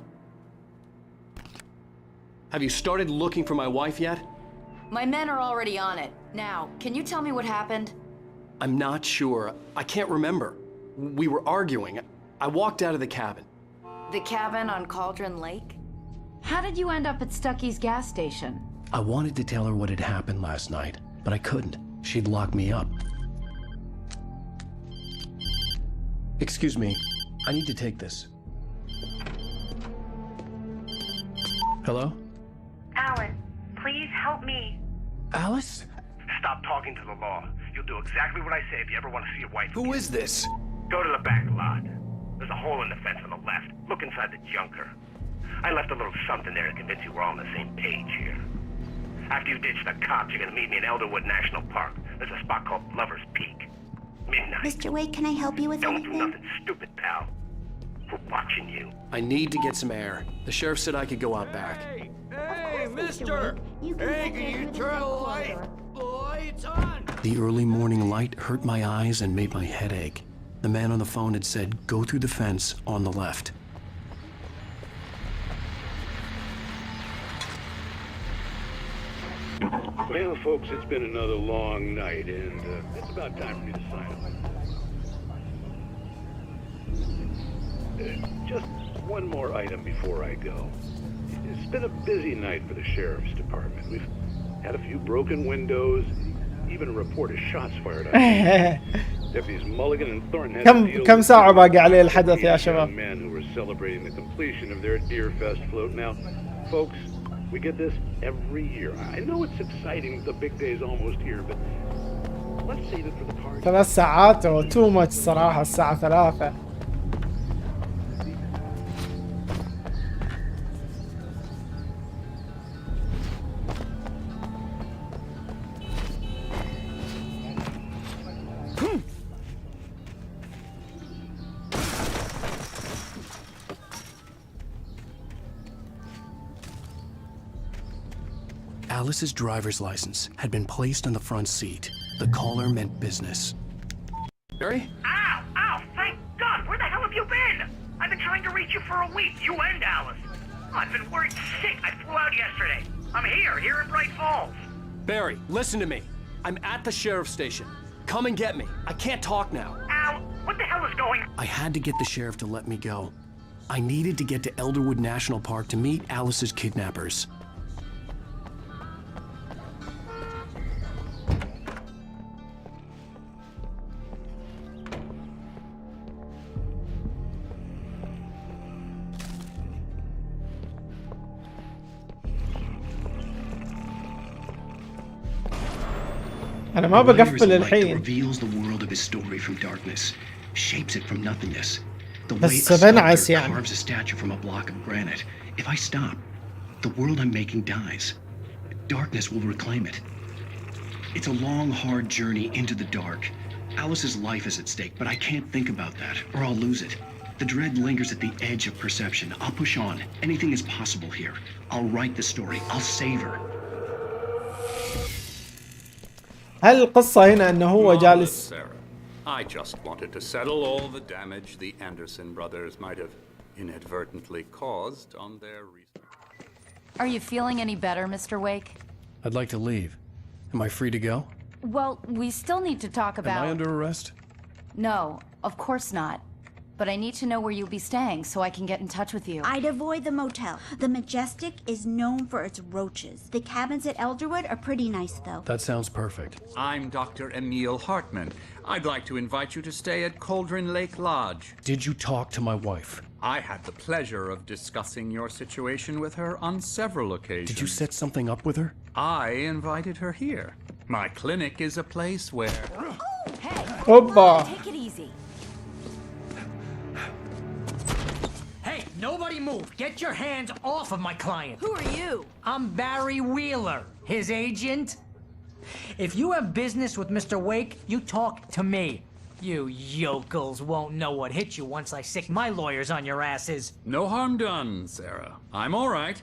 Have you started looking for my wife yet? My men are already on it. Now, can you tell me what happened? I'm not sure. I can't remember. We were arguing. I walked out of the cabin. The cabin on Cauldron Lake? How did you end up at Stucky's gas station? I wanted to tell her what had happened last night, but I couldn't. She'd lock me up. Excuse me. I need to take this. Hello? Alan, please help me. Alice? Stop talking to the law. You'll do exactly what I say if you ever want to see your wife. Who is this? Go to the back lot. There's a hole in the fence on the left. Look inside the junker. I left a little something there to convince you we're all on the same page here. After you ditch the cops, you're gonna meet me in Elderwood National Park. There's a spot called Lover's Peak. Midnight. Mr. Wake, can I help you with Don't anything? do nothing stupid, pal. for watching you. I need to get some air. The sheriff said I could go out back. Hey, mister! Hey, can you turn the lights on? The early morning light hurt my eyes and made my head ache. The man on the phone had said, go through the fence on the left. Well, folks, it's been another long night, and it's about time for me to sign up. Just one more item before I go. It's been a busy night for the sheriff's department. We've had a few broken windows, even a report of shots fired on Deputies Mulligan and Thornton had كم ساعة باقي عليه الحدث يا شباب؟ men who were celebrating the completion of their Deerfest float. Now, folks, we get this every year. I know it's exciting, the big day's almost here, but let's save it for the party. 3 ساعات و تو ماتش صراحة الساعة 3. Alice's driver's license had been placed on the front seat. The caller meant business. Barry? Ow! Ow! Thank God! Where the hell have you been? I've been trying to reach you for a week, you and Alice. Oh, I've been worried sick. I flew out yesterday. I'm here in Bright Falls. Barry, listen to me. I'm at the sheriff's station. Come and get me. I can't talk now. Al, what the hell is going on? I had to get the sheriff to let me go. I needed to get to Elderwood National Park to meet Alice's kidnappers. أنا ما بقفل الحين. Reveals the world of his story from darkness, shapes it from nothingness. The way بس a بنعس sculptor يعني. carves a statue from a block of granite. If I stop, the world I'm making dies. Darkness will reclaim it. It's a long, hard journey into the dark. Alice's life is at stake, but I can't think about that, or I'll lose it. The dread lingers at the edge of perception. I'll push on. Anything is possible here. I'll write the story. I'll save her. هل القصة هنا انه هو جالس I just wanted to settle all the damage the Anderson brothers might have inadvertently caused on their research. Are you feeling any better, Mr. Wake? I'd like to leave. Am I free to go? Well, we still need to talk about... Am I under arrest? No, of course not. But I need to know where you'll be staying so I can get in touch with you. I'd avoid the motel. The Majestic is known for its roaches. The cabins at Elderwood are pretty nice, though. That sounds perfect. I'm Dr. Emil Hartman. I'd like to invite you to stay at Cauldron Lake Lodge. Did you talk to my wife? I had the pleasure of discussing your situation with her on several occasions. Did you set something up with her? I invited her here. My clinic is a place where... Oh, hey! Opa. Take it easy. Hey, nobody move. Get your hands off of my client. Who are you? I'm Barry Wheeler, his agent. If you have business with Mr. Wake, you talk to me. You yokels won't know what hit you once I sick my lawyers on your asses. No harm done, Sarah. I'm all right.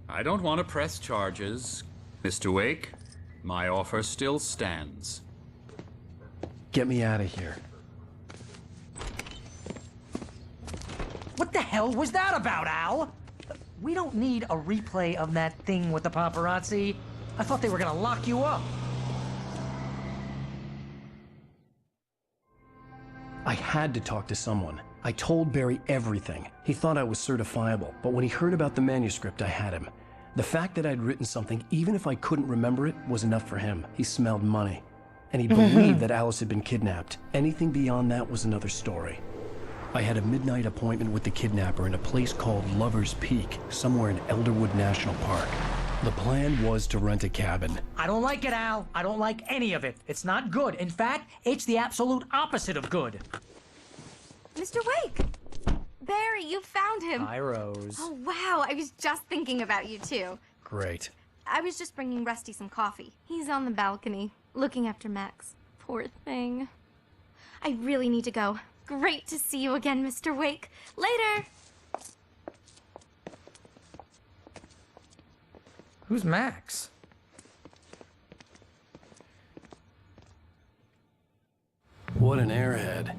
I don't want to press charges. Mr. Wake, my offer still stands. Get me out of here. What the hell was that about, Al? We don't need a replay of that thing with the paparazzi. I thought they were gonna lock you up. I had to talk to someone. I told Barry everything. He thought I was certifiable, but when he heard about the manuscript, I had him. The fact that I'd written something, even if I couldn't remember it, was enough for him. He smelled money. And he believed that Alice had been kidnapped. Anything beyond that was another story. I had a midnight appointment with the kidnapper in a place called Lover's Peak, somewhere in Elderwood National Park. The plan was to rent a cabin. I don't like it, Al. I don't like any of it. It's not good. In fact, it's the absolute opposite of good. Mr. Wake! Barry, you found him. Hi, Rose. Oh, wow. I was just thinking about you, too. Great. I was just bringing Rusty some coffee. He's on the balcony, looking after Max. Poor thing. I really need to go. Great to see you again, Mr. Wake. Later! Who's Max? What an airhead.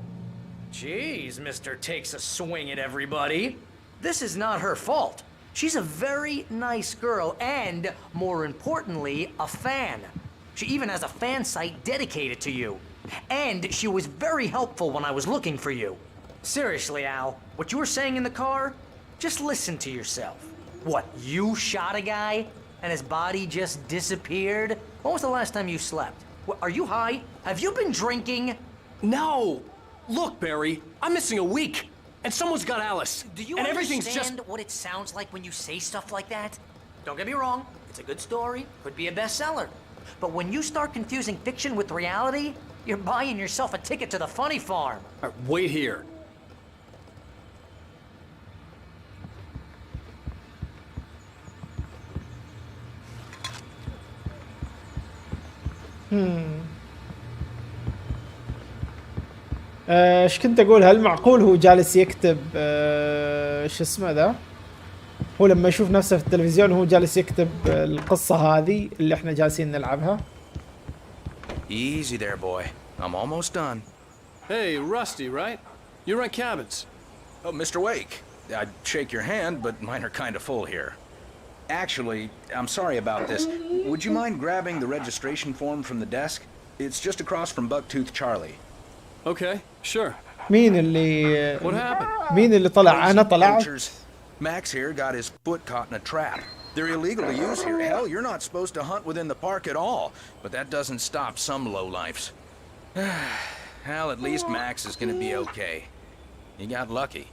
Jeez, Mr. Takes a swing at everybody. This is not her fault. She's a very nice girl and, more importantly, a fan. She even has a fan site dedicated to you. And she was very helpful when I was looking for you. Seriously, Al, what you were saying in the car? Just listen to yourself. What, you shot a guy and his body just disappeared? When was the last time you slept? What, are you high? Have you been drinking? No! Look, Barry, I'm missing a week, and someone's got Alice. Do you and understand everything's just... what it sounds like when you say stuff like that? Don't get me wrong, it's a good story, could be a bestseller. But when you start confusing fiction with reality, you're buying yourself a ticket to the funny farm. All right, wait here. ايش كنت اقول؟ هل معقول هو جالس يكتب شو اسمه ذا؟ هو لما يشوف نفسه في التلفزيون هو جالس يكتب القصة هذه اللي احنا جالسين نلعبها؟ Easy there, boy. I'm almost done. Hey, Rusty, right? You rent cabins. Oh, Mr. Wake. I'd shake your hand, but mine are kind of full here. Actually, I'm sorry about this. Would you mind grabbing the registration form from the desk? It's just across from Bucktooth Charlie. Okay, sure. مين اللي What happened? مين اللي طلع؟ أنا طلعت. Max here got his foot caught in a trap. They're illegal to use here. Hell, you're not supposed to hunt within the park at all. But that doesn't stop some lowlifes. Well, at least Max is gonna be okay. You got lucky.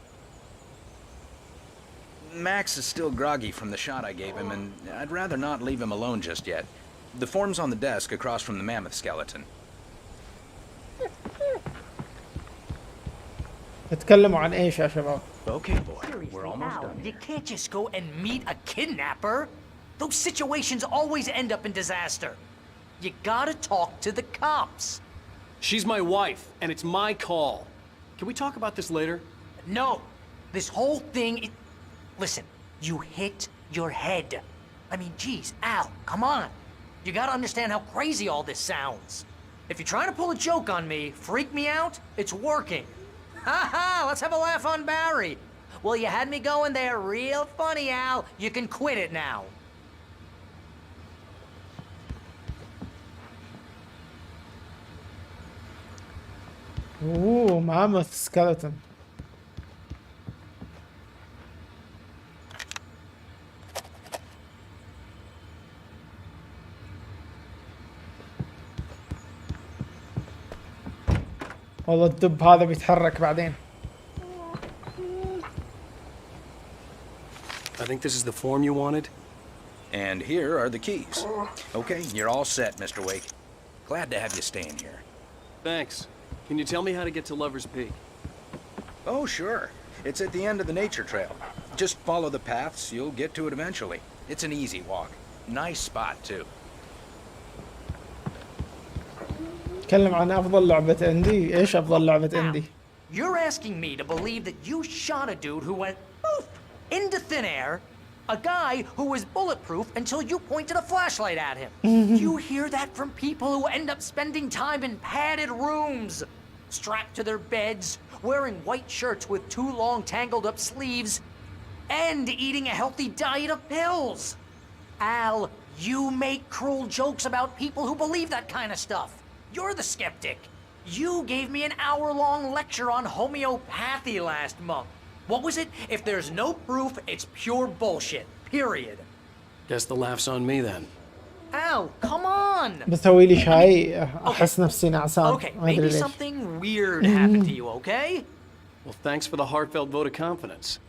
Max is still groggy from the shot I gave him, and I'd rather not leave him alone just yet. The form's on the desk across from the mammoth skeleton. تتكلموا عن ايش يا شباب؟ Okay, boy. We're almost done. You can't just go and meet a kidnapper. Those situations always end up in disaster. You gotta talk to the cops. She's my wife, and it's my call. Can we talk about this later? No. This whole thing is... Listen, you hit your head. I mean, geez, Al, come on. You gotta understand how crazy all this sounds. If you're trying to pull a joke on me, freak me out, it's working. Ha ha, let's have a laugh on Barry. Well, you had me going there real funny, Al. You can quit it now. اوه mammoth skeleton. والله الدب هذا بيتحرك بعدين. I think this is the form you wanted. And here are the keys. Okay, you're all set, Mr. Wake. Glad to have you staying here. Thanks. Can you tell me how to get to Lover's Peak? Oh, sure. It's at the end of the nature trail. Just follow the paths, you'll get to it eventually. It's an easy walk. Nice spot, too. تكلم عن أفضل لعبة عندي. إيش أفضل لعبة عندي؟ You're asking me to believe that you shot a dude who went poof into thin air, a guy who was bulletproof until you pointed a flashlight at him. You hear that from people who end up spending time in padded rooms, strapped to their beds, wearing white shirts with too long tangled up sleeves, and eating a healthy diet of pills. Al, you make cruel jokes about people who believe that kind of stuff. You're the skeptic. You gave me an hour-long lecture on homeopathy last month. What was it? If there's no proof, it's pure bullshit. Period. Guess the laugh's on me then. Al, come on! بسوي لي شاي أحس نفسي نعسان. Okay, maybe something weird happened to you, okay? Well, thanks for the heartfelt vote of confidence.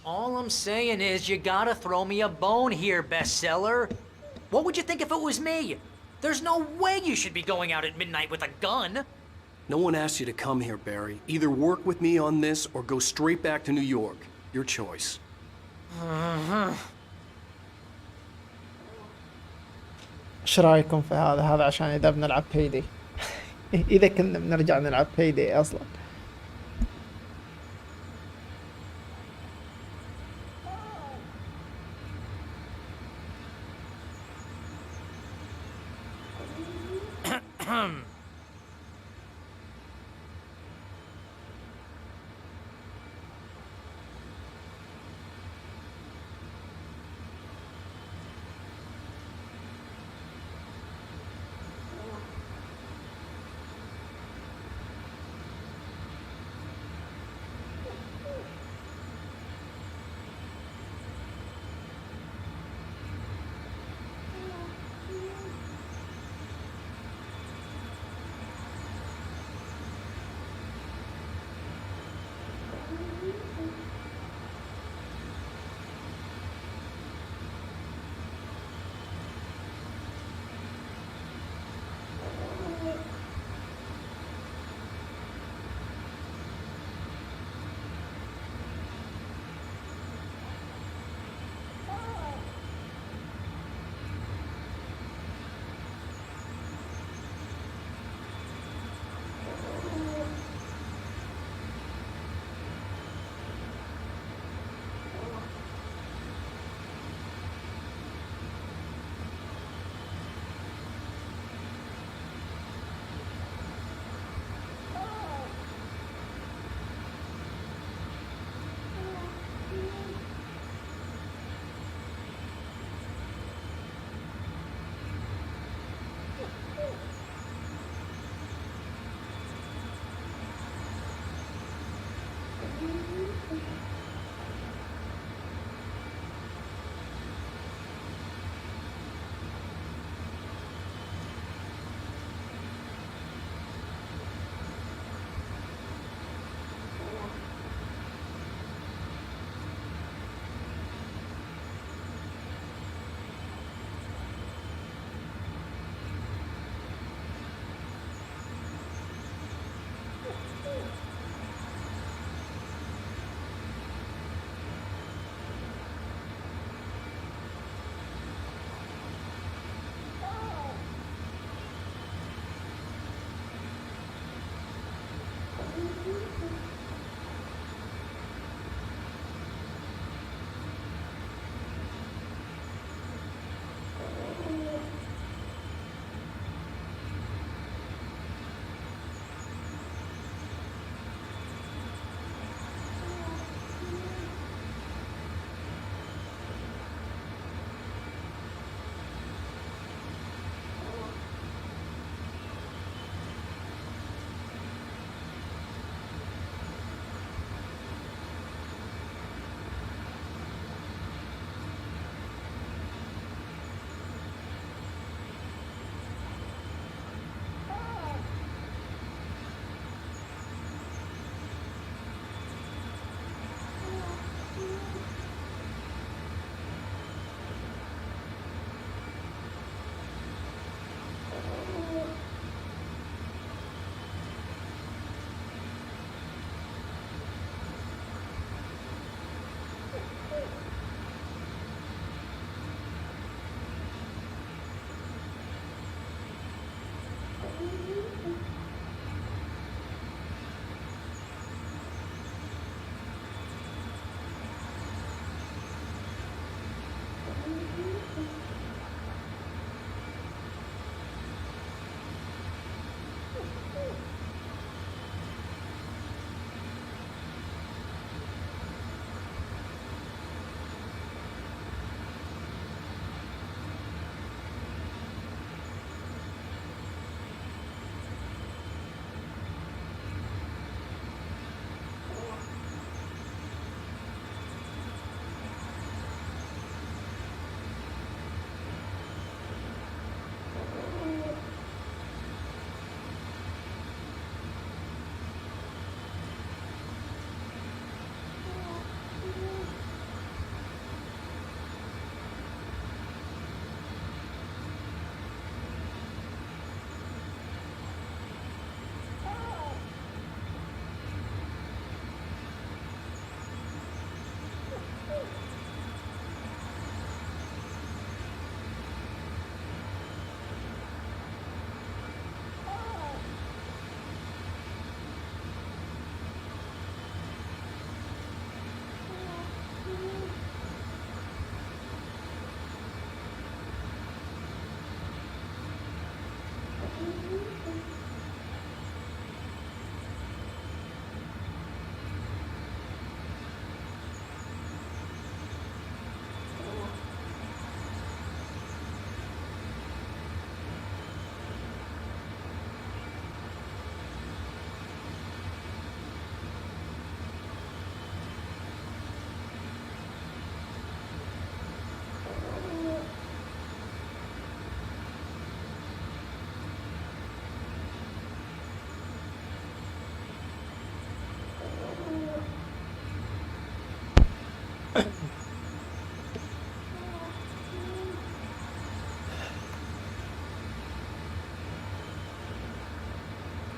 All I'm saying is you gotta throw me a bone here, bestseller. What would you think if it was me? There's no way you should be going out at midnight with a gun. No one asked you to come here, Barry. Either work with me on this or go straight back to New York. Your choice. ايش رايكم في هذا عشان اذا بنلعب بيدي. اذا كنا بنرجع نلعب بيدي اصلا.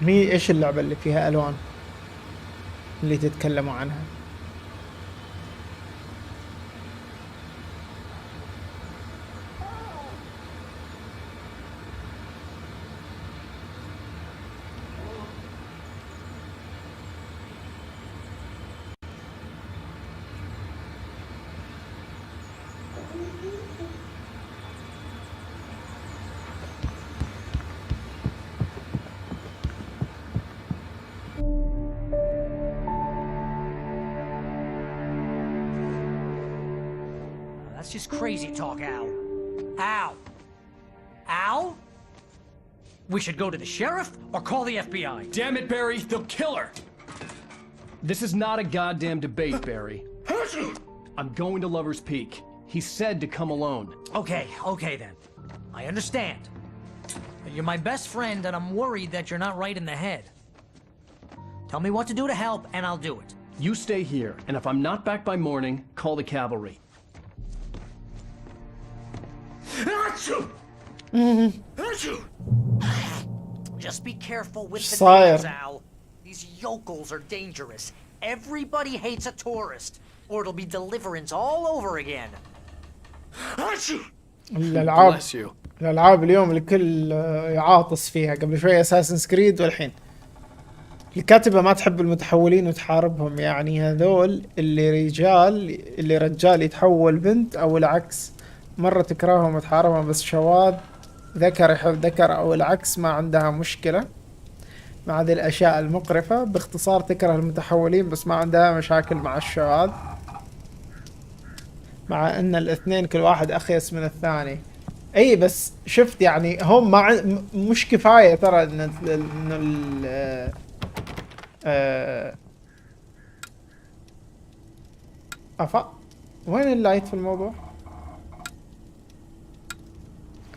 هي ايش اللعبة اللي فيها الوان اللي تتكلموا عنها؟ That's just crazy talk, Al. Al? Al? We should go to the sheriff or call the FBI. Damn it, Barry, they'll kill her! This is not a goddamn debate, Barry. I'm going to Lover's Peak. He said to come alone. Okay then. I understand. But you're my best friend and I'm worried that you're not right in the head. Tell me what to do to help and I'll do it. You stay here, and if I'm not back by morning, call the cavalry. Just be careful with the صاير. names, Al. These yokels are dangerous. Everybody hates a tourist, or it'll be deliverance all over again. الألعاب اليوم الكل يعاطس فيها. قبل شوي أساسن سكريد والحين الكاتبة ما تحب المتحولين وتحاربهم. يعني هذول اللي رجال يتحول بنت أو العكس. مرة تكرههم وتحاربهم، بس شواذ ذكر يحب ذكر أو العكس ما عندها مشكلة مع هذه الأشياء المقرفة. باختصار تكره المتحولين بس ما عندها مشاكل مع الشواذ، مع أن الاثنين كل واحد أخيس من الثاني. أي بس شفت يعني هم مش كفاية ترى إن وين اللايت في الموضوع؟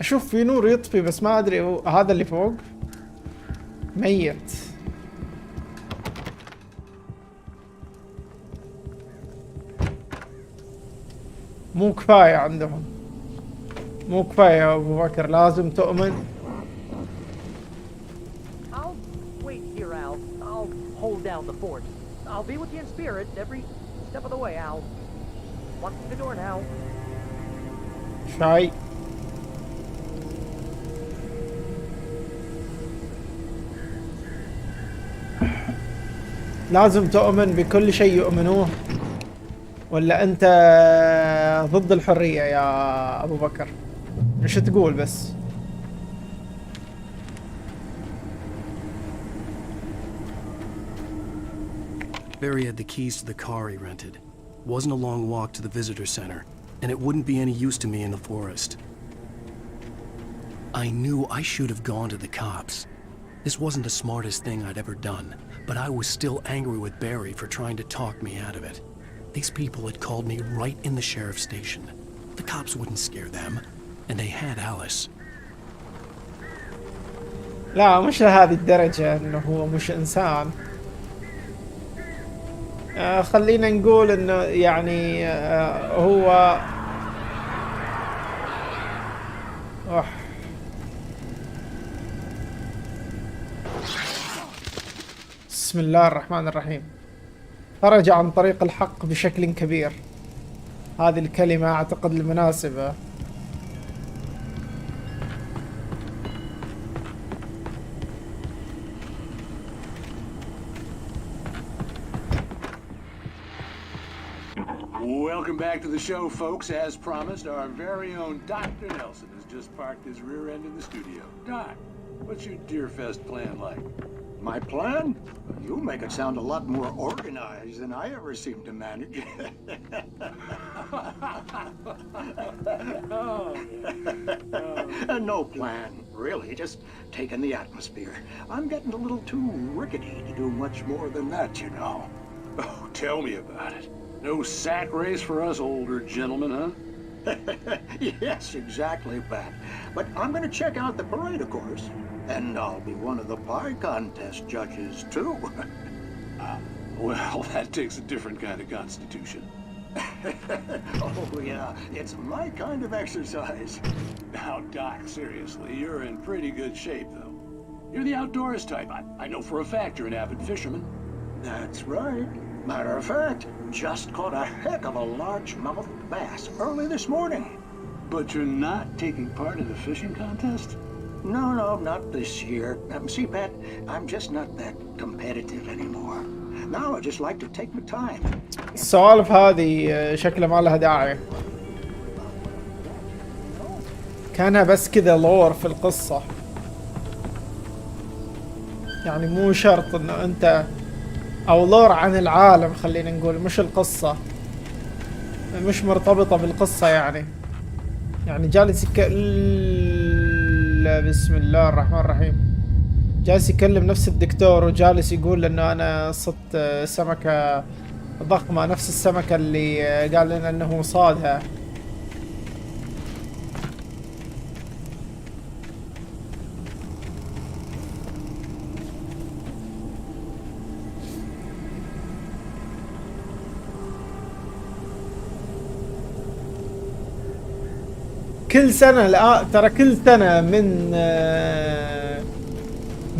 اشوف في نور يطفي بس ما ادري هذا اللي فوق ميت. مو كفاية عندهم، مو كفاية يا ابو بكر، لازم تؤمن. I'll wait here, Al. I'll hold down the fort. I'll be with you in spirit every step of the way, Al. Walk through the door now. شاي. لازم تؤمن بكل شيء يؤمنوه، ولا انت ضد الحرية يا ابو بكر؟ ايش تقول بس؟ Barry had the keys to the car he rented. Wasn't a long walk to the visitor center, and it wouldn't be any use to me in the forest. I knew I should have gone to the cops. This wasn't the smartest thing I'd ever done, but I was still angry with Barry for trying to talk me out of it. These people had called me right in the sheriff's station. The cops wouldn't scare them, and they had Alice. لا مش لهذه الدرجة انه هو مش انسان. خلينا نقول انه يعني هو بسم الله الرحمن الرحيم. خرج عن طريق الحق بشكل كبير. هذه الكلمة اعتقد المناسبة. Welcome back to the show, folks. As promised, our very own Dr. Nelson has just parked his rear end in the studio. Doc, what's your Deerfest plan like? My plan? You make it sound a lot more organized than I ever seem to manage. No plan, really. Just taking the atmosphere. I'm getting a little too rickety to do much more than that, you know. Oh, tell me about it. No sack race for us older gentlemen, huh? Yes, exactly, Pat. But I'm going to check out the parade, of course. And I'll be one of the pie contest judges, too. Well, that takes a different kind of constitution. Oh, yeah. It's my kind of exercise. Now, Doc, seriously, you're in pretty good shape, though. You're the outdoors type. I know for a fact you're an avid fisherman. That's right. Matter of fact, just caught a heck of a largemouth bass early this morning. But you're not taking part in the fishing contest? No, not this year. See, Pat, I'm just not that competitive anymore. Now I just like to take my time. السوالف هذه شكلها ما لها داعي. كانها بس كذا لور في القصة. يعني مو شرط انه انت او لور عن العالم، خلينا نقول، مش القصة، مش مرتبطة بالقصة يعني جالس بسم الله الرحمن الرحيم. جالس يكلم نفس الدكتور وجالس يقول انه انا صدت سمكة ضخمة نفس السمكة اللي قال لنا انه صادها. كل سنة ترى كل سنة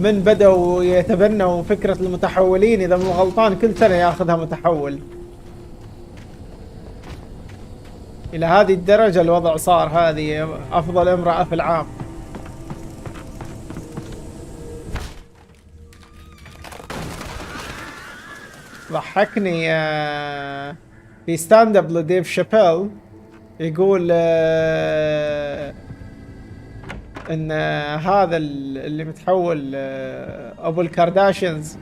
من بدأوا يتبنوا فكرة المتحولين، إذا مو غلطان كل سنة ياخذها متحول. إلى هذه الدرجة الوضع صار. هذه أفضل امرأة في العام. ضحكني في ستاند اب لديف شابيل يقول ان هذا اللي متحول ابو الكارداشيانز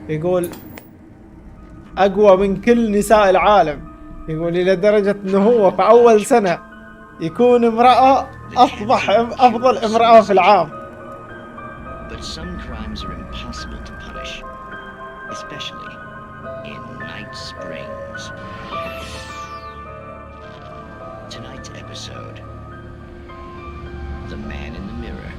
يقول اقوى من كل نساء العالم. يقول الى درجة انه هو في اول سنة يكون امرأة اصبح افضل امرأة في العام. But some crimes are impossible to punish, especially in Night Springs. Tonight's episode, The Man in the Mirror.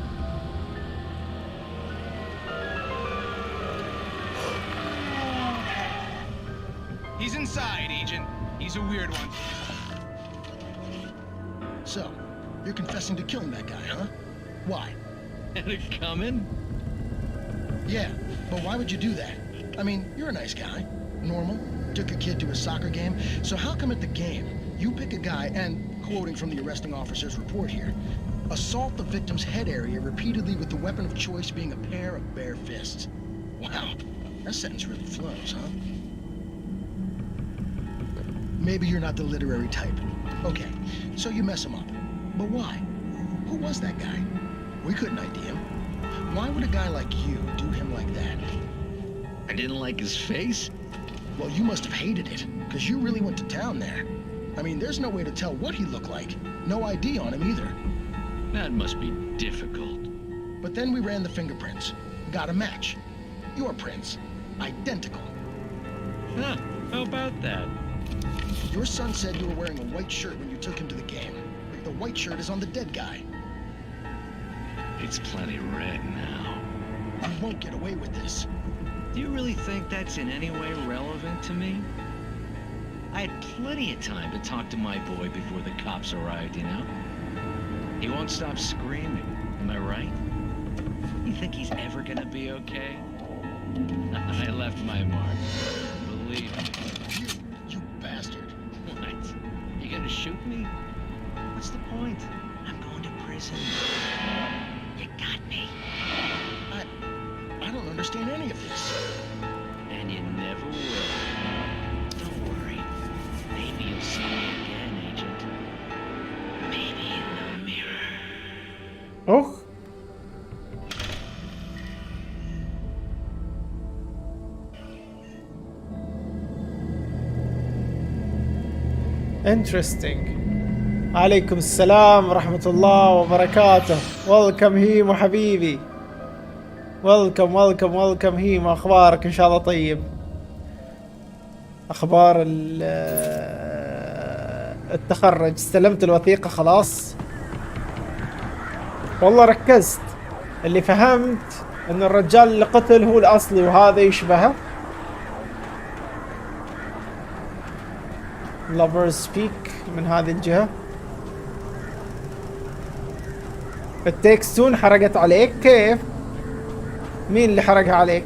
He's inside, Agent. He's a weird one. So, you're confessing to killing that guy, huh? Why? Had it coming? Yeah, but why would you do that? I mean, you're a nice guy. Normal. Took your kid to a soccer game. So how come at the game, you pick a guy and, quoting from the arresting officer's report here, assault the victim's head area repeatedly with the weapon of choice being a pair of bare fists? Wow, that sentence really flows, huh? Maybe you're not the literary type. Okay, so you mess him up. But why? Who was that guy? We couldn't ID him. Why would a guy like you do him like that? I didn't like his face? Well, you must have hated it, because you really went to town there. I mean, there's no way to tell what he looked like. No ID on him either. That must be difficult. But then we ran the fingerprints. Got a match. Your prints. Identical. Huh, how about that? Your son said you were wearing a white shirt when you took him to the game. The white shirt is on the dead guy. It's plenty red now. You won't get away with this. Do you really think that's in any way relevant to me? I had plenty of time to talk to my boy before the cops arrived, you know? He won't stop screaming, am I right? You think he's ever gonna be okay? I left my mark. Believe me. You bastard. What? You gonna shoot me? What's the point? I'm going to prison. You got me. I don't understand any of this. And you never will. Don't worry. Maybe you'll see me again, Agent. Maybe in the mirror. Oh. Interesting. عليكم السلام ورحمة الله وبركاته. Welcome هيمو حبيبي. Welcome هيمو. أخبارك إن شاء الله طيب. أخبار التخرج، استلمت الوثيقة خلاص؟ والله ركزت، اللي فهمت إن الرجال اللي قتل هو الأصلي وهذا يشبهه. Lovers speak من هذه الجهة. التكستون حرقت عليك كيف؟ مين اللي حرقها عليك؟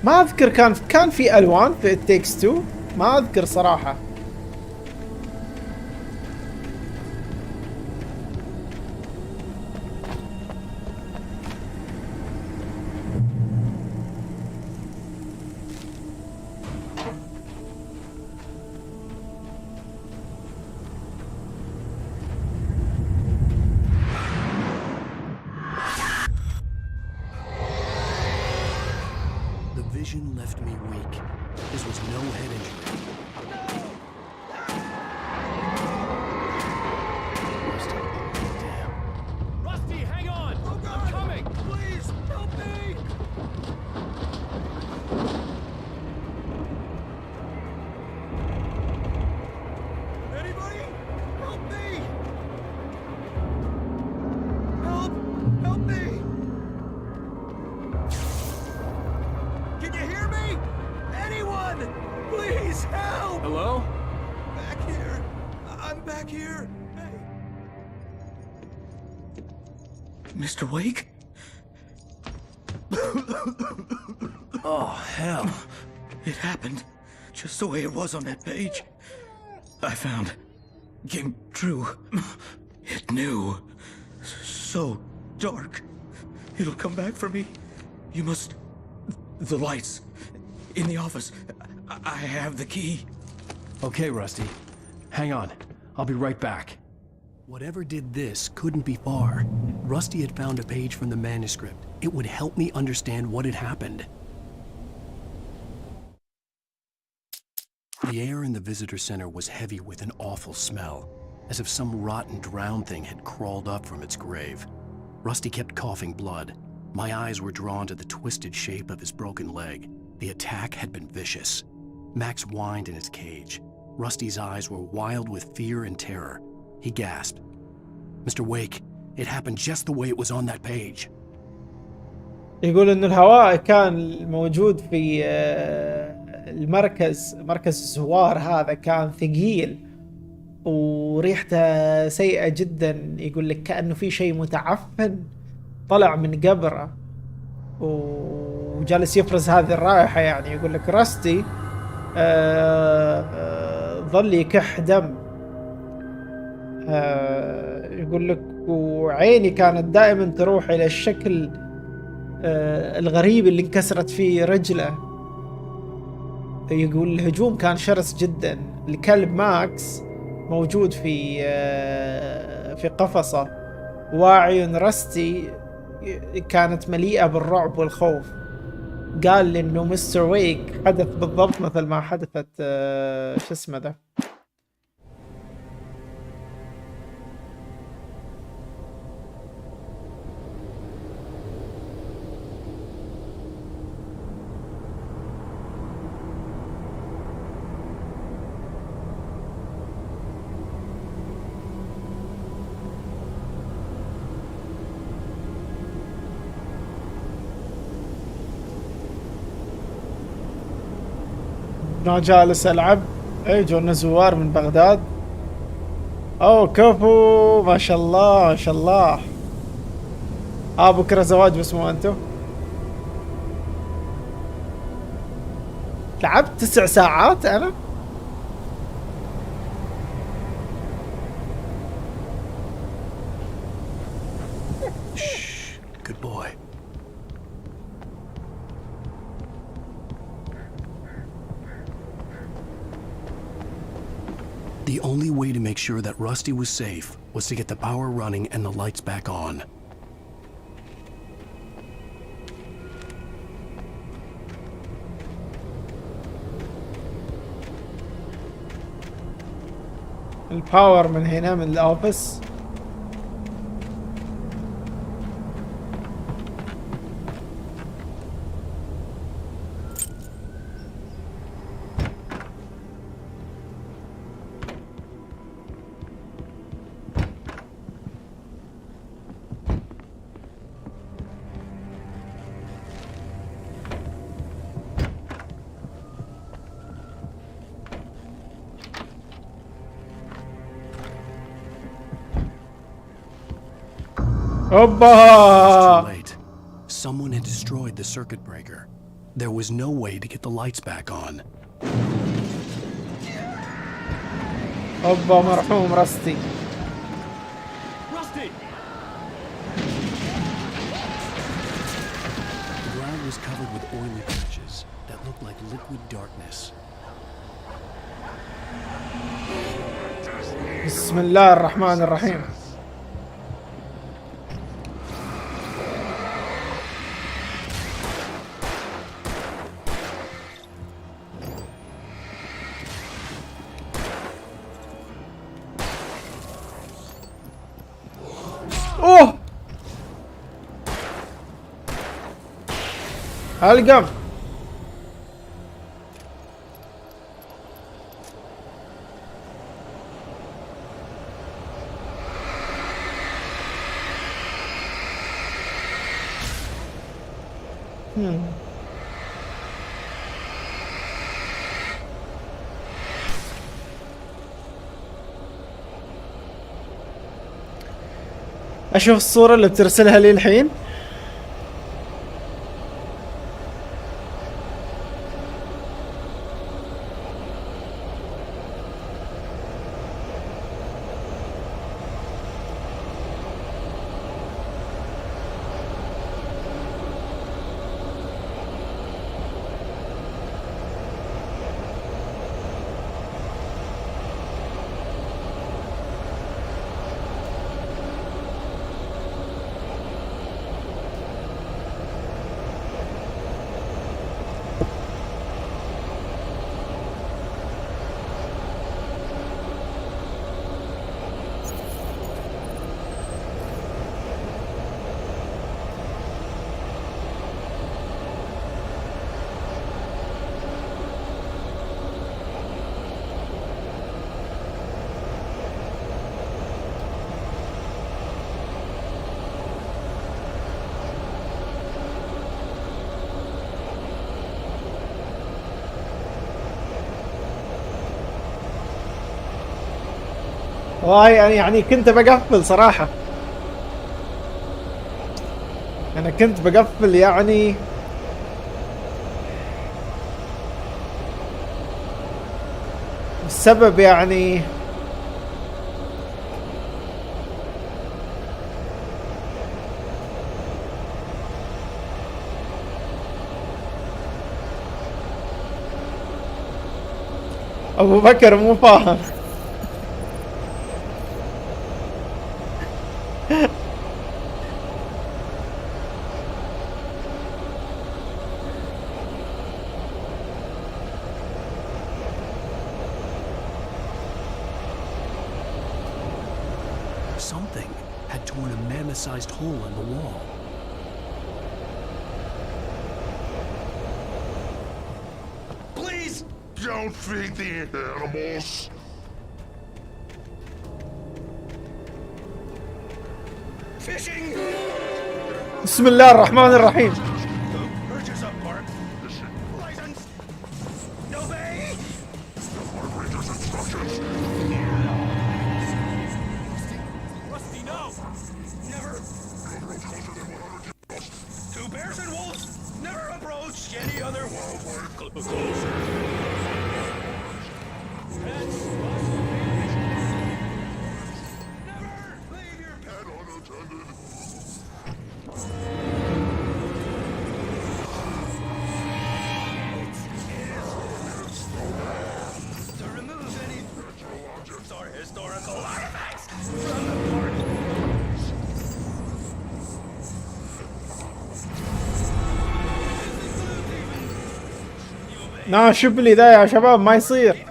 ما اذكر كان في الوان في It Takes Two، ما اذكر صراحة. Vision left me weak. This was no head injury. Damn. Rusty, hang on! I'm coming! Please, help me! Anybody? Help me! Help! Help me! Can you hear me? Anyone? Please help! Hello? Back here. I'm back here. Hey. Mr. Wake? Oh, hell. It happened just the way it was on that page. I found came true. It knew. So dark. It'll come back for me. You must... The lights. In the office. I have the key. Okay, Rusty. Hang on. I'll be right back. Whatever did this couldn't be far. Rusty had found a page from the manuscript. It would help me understand what had happened. The air in the visitor center was heavy with an awful smell, as if some rotten drowned thing had crawled up from its grave. Rusty kept coughing blood. My eyes were drawn to the twisted shape of his broken leg. The attack had been vicious. Max whined in his cage. Rusty's eyes were wild with fear and terror. He gasped. Mr. Wake, it happened just the way it was on that page. يقول إن الهواء كان موجود في مركز الزوار هذا كان ثقيل وريحته سيئة جدا. يقول لك كأنه في شيء متعفن طلع من قبره وجالس يفرز هذه الرائحة. يعني يقول لك راستي ظل يكح دم. يقول لك وعيني كانت دائما تروح إلى الشكل الغريب اللي انكسرت فيه رجله. يقول الهجوم كان شرس جدا. الكلب ماكس موجود في قفصه، وأعين راستي كانت مليئة بالرعب والخوف. قال إنه مستر ويك حدث بالضبط مثل ما حدثت شو اسمه ده. أنا جالس ألعب. جونا زوار من بغداد. أوه كفو، ما شاء الله ما شاء الله. بكرة زواج بس مو أنتو. لعبت 9 ساعات أنا. Good boy. The only way to make sure that Rusty was safe was to get the power running and the lights back on. الباور من هنا من الأوفيس. اوبا. Too late. Someone had destroyed the circuit breaker. There was no way to get the lights back on. اوبا مرحوم رستي. Rusty! The ground was covered with oily patches that looked like liquid darkness. بسم الله الرحمن الرحيم. اوه القم. اشوف الصورة اللي بترسلها لي الحين. والله يعني كنت بقفل صراحة. أنا كنت بقفل يعني السبب يعني أبو بكر مو فاهم. Something had torn a mammoth-sized hole in the wall. Please don't feed the animals. Fishing. بسم الله الرحمن الرحيم. Purchase a park license. Obey. Operator's instructions. Rusty, no. Never. Two bears and wolves. Never approach any other wildlife closer. شوف لي ذا يا شباب ما يصير.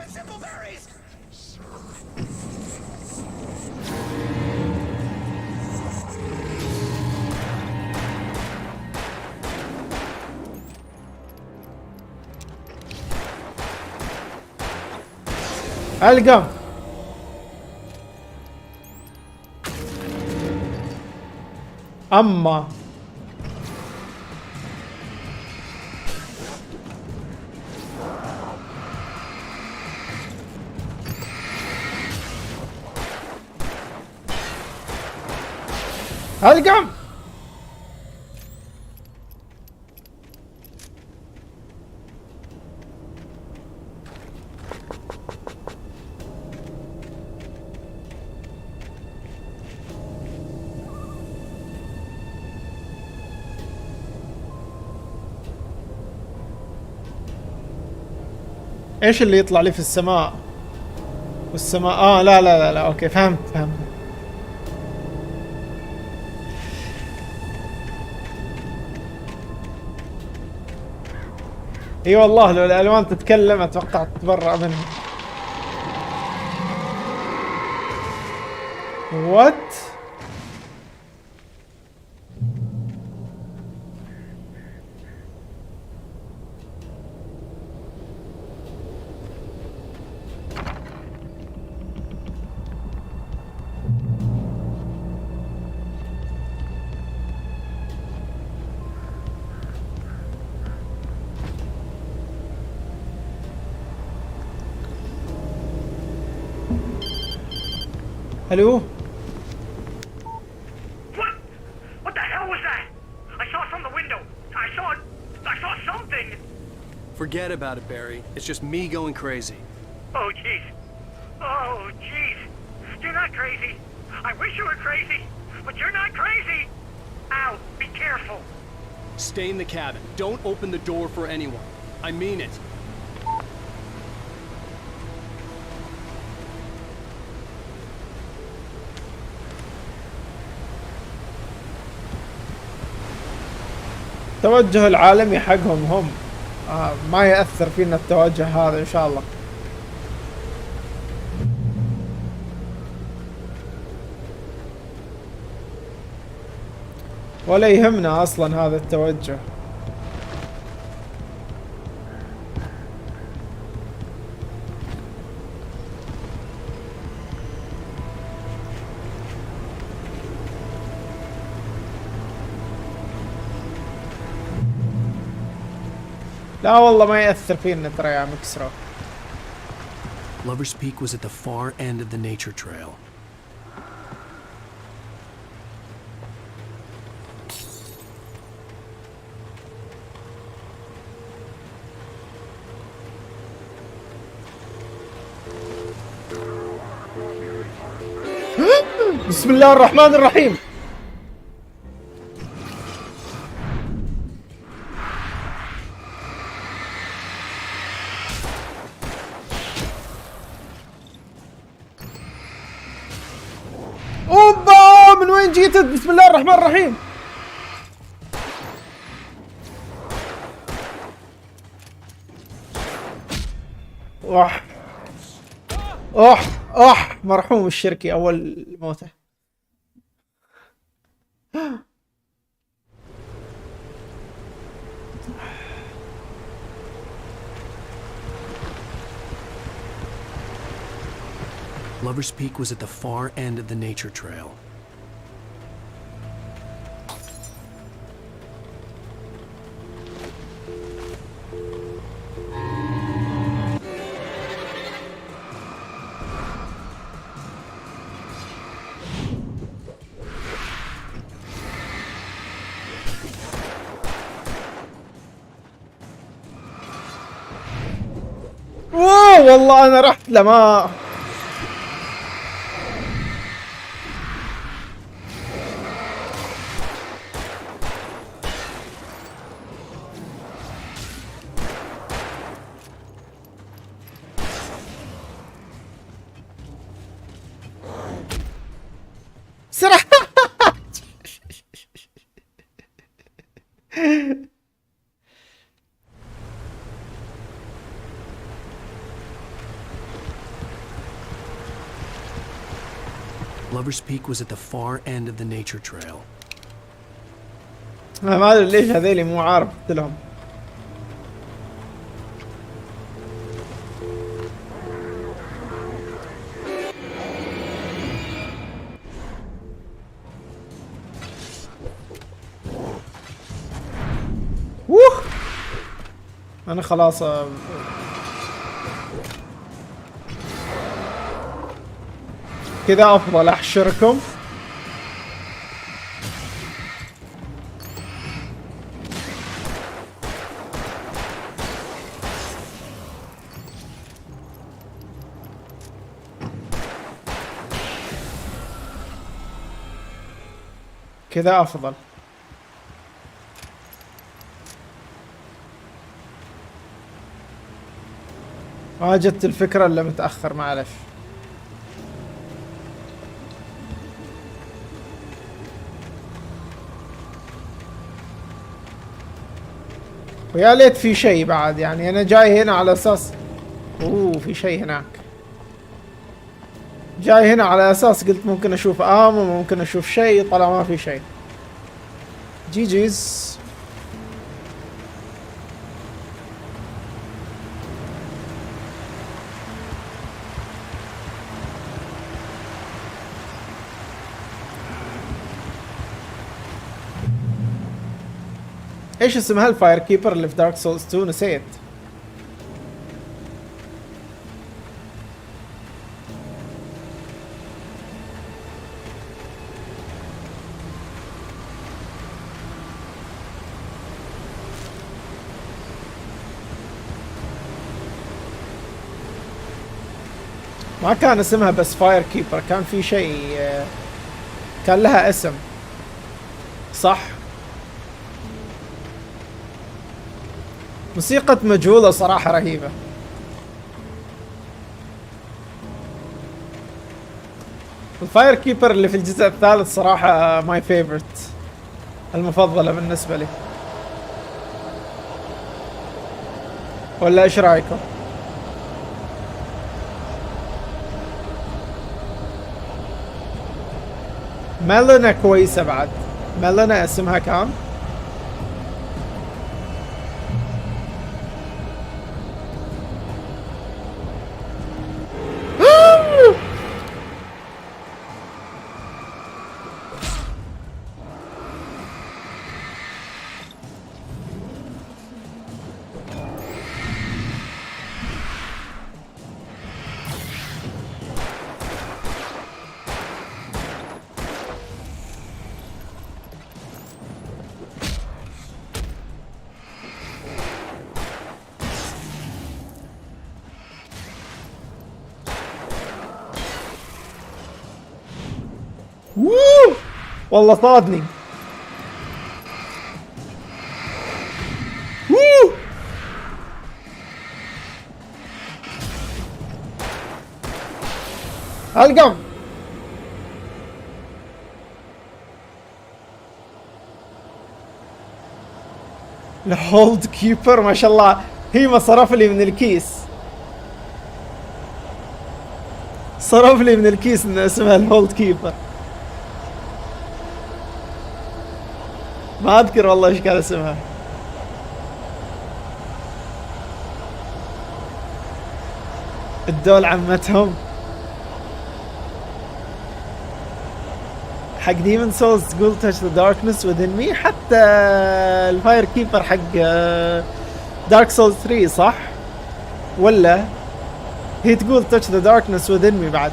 القم. اما القم. ايش اللي يطلع لي في السماء؟ والسماء لا لا لا لا اوكي فهمت. اي والله لو الالوان تتكلم اتوقع تتبرأ منه. وات؟ Hello? What the hell was that? I saw it from the window. I saw something. Forget about it, Barry. It's just me going crazy. Oh, jeez. Oh, jeez. You're not crazy. I wish you were crazy, but you're not crazy. Ow, be careful. Stay in the cabin. Don't open the door for anyone. I mean it. التوجه العالمي حقهم هم ما يأثر فينا التوجه هذا إن شاء الله. ولا يهمنا أصلا هذا التوجه. لا والله ما يأثر فينا ترى يا مكسرو. Lover's Peak was at the far end of the nature trail. بسم الله الرحمن الرحيم. اوبا من وين جيت؟ بسم الله الرحمن الرحيم. اوح مرحوم الشركي اول موته. Lover's Peak was at the far end of the nature trail. واو والله انا رحت لما صراحة. Lover's Peak was at the far end of the nature trail. ما ادري ليش هذيلي مو عارف قلت لهم. ووه انا خلاص كذا افضل احشركم. كذا افضل. ما جت الفكرة الا متأخر، معلش. ويا ليت في شيء بعد، يعني انا جاي هنا على اساس في شيء هناك. جاي هنا على اساس قلت ممكن اشوف ممكن اشوف شيء، طلع ما في شيء. جيجيز. ايش اسمها الفاير كيبر اللي في دارك سولز 2؟ نسيت. ما كان اسمها بس فاير كيبر، كان في شيء، كان لها اسم صح. موسيقى مجهولة صراحة، رهيبة. الفاير كيبر اللي في الجزء الثالث صراحة ماي فيفورت، المفضلة بالنسبة لي. ولا ايش رايكم؟ ميلونا كويسة بعد. ميلونا اسمها كان. والله صادني. القم. الهولد كيبر ما شاء الله، هي ما صرف لي من الكيس. صرف لي من الكيس ان اسمها الهولد كيبر. ما اذكر والله ايش كان اسمها. الدول عمتهم حق ديمون سولز تقول touch the darkness within me. حتى الفاير كيبر حق دارك سولز 3 صح؟ ولا هي تقول touch the darkness within me بعد؟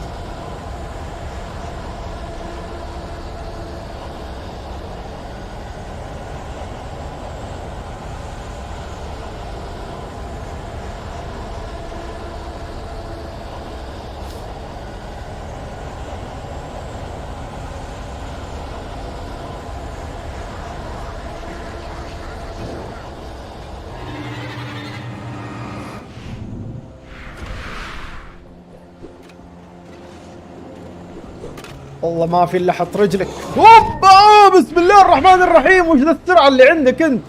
والله ما في الا حط رجلك. هوبا بسم الله الرحمن الرحيم. وش ذا السرعة اللي عندك انت؟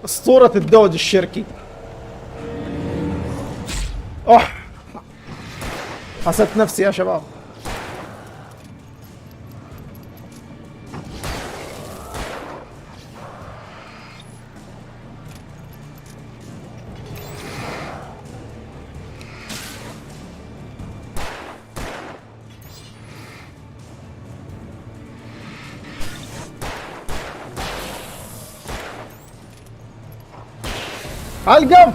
اسطورة الدوج الشركي. حسيت نفسي يا شباب. القم.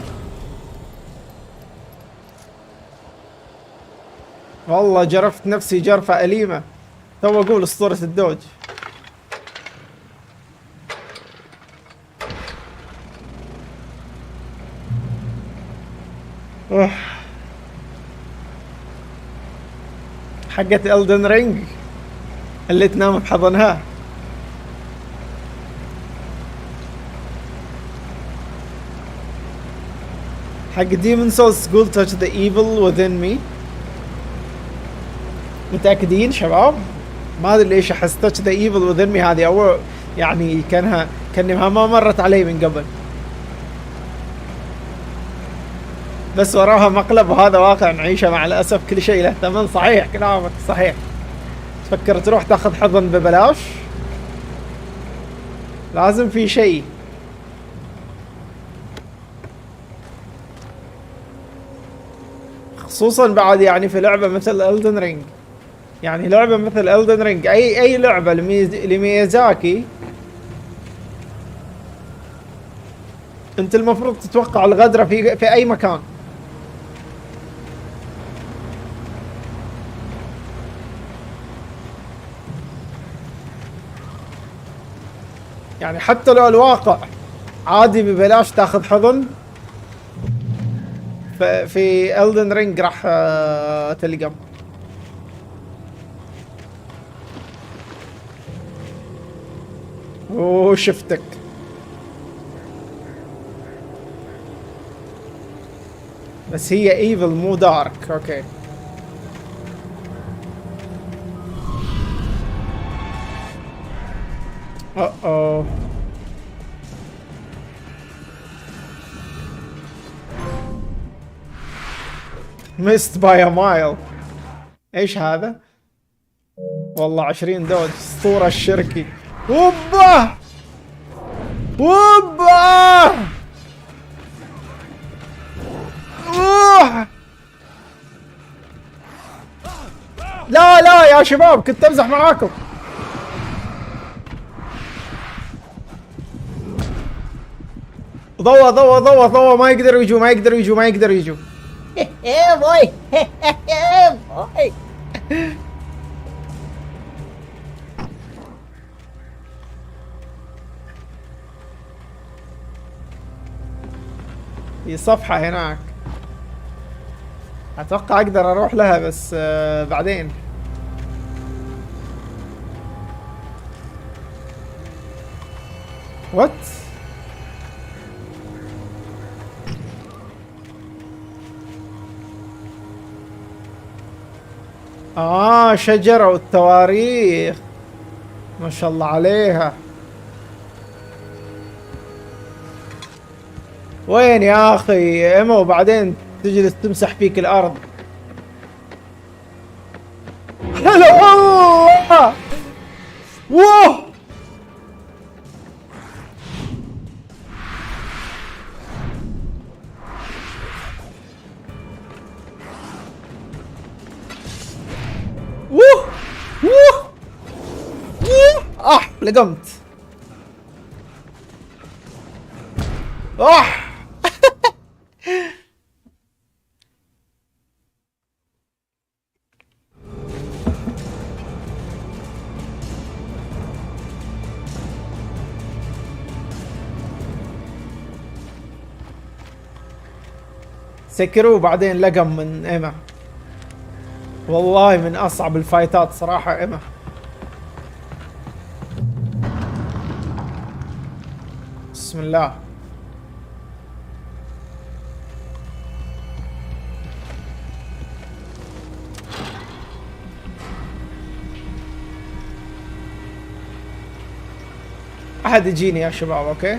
والله جرفت نفسي جرفة أليمة. تو أقول أسطورة الدوج. حقت إلدن رينج اللي تنام بحضنها. حق ديمون سولز تقول touch the evil within me. متأكدين شباب؟ ما ادري ليش احس touch the evil within me هذه اول يعني كانها ما مرت علي من قبل. بس وراها مقلب وهذا واقع نعيشه مع الاسف، كل شيء له ثمن. صحيح كلامك صحيح. تفكر تروح تاخذ حضن ببلاش؟ لازم في شيء. خصوصا بعد يعني في لعبة مثل إلدن رينج. يعني لعبة مثل إلدن رينج اي لعبة لميازاكي انت المفروض تتوقع الغدرة في اي مكان. يعني حتى لو الواقع عادي ببلاش تاخذ حضن، في Elden Ring راح تلقى. اوه شفتك. بس هي ايفل مو دارك. اوكي اوه missed by a mile. ايش هذا؟ والله 20 دوج. اسطورة الشركي. اوبا اوبا اوه. لا يا شباب كنت امزح معاكم. ضوى ما يقدروا يجوا. باي باي. في صفحة هناك اتوقع اقدر اروح لها بس بعدين. وات؟ شجرة والتواريخ ما شاء الله عليها. وين يا اخي ايما؟ وبعدين تجلس تمسح فيك الارض. هلا والله. ووه لقمت. سكروا بعدين لقم من ايما. والله من اصعب الفايتات صراحة ايما. بسم الله. احد يجيني يا شباب. اوكي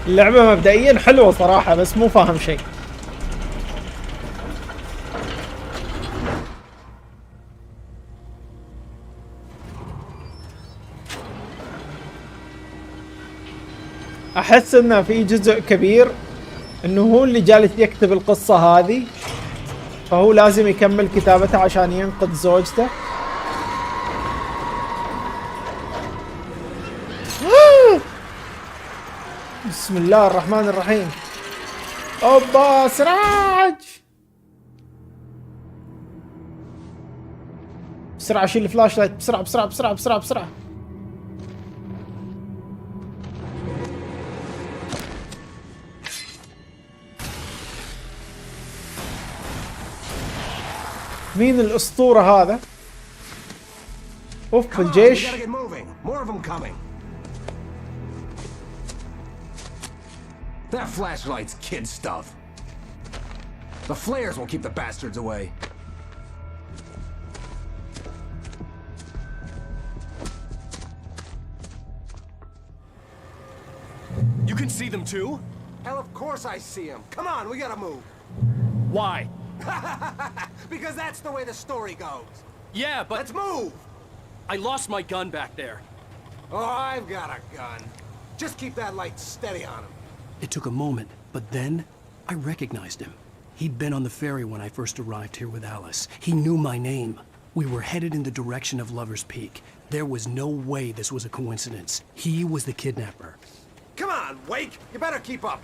اللعبة مبدئيا حلوة صراحة بس مو فاهم شيء. احس انه في جزء كبير انه هو اللي جالس يكتب القصة هذه، فهو لازم يكمل كتابتها عشان ينقذ زوجته. بسم الله الرحمن الرحيم. اوبا سراج. بسرعة شيل الفلاش لايت بسرعة بسرعة بسرعة بسرعة بسرعة. مين الأسطورة هذا؟ اوف الجيش. That flashlight's kid stuff. The flares will keep the bastards away. You can see them too? Hell, of course I see them. Come on, we gotta move. Why? Because that's the way the story goes. Yeah, but... Let's move! I lost my gun back there. Oh, I've got a gun. Just keep that light steady on him. It took a moment, but then I recognized him. He'd been on the ferry when I first arrived here with Alice. He knew my name. We were headed in the direction of Lover's Peak. There was no way this was a coincidence. He was the kidnapper. Come on, Wake! You better keep up.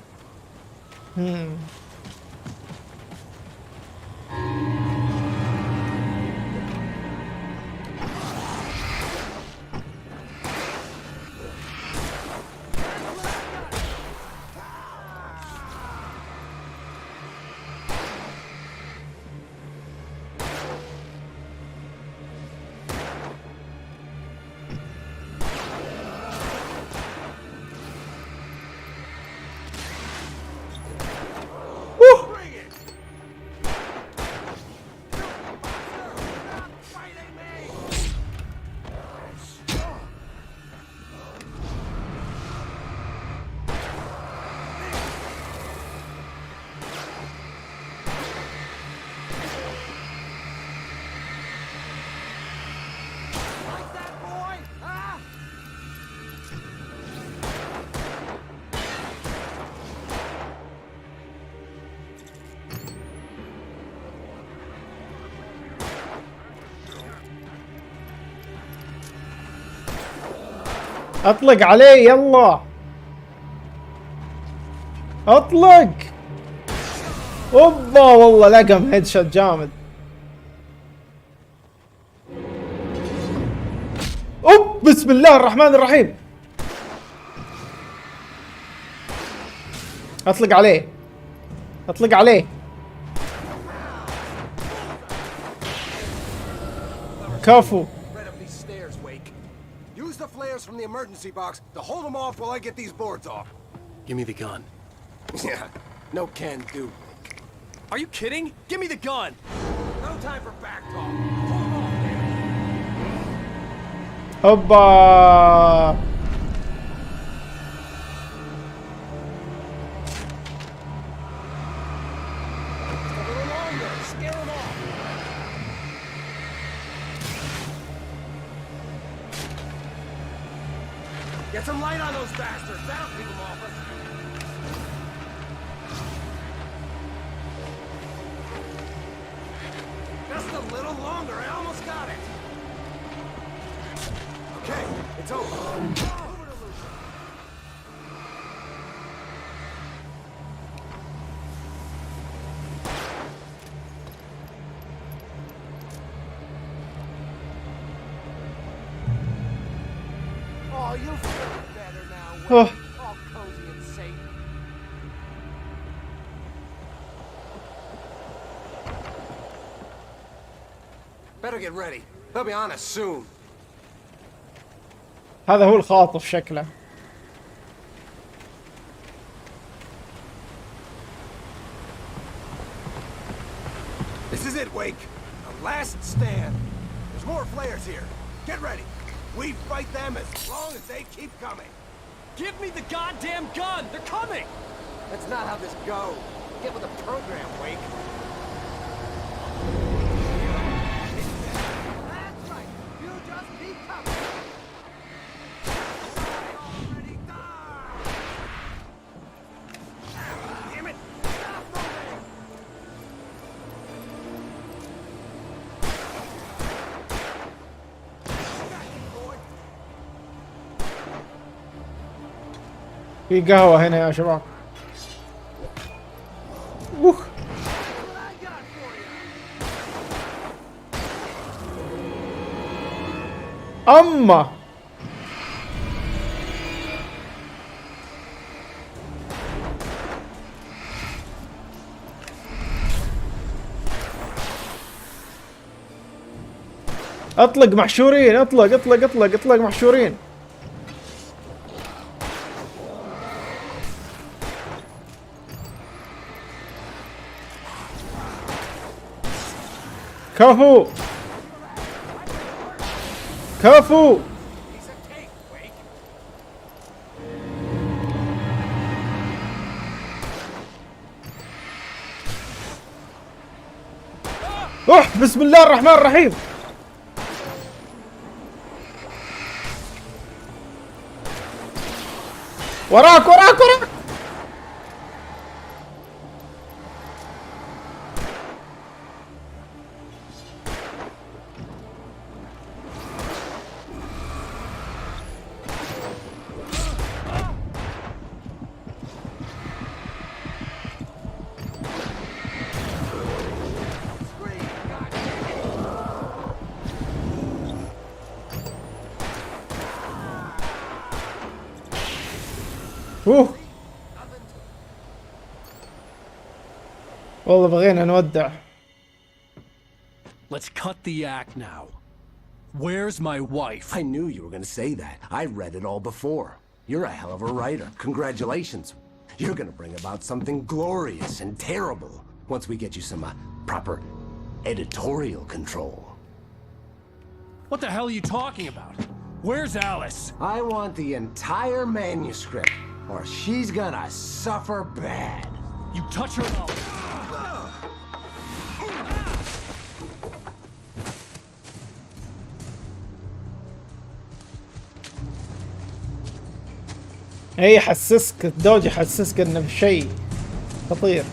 اطلق عليه يلا اطلق. اوبا والله لقم هيد شوت جامد. اوب بسم الله الرحمن الرحيم. اطلق عليه اطلق عليه. كفو. From the emergency box to hold them off while I get these boards off. Give me the gun. Yeah, no can do. Are you kidding? Give me the gun! No time for back talk. Hold them off, damn it. هوبا. Just a little longer. Scare them off. Get some light on those bastards. That'll keep them off us. Just a little longer. I almost got it. Okay, it's over. Over to Lucia. Oh, you'll feel better now. Oh. All cozy and safe. Better get ready. They'll be on us soon. هذا هو الخاطف شكله. This is it, Wake. The last stand. There's more flares here. Get ready. We fight them as long as they keep coming. Give me the goddamn gun! They're coming! That's not how this goes. Get with the program, Wake. That's right. You just keep coming. Already done. Damn it! Stop moving! في قهوة هنا يا شباب. أما اطلق محشورين، اطلق اطلق اطلق اطلق محشورين. كفو كفو. بسم الله الرحمن الرحيم. وراك وراك وراك. والله بغينا نودع. Let's cut the act now. Where's my wife? I knew you were gonna say that. I read it all before. You're a hell of a writer. Congratulations. You're gonna bring about something glorious and terrible once we get you some proper editorial control. What the hell are you talking about? Where's Alice? I want the entire manuscript, or she's gonna suffer bad. You touch her mouth. هي يحسسك الدوج يحسسك انه بشيء خطير.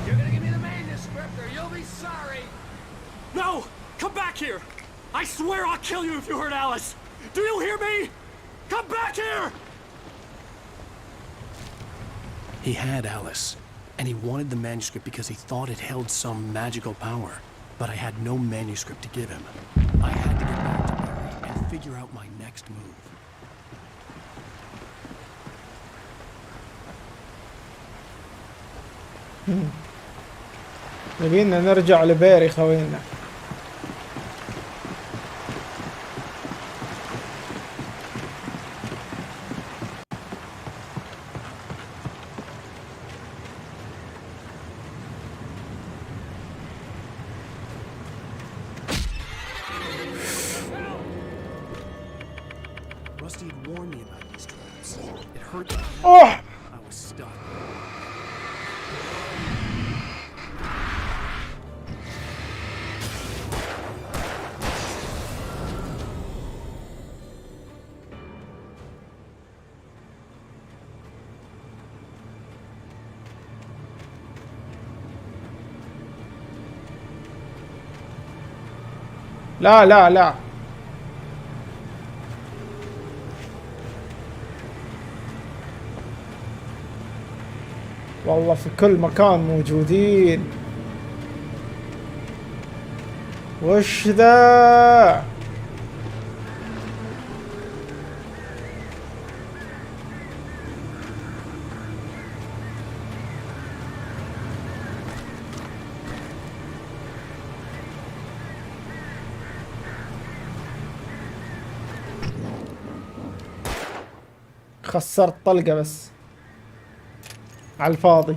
You're gonna give me the manuscript or you'll be sorry. No! Come back here! I swear I'll kill you if you hurt Alice! Do you hear me? Come back here! He had Alice. And he wanted the manuscript because he thought it held some magical power. But I had no manuscript to give him. I had to get back to Barry and figure out my next move. نبينا نرجع لبيري خوينا. Rusty had warned me about these traps. It hurt. Oh! I was stuck. لا لا لا. والله في كل مكان موجودين. وش ذا؟ خسرت طلقة بس على الفاضي.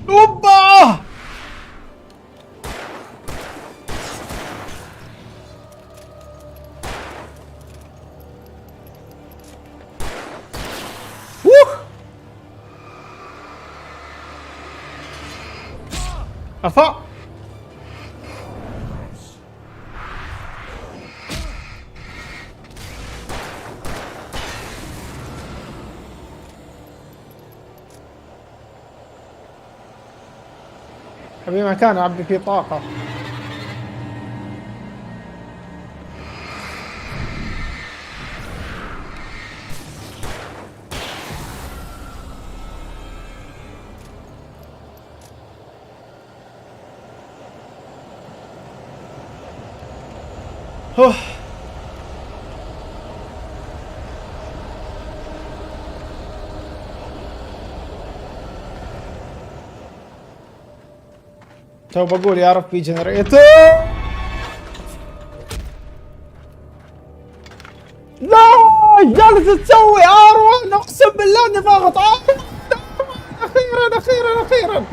اوبا! افا ابي مكان اعبي فيه طاقة. تو بقول يا رب في جنريتور. لا جالس تسوي ار1 اقسم بالله اني ضاغط ار1. اخيرا اخيرا اخيرا.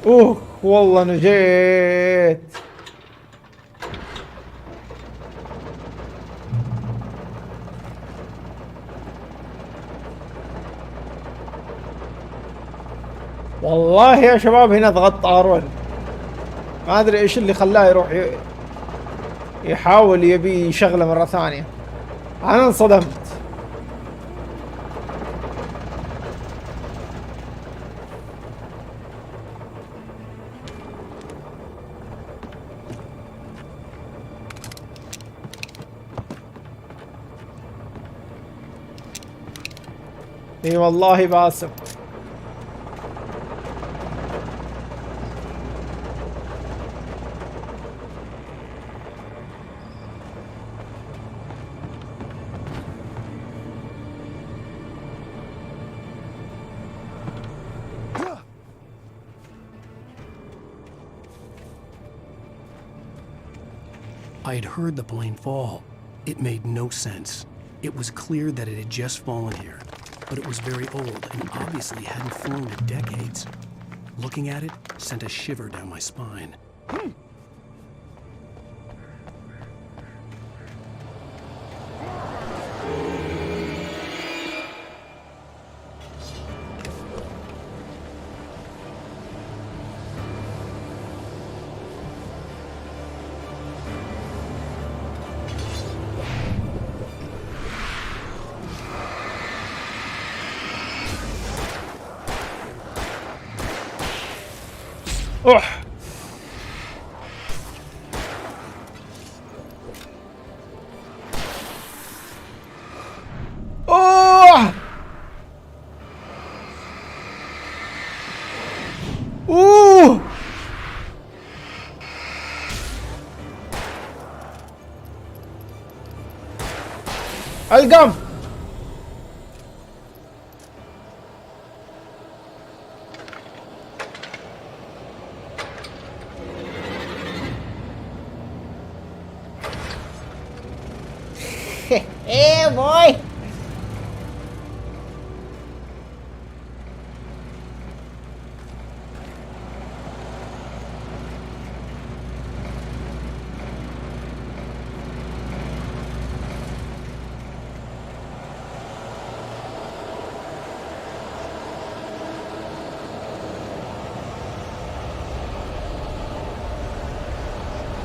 اوه والله نجيت. والله يا شباب هنا ضغطت R1 ما ادري ايش اللي خلاه يروح يحاول يبي يشغله مرة ثانية. انا انصدمت. اي والله باسم. I had heard the plane fall. It made no sense. It was clear that it had just fallen here, but it was very old and obviously hadn't flown in decades. Looking at it sent a shiver down my spine. اوح اوه اوه القم. Hey, boy!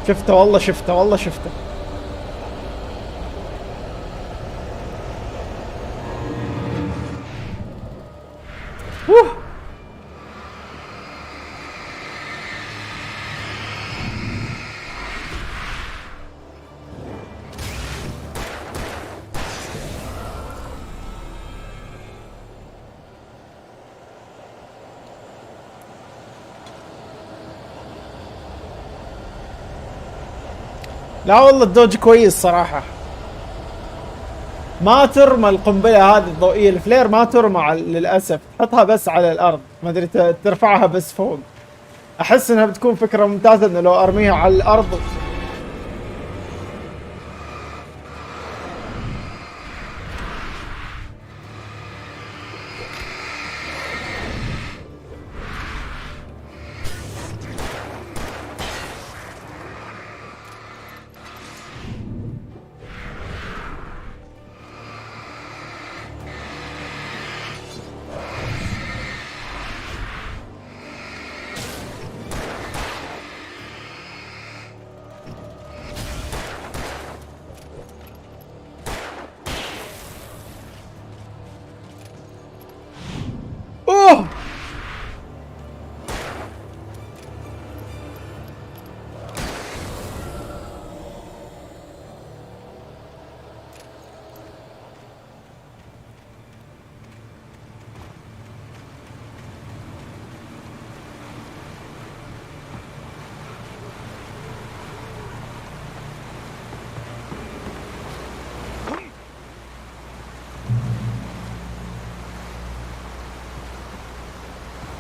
شفته والله شفته والله شفته. لا والله الدوج كويس صراحة. ما ترمى القنبلة هذه الضوئية الفلير ما ترمى للأسف، تحطها بس على الأرض، ما أدري ترفعها بس فوق. احس انها بتكون فكرة ممتازة انه لو ارميها على الارض. اوه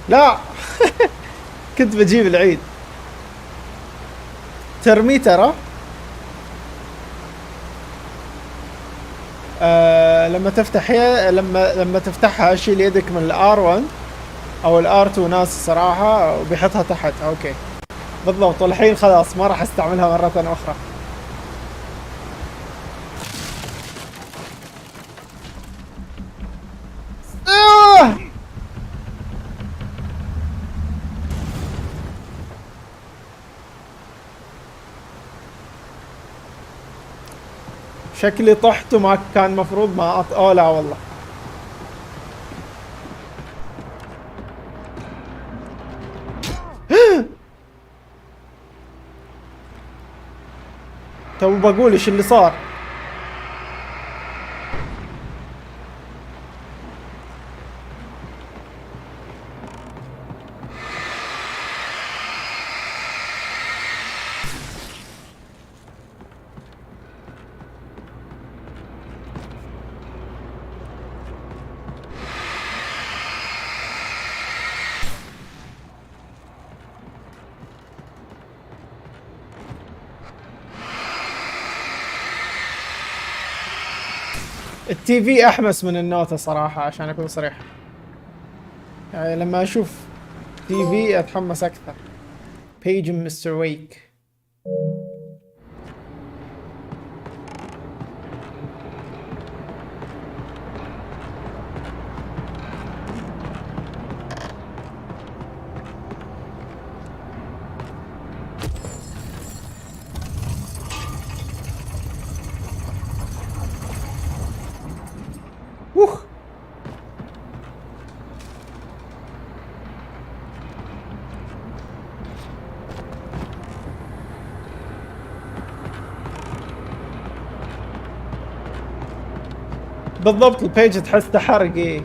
لا كنت بجيب العيد. ترمي ترى لما تفتح لما تفتحها شيل يدك من الR1 او الR2 ناس الصراحة وبيحطها تحت. اوكي بالضبط. والحين خلاص ما راح استعملها مرة اخرى. شكلي طحت وما كان مفروض ما اوه لا والله. تو بقول ايش اللي صار. التي في احمس من النوتة صراحة عشان اكون صريح. يعني لما اشوف تي في اتحمس اكثر. بيج مستر ويك. بالضبط البيج تحس تحرق. ايه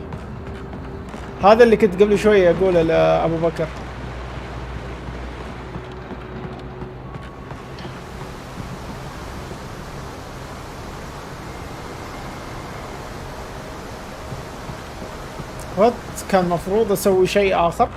هذا اللي كنت قبل شوية اقوله لأبو بكر. وات كان مفروض اسوي شيء اخر.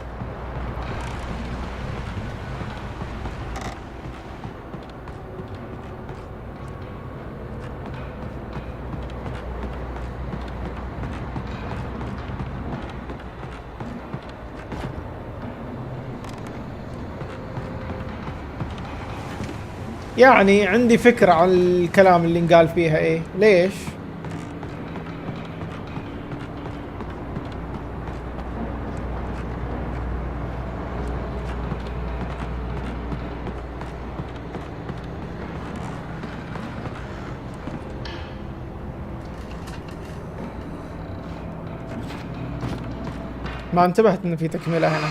يعني عندي فكرة عن الكلام اللي انقال فيها. ايه ليش؟ ما انتبهت ان في تكملة هنا.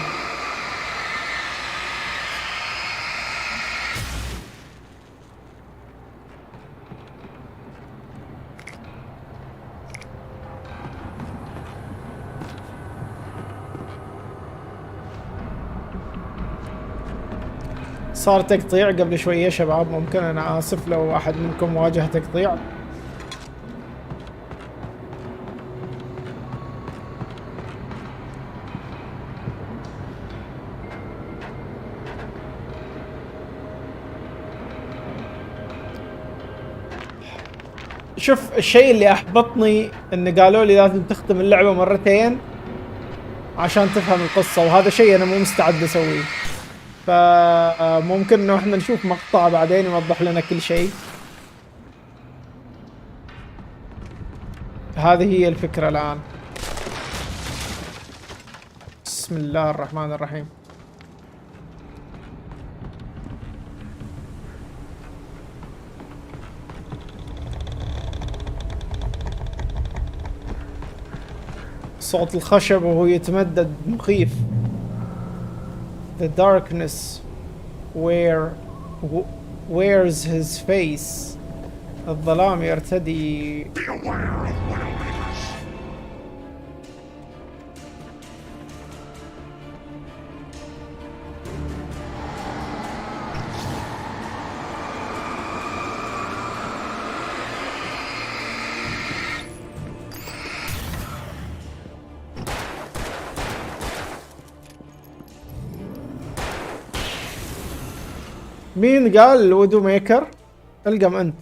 صار تقطيع قبل شوية شباب. ممكن انا اسف لو احد منكم واجه تقطيع. شوف الشيء اللي احبطني ان قالوا لي لازم تختم اللعبة مرتين عشان تفهم القصة، وهذا شيء انا مو مستعد اسويه. فممكن انه احنا نشوف مقطع بعدين يوضح لنا كل شيء. هذه هي الفكرة الان. بسم الله الرحمن الرحيم. صوت الخشب وهو يتمدد مخيف. The darkness wears his face. الظلام يرتدي. مين قال الودو ميكر؟ القم انت.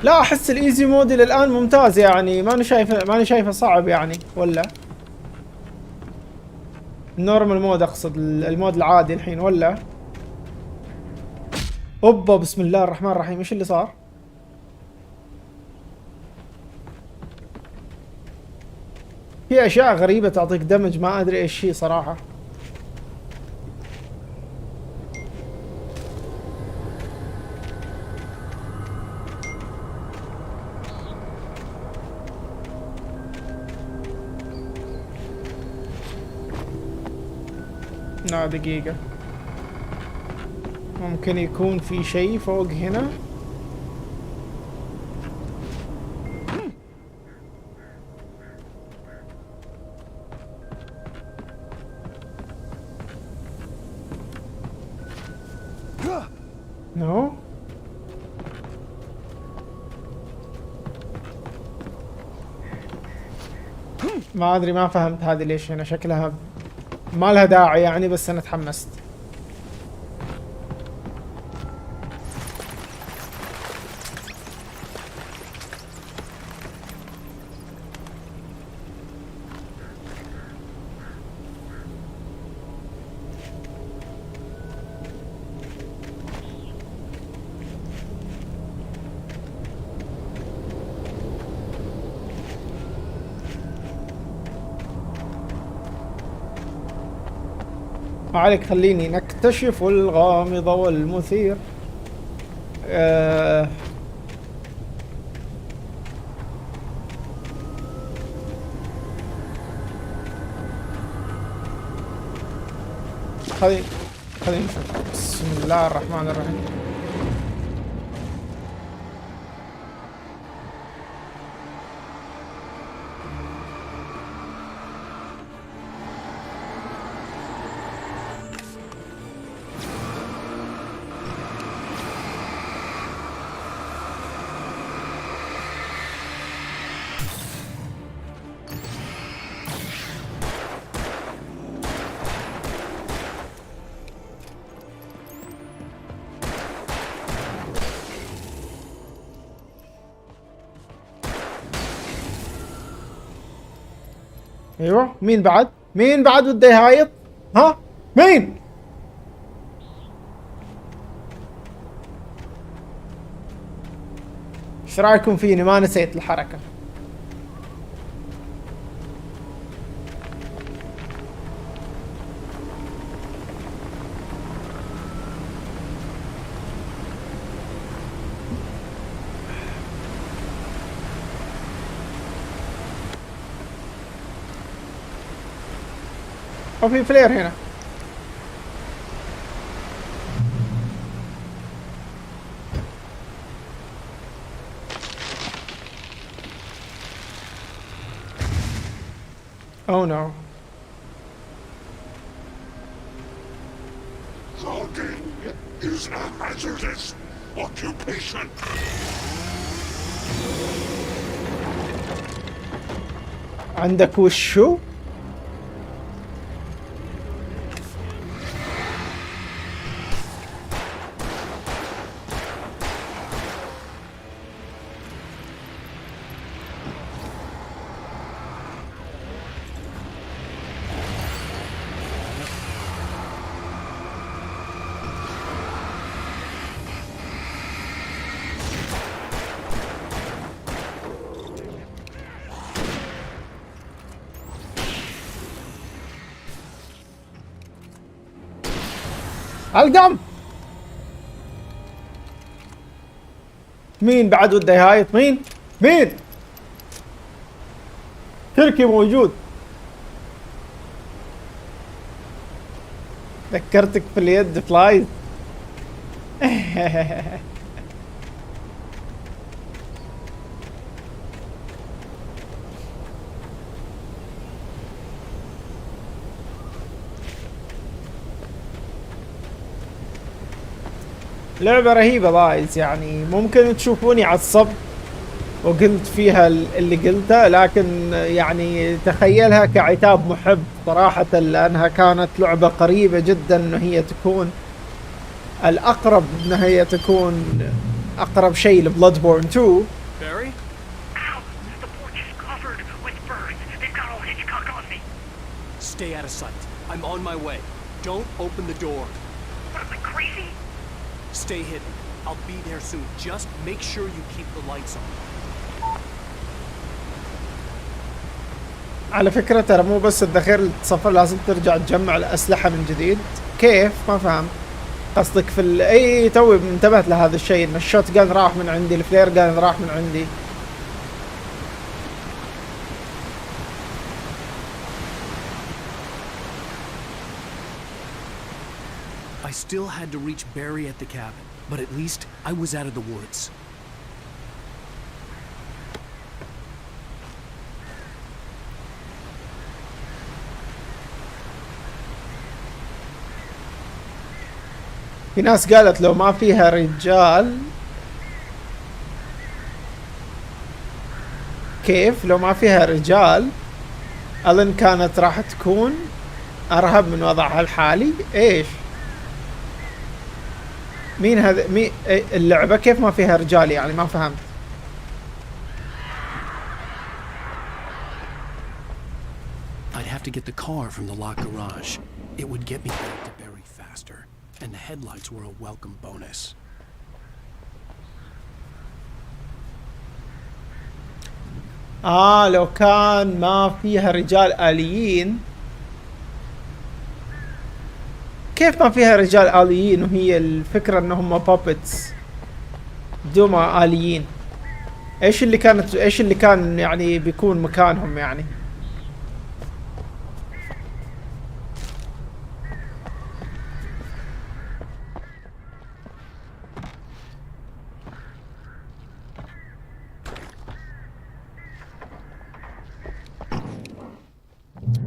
لا احس الايزي مود الى الان ممتاز يعني، ماني شايفه صعب يعني، ولا النورمال مود اقصد المود العادي الحين ولا؟ اوبا بسم الله الرحمن الرحيم، ايش اللي صار؟ في اشياء غريبة تعطيك دمج ما ادري ايش هي صراحة. لا دقيقة، ممكن يكون في شيء فوق هنا. نو ما ادري، ما فهمت هذه ليش هنا، شكلها ما لها داعي يعني، بس انا تحمست. ما عليك، خليني نكتشف الغامض والمثير. خليني نشوف. بسم الله الرحمن الرحيم. ايوه، مين بعد بده يهايط؟ ها مين؟ ايش رايكم فيني؟ ما نسيت الحركة. او في فلير هنا. Oh no. Logging is a hazardous occupation. عندك وشو؟ القم. مين بعد وده يهايط؟ مين تركي موجود. ذكرتك في اليد فلايز. لعبة رهيبة بايز، يعني ممكن تشوفوني عصب وقلت فيها اللي قلته، لكن يعني تخيلها كعتاب محب صراحة، لأنها كانت لعبة قريبة جدا إنه هي تكون الأقرب، إن هي تكون أقرب شيء لبلادبورن 2. Barry? Ow! The porch is covered with birds. They've got all Hitchcock on me. Stay out of sight. I'm on my way. Don't open the door. What am I, crazy? Stay hidden. I'll be there soon. Just make sure you keep the lights on. على فكرة ترى مو بس الذخيرة اللي تصفر، لازم ترجع تجمع الأسلحة من جديد. كيف؟ ما فهم قصدك في اي توي انتبهت لهذا الشيء، ان الشوت جان راح من عندي، الفلير جان راح من عندي. I still had to reach Barry at the cabin, but at least I was out of the woods. في ناس قالت لو ما فيها رجال، كيف لو ما فيها رجال ألين كانت راح تكون أرهب من وضعها الحالي. إيش؟ مين هذا؟ اللعبة كيف ما فيها رجال يعني؟ ما فهمت. I'd have to get the car from the locked garage. It would get me back to Barry faster, and the headlights were a welcome bonus. لو كان ما فيها رجال آليين. كيف ما فيها رجال آليين وهي الفكرة انهم بابتس دوما آليين؟ ايش اللي كان يعني بيكون مكانهم يعني؟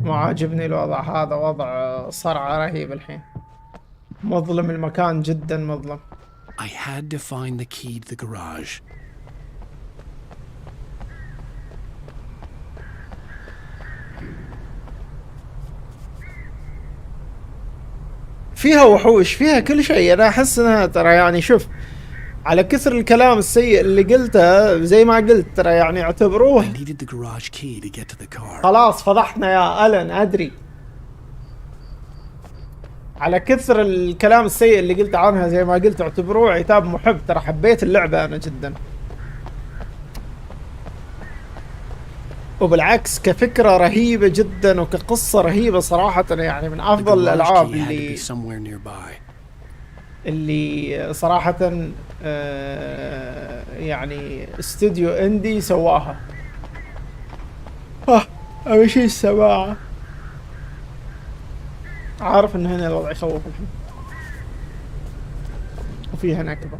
ما عاجبني الوضع هذا، وضع صرعة رهيب الحين. مظلم المكان جدا مظلم. I had to find the key to the garage. فيها وحوش، فيها كل شيء. انا احس انها ترى يعني شوف، على كثر الكلام السيء اللي قلته زي ما قلت ترى يعني اعتبروه خلاص فضحنا يا ألن. ادري على كثر الكلام السيء اللي قلت عنها زي ما قلت اعتبروه عتاب محب. ترى حبيت اللعبة انا جدا، وبالعكس كفكرة رهيبة جدا وكقصة رهيبة صراحة. يعني من افضل الالعاب اللي صراحة يعني استوديو اندي سواها. ابي شيء السماعة. عارف ان هنا الوضع يخوف الحين وفيها نكبة.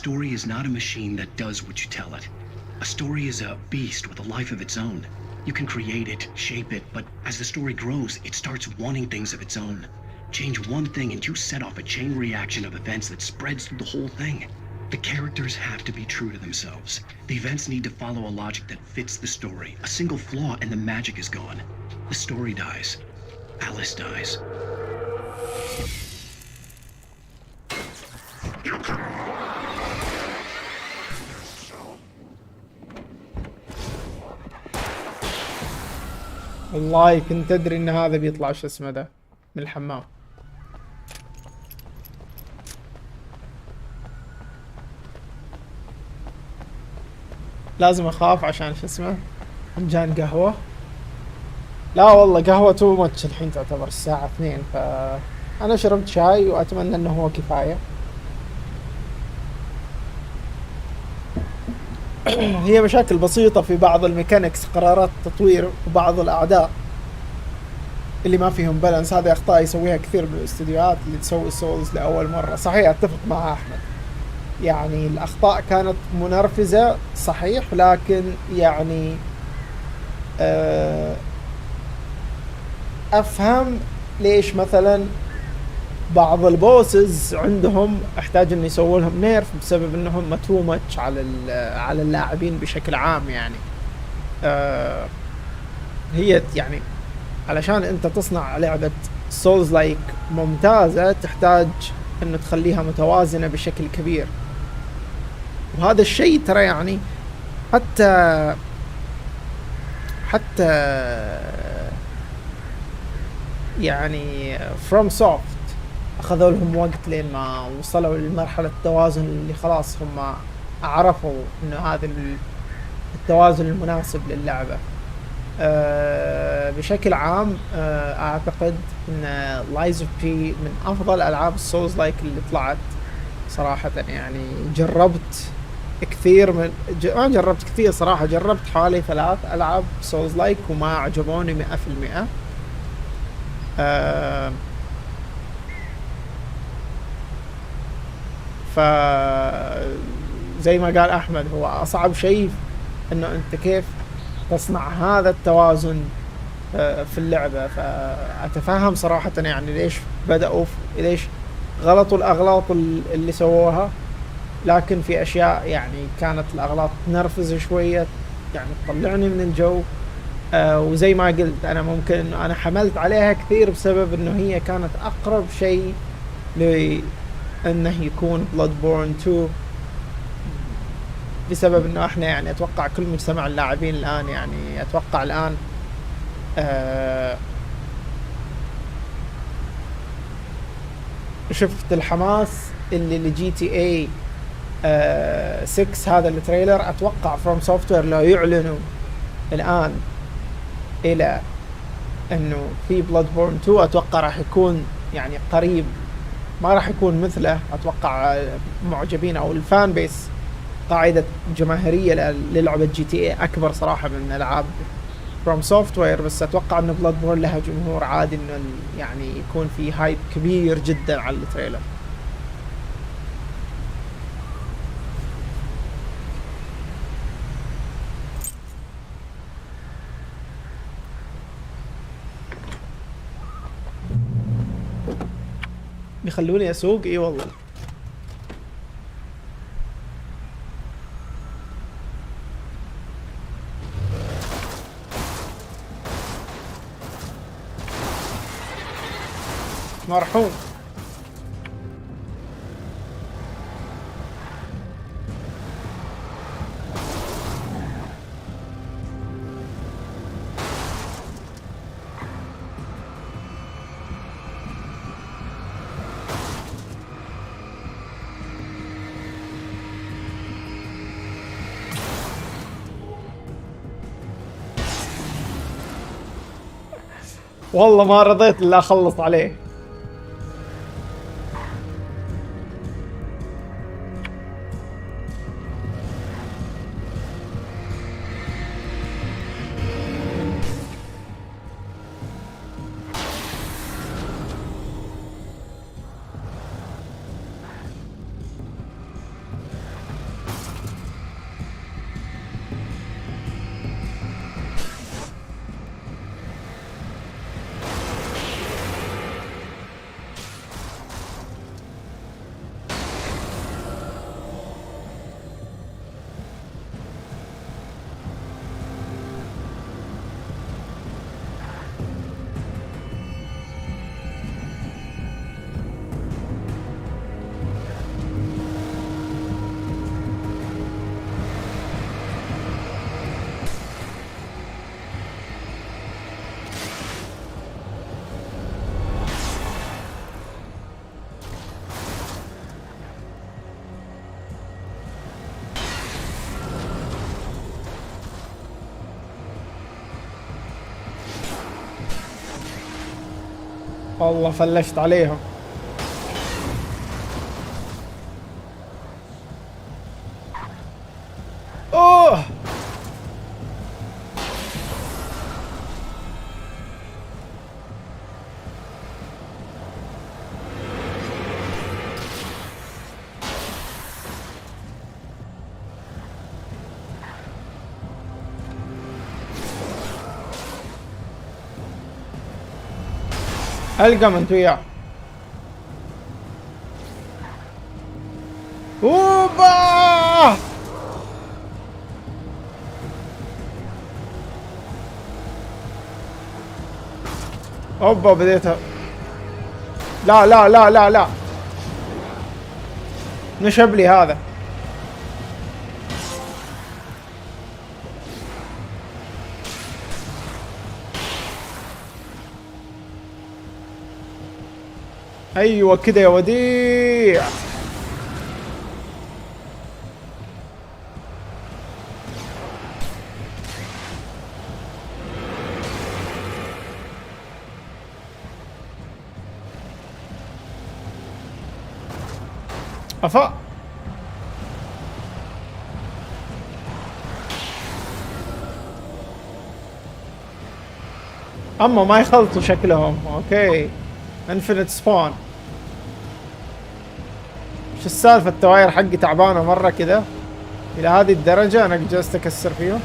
story is not a machine that does what you tell it. A story is a beast with a life of its own. You can create it, shape it, but as the story grows, it starts wanting things of its own. Change one thing and you set off a chain reaction of events that spreads through the whole thing. The characters have to be true to themselves. The events need to follow a logic that fits the story. A single flaw and the magic is gone. The story dies. Alice dies. والله كنت ادري ان هذا بيطلع شو اسمه ده من الحمام. لازم اخاف عشان شو اسمه فنجان قهوة. لا والله قهوة تو ماتش الحين تعتبر الساعة 2 فأنا شربت شاي وأتمنى أنه هو كفاية. هي مشاكل بسيطة في بعض الميكانيكس، قرارات تطوير وبعض الأعداء اللي ما فيهم بالانس. هذه أخطاء يسويها كثير من الاستديوهات اللي تسوي سولز لأول مرة. صحيح أتفق مع أحمد، يعني الأخطاء كانت منرفزة صحيح، لكن يعني أفهم ليش مثلا بعض البوسز عندهم احتاج انه يسووا لهم نيرف بسبب انهم تو ماتش على اللاعبين بشكل عام. يعني هي يعني علشان انت تصنع لعبة سولز لايك ممتازة تحتاج انه تخليها متوازنة بشكل كبير، وهذا الشيء ترى يعني حتى يعني فروم سوفت اخذوا لهم وقت لين ما وصلوا لمرحلة التوازن اللي خلاص هم عرفوا انه هذا التوازن المناسب للعبة. بشكل عام اعتقد ان لايز اوف بي من افضل العاب السولز لايك اللي طلعت صراحة. يعني جربت كثير ما جربت كثير صراحة، جربت حوالي 3 ألعاب سولز لايك وما عجبوني 100%. زي ما قال أحمد، هو أصعب شيء إنه أنت كيف تصنع هذا التوازن في اللعبة. فأتفهم صراحة يعني ليش بدأوا ليش غلطوا الأغلاط اللي سووها، لكن في أشياء يعني كانت الأغلاط تنرفز شوية، يعني تطلعني من الجو. وزي ما قلت أنا ممكن إنه أنا حملت عليها كثير بسبب إنه هي كانت أقرب شيء لأنه يكون Bloodborne 2، بسبب إنه إحنا يعني أتوقع كل مجتمع اللاعبين الآن يعني أتوقع الآن شفت الحماس اللي لجي تي اي 6 هذا التريلر. أتوقع فروم سوفتوير لو يعلنوا الآن إلى إنه في Bloodborne 2 أتوقع راح يكون يعني قريب، ما راح يكون مثله. أتوقع معجبين أو الفان بيس قاعدة جماهيرية للعبة جي تي اي أكبر صراحة من ألعاب فروم سوفتوير، بس أتوقع إنه Bloodborne لها جمهور عادي إنه يعني يكون في هايب كبير جدا على التريلر. بيخلوني اسوق؟ اي والله. مرحوم. والله ما رضيت الا اخلص عليه. والله فلشت عليهم. اوه القم انت وياه. اوبا اوبا بديتها. لا لا لا لا لا نشب لي هذا. ايوه كده يا وديع. افا اما ما يخلطوا شكلهم. اوكي انفينيت سبون. شو السالفة؟ التواير حقي تعبانة مرة كذا إلى هذه الدرجة أنا جلست أكسر فيهم.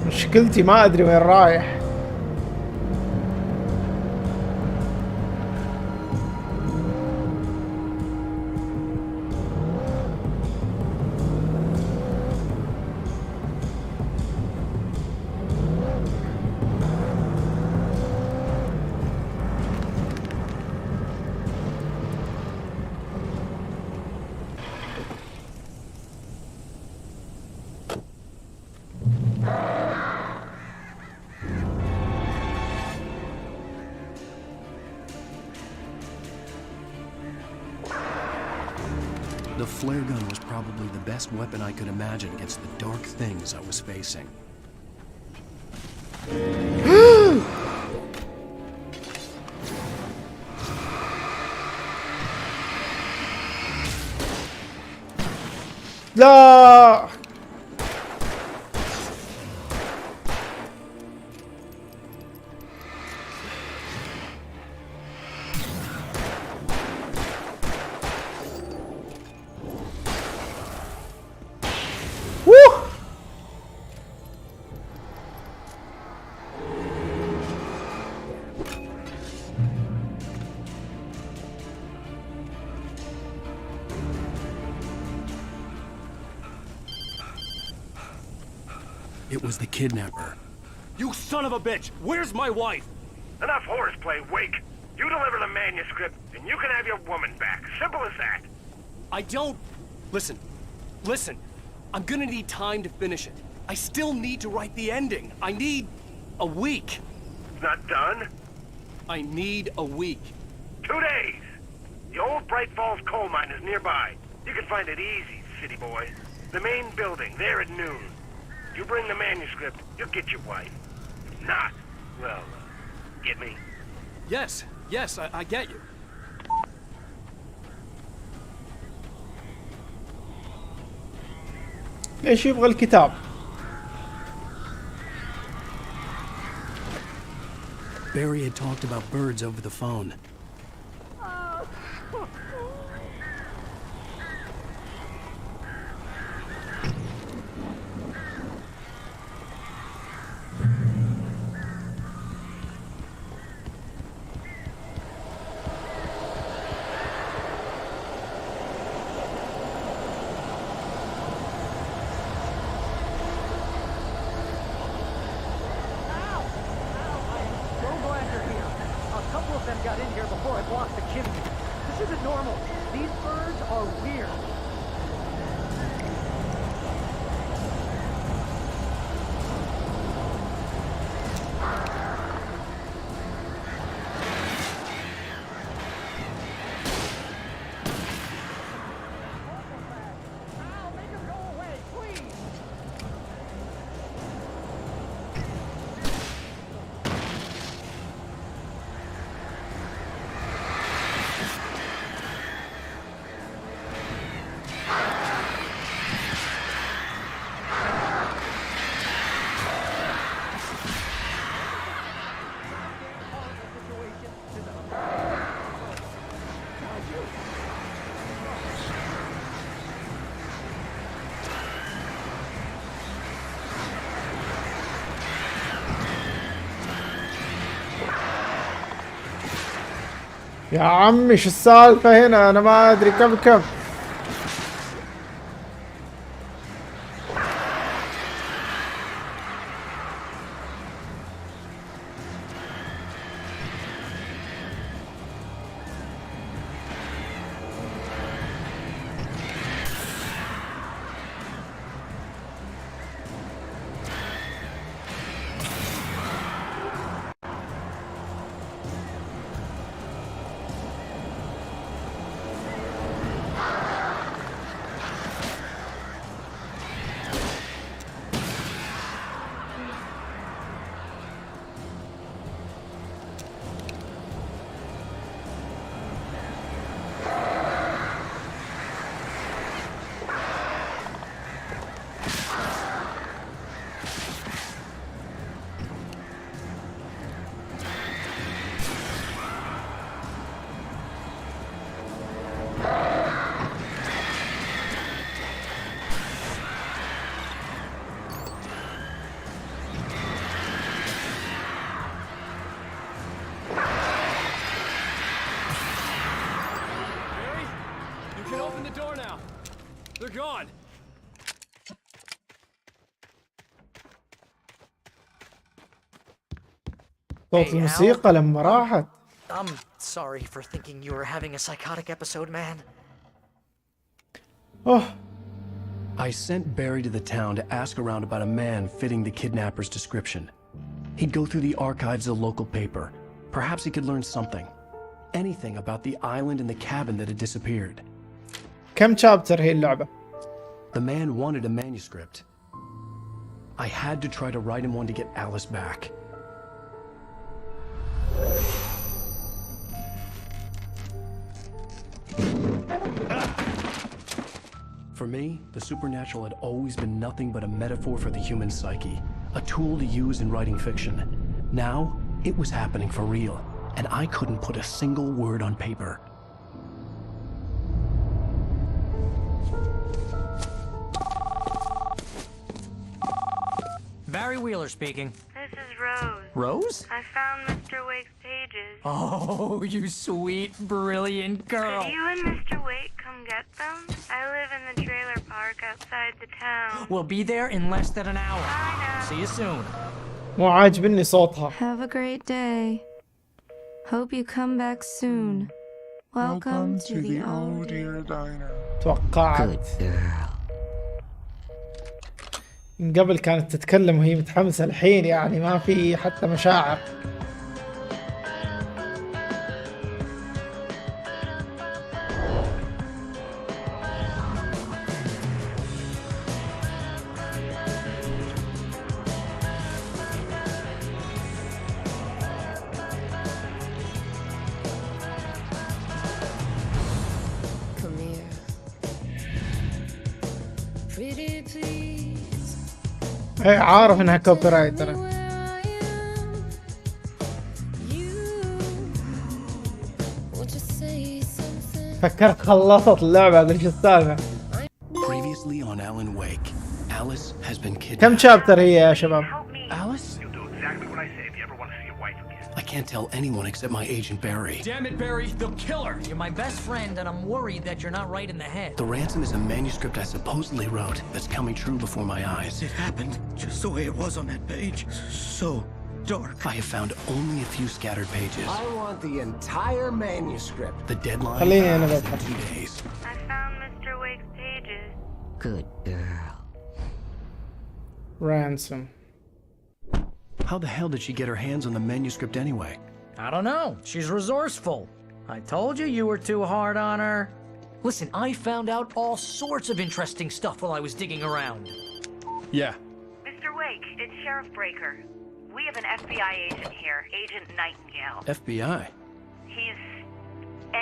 مشكلتي ما ادري وين رايح. The flare gun was probably the best weapon I could imagine against the dark things I was facing. لا It was the kidnapper. You son of a bitch! Where's my wife? Enough horseplay, Wake. You deliver the manuscript, and you can have your woman back. Simple as that. I don't... Listen. I'm gonna need time to finish it. I still need to write the ending. I need... a week. It's not done? I need a week. 2 days. The old Bright Falls coal mine is nearby. You can find it easy, city boy. The main building, there at noon. You bring the manuscript, you'll get your wife. If not, well, get me? Yes, I get you. ايش يبغى الكتاب؟ Barry had talked about birds over the phone. يا عمي شو السالفة هنا؟ أنا ما أدري كم صوت الموسيقى لما راحت. I'm sorry for thinking you were having a psychotic episode, man. Oh. I sent Barry to the town to ask around about a man fitting the kidnapper's description. He'd go through the archives of the local paper. Perhaps he could learn something. Anything about the island and the cabin that had disappeared. كم chapter هي اللعبة؟ The man wanted a manuscript. I had to try to write him one to get Alice back. For me, the supernatural had always been nothing but a metaphor for the human psyche, a tool to use in writing fiction. Now, it was happening for real, and I couldn't put a single word on paper. Barry Wheeler speaking. This is Rose. Rose? I found Mr. Wake's pages. Oh, you sweet, brilliant girl. Could you and Mr. Wake come get them? I live in the trailer park outside the town. We'll be there in less than an hour. Bye now. See you soon. مو عاجبني صوتها. Have a great day. Hope you come back soon. Welcome to the old dear diner. توقعت. من قبل كانت تتكلم وهي متحمسة، الحين يعني ما في حتى مشاعر. Come here, pretty please. اي عارف انها كوبي رايت انا. فكرت خلصت اللعبة هذا ايش السالفة. Previously on Alan Wake, Alice has been kidnapped. كم شابتر هي يا شباب؟ Alice? You'll do exactly what I say if you ever want to see your wife again. I can't tell anyone except my agent Barry. Damn it, Barry, they'll kill her. You're my best friend, and I'm worried that you're not right in the head. The ransom is a manuscript I supposedly wrote that's coming true before my eyes. It happened just the way it was on that page. So dark. I have found only a few scattered pages. I want the entire manuscript. The deadline is in 2 days. I found Mr. Wake's pages. Good girl. Ransom. How the hell did she get her hands on the manuscript anyway? I don't know. She's resourceful. I told you you were too hard on her. Listen, I found out all sorts of interesting stuff while I was digging around. Yeah. Mr. Wake, it's Sheriff Breaker. We have an FBI agent here, Agent Nightingale. FBI? He's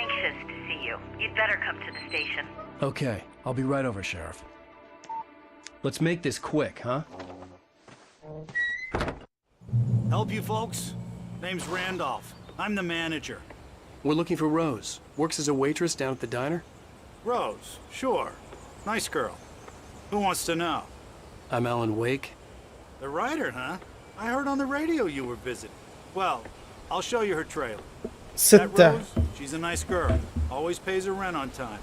anxious to see you. You'd better come to the station. Okay, I'll be right over, Sheriff. Let's make this quick, huh? Help you folks? Name's Randolph. I'm the manager. We're looking for Rose. Works as a waitress down at the diner. Rose, sure. Nice girl. Who wants to know? I'm Alan Wake. The writer, huh? I heard on the radio you were visiting. Well, I'll show you her trailer. That Rose, she's a nice girl. Always pays her rent on time.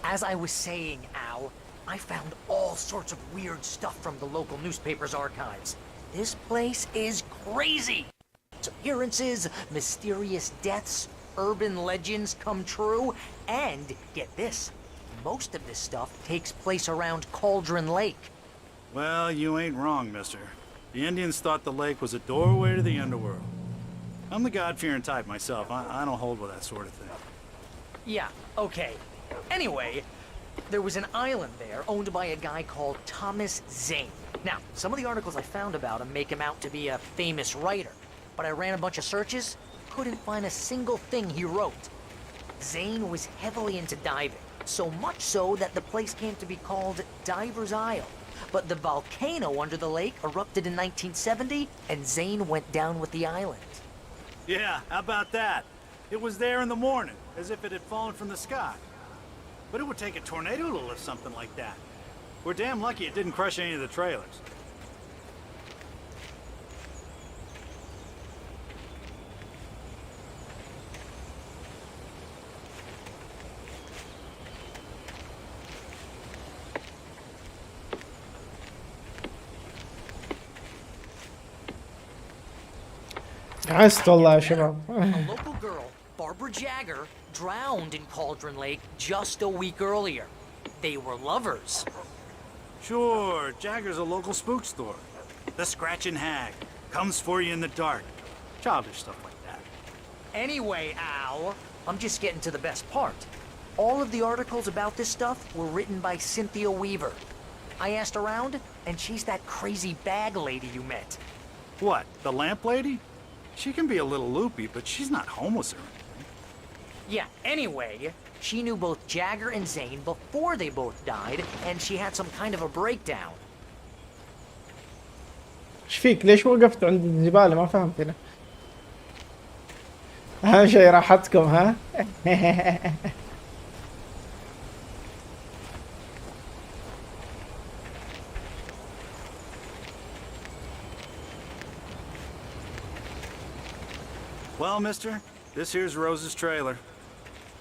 As I was saying, Al, I found all sorts of weird stuff from the local newspaper's archives. This place is crazy. Appearances, mysterious deaths, urban legends come true, and get this, most of this stuff takes place around Cauldron Lake. Well, you ain't wrong, mister. The Indians thought the lake was a doorway to the underworld. I'm the God-fearing type myself. I don't hold with that sort of thing. Yeah, okay. Anyway, there was an island there owned by a guy called Thomas Zane. Now, some of the articles I found about him make him out to be a famous writer, but I ran a bunch of searches, couldn't find a single thing he wrote. Zane was heavily into diving, so much so that the place came to be called Diver's Isle. But the volcano under the lake erupted in 1970, and Zane went down with the island. Yeah, how about that? It was there in the morning, as if it had fallen from the sky. But it would take a tornado to lift something like that. We're damn lucky it didn't crush any of the trailers. عشت والله يا شباب. A local girl, Barbara Jagger, drowned in Cauldron Lake just a week earlier. They were lovers. Sure, Jagger's a local spook store. The Scratching Hag comes for you in the dark. Childish stuff like that. Anyway, Al, I'm just getting to the best part. All of the articles about this stuff were written by Cynthia Weaver. I asked around, and she's that crazy bag lady you met. What, the lamp lady? She can be a little loopy, but she's not homeless or anything. Yeah, anyway, she knew both Jagger and Zane before they both died, and she had some kind of a breakdown. ايش فيك؟ ليش وقفت عند الزبالة؟ ما فهمت انا. اهم شيء راحتكم ها؟ Well, mister, this here's Rose's trailer.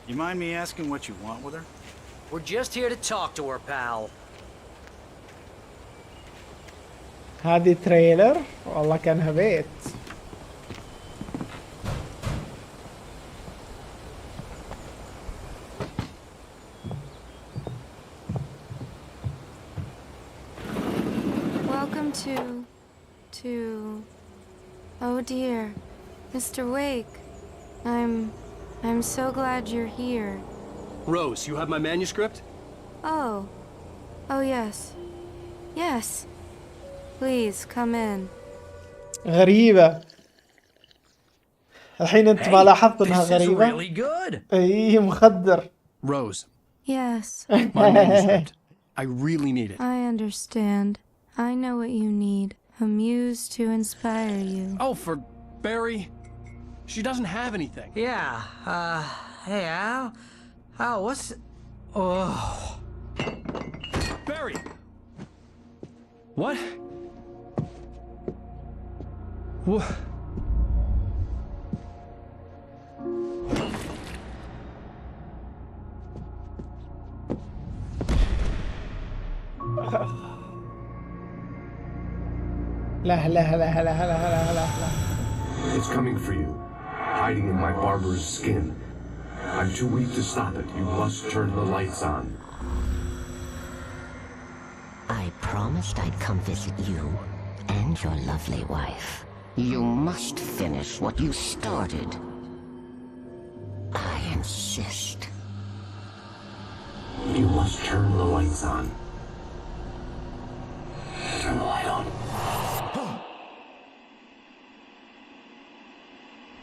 You mind me asking what you want with her? We're just here to talk to her, pal. هذه تريلر والله كانها بيت. Welcome to... Oh dear, Mr. Wake. I'm so glad you're here. Rose, you have my manuscript? Oh. Oh yes. Yes. Please, come in. غريبة. الحين انت ما لاحظت انها غريبة؟ Really good. اي مخدر. Rose. Yes. My manuscript. I really need it. I understand. I know what you need. A muse to inspire you. Oh, for Barry? She doesn't have anything. Yeah, hey, Al, what's... Oh... Barry! What? What? لا لا لا لا لا لا لا. It's coming for you, hiding in my barber's skin. I'm too weak to stop it. You must turn the lights on. I promised I'd come visit you and your lovely wife. You must finish what you started. I insist. You must turn the lights on. Turn the light on.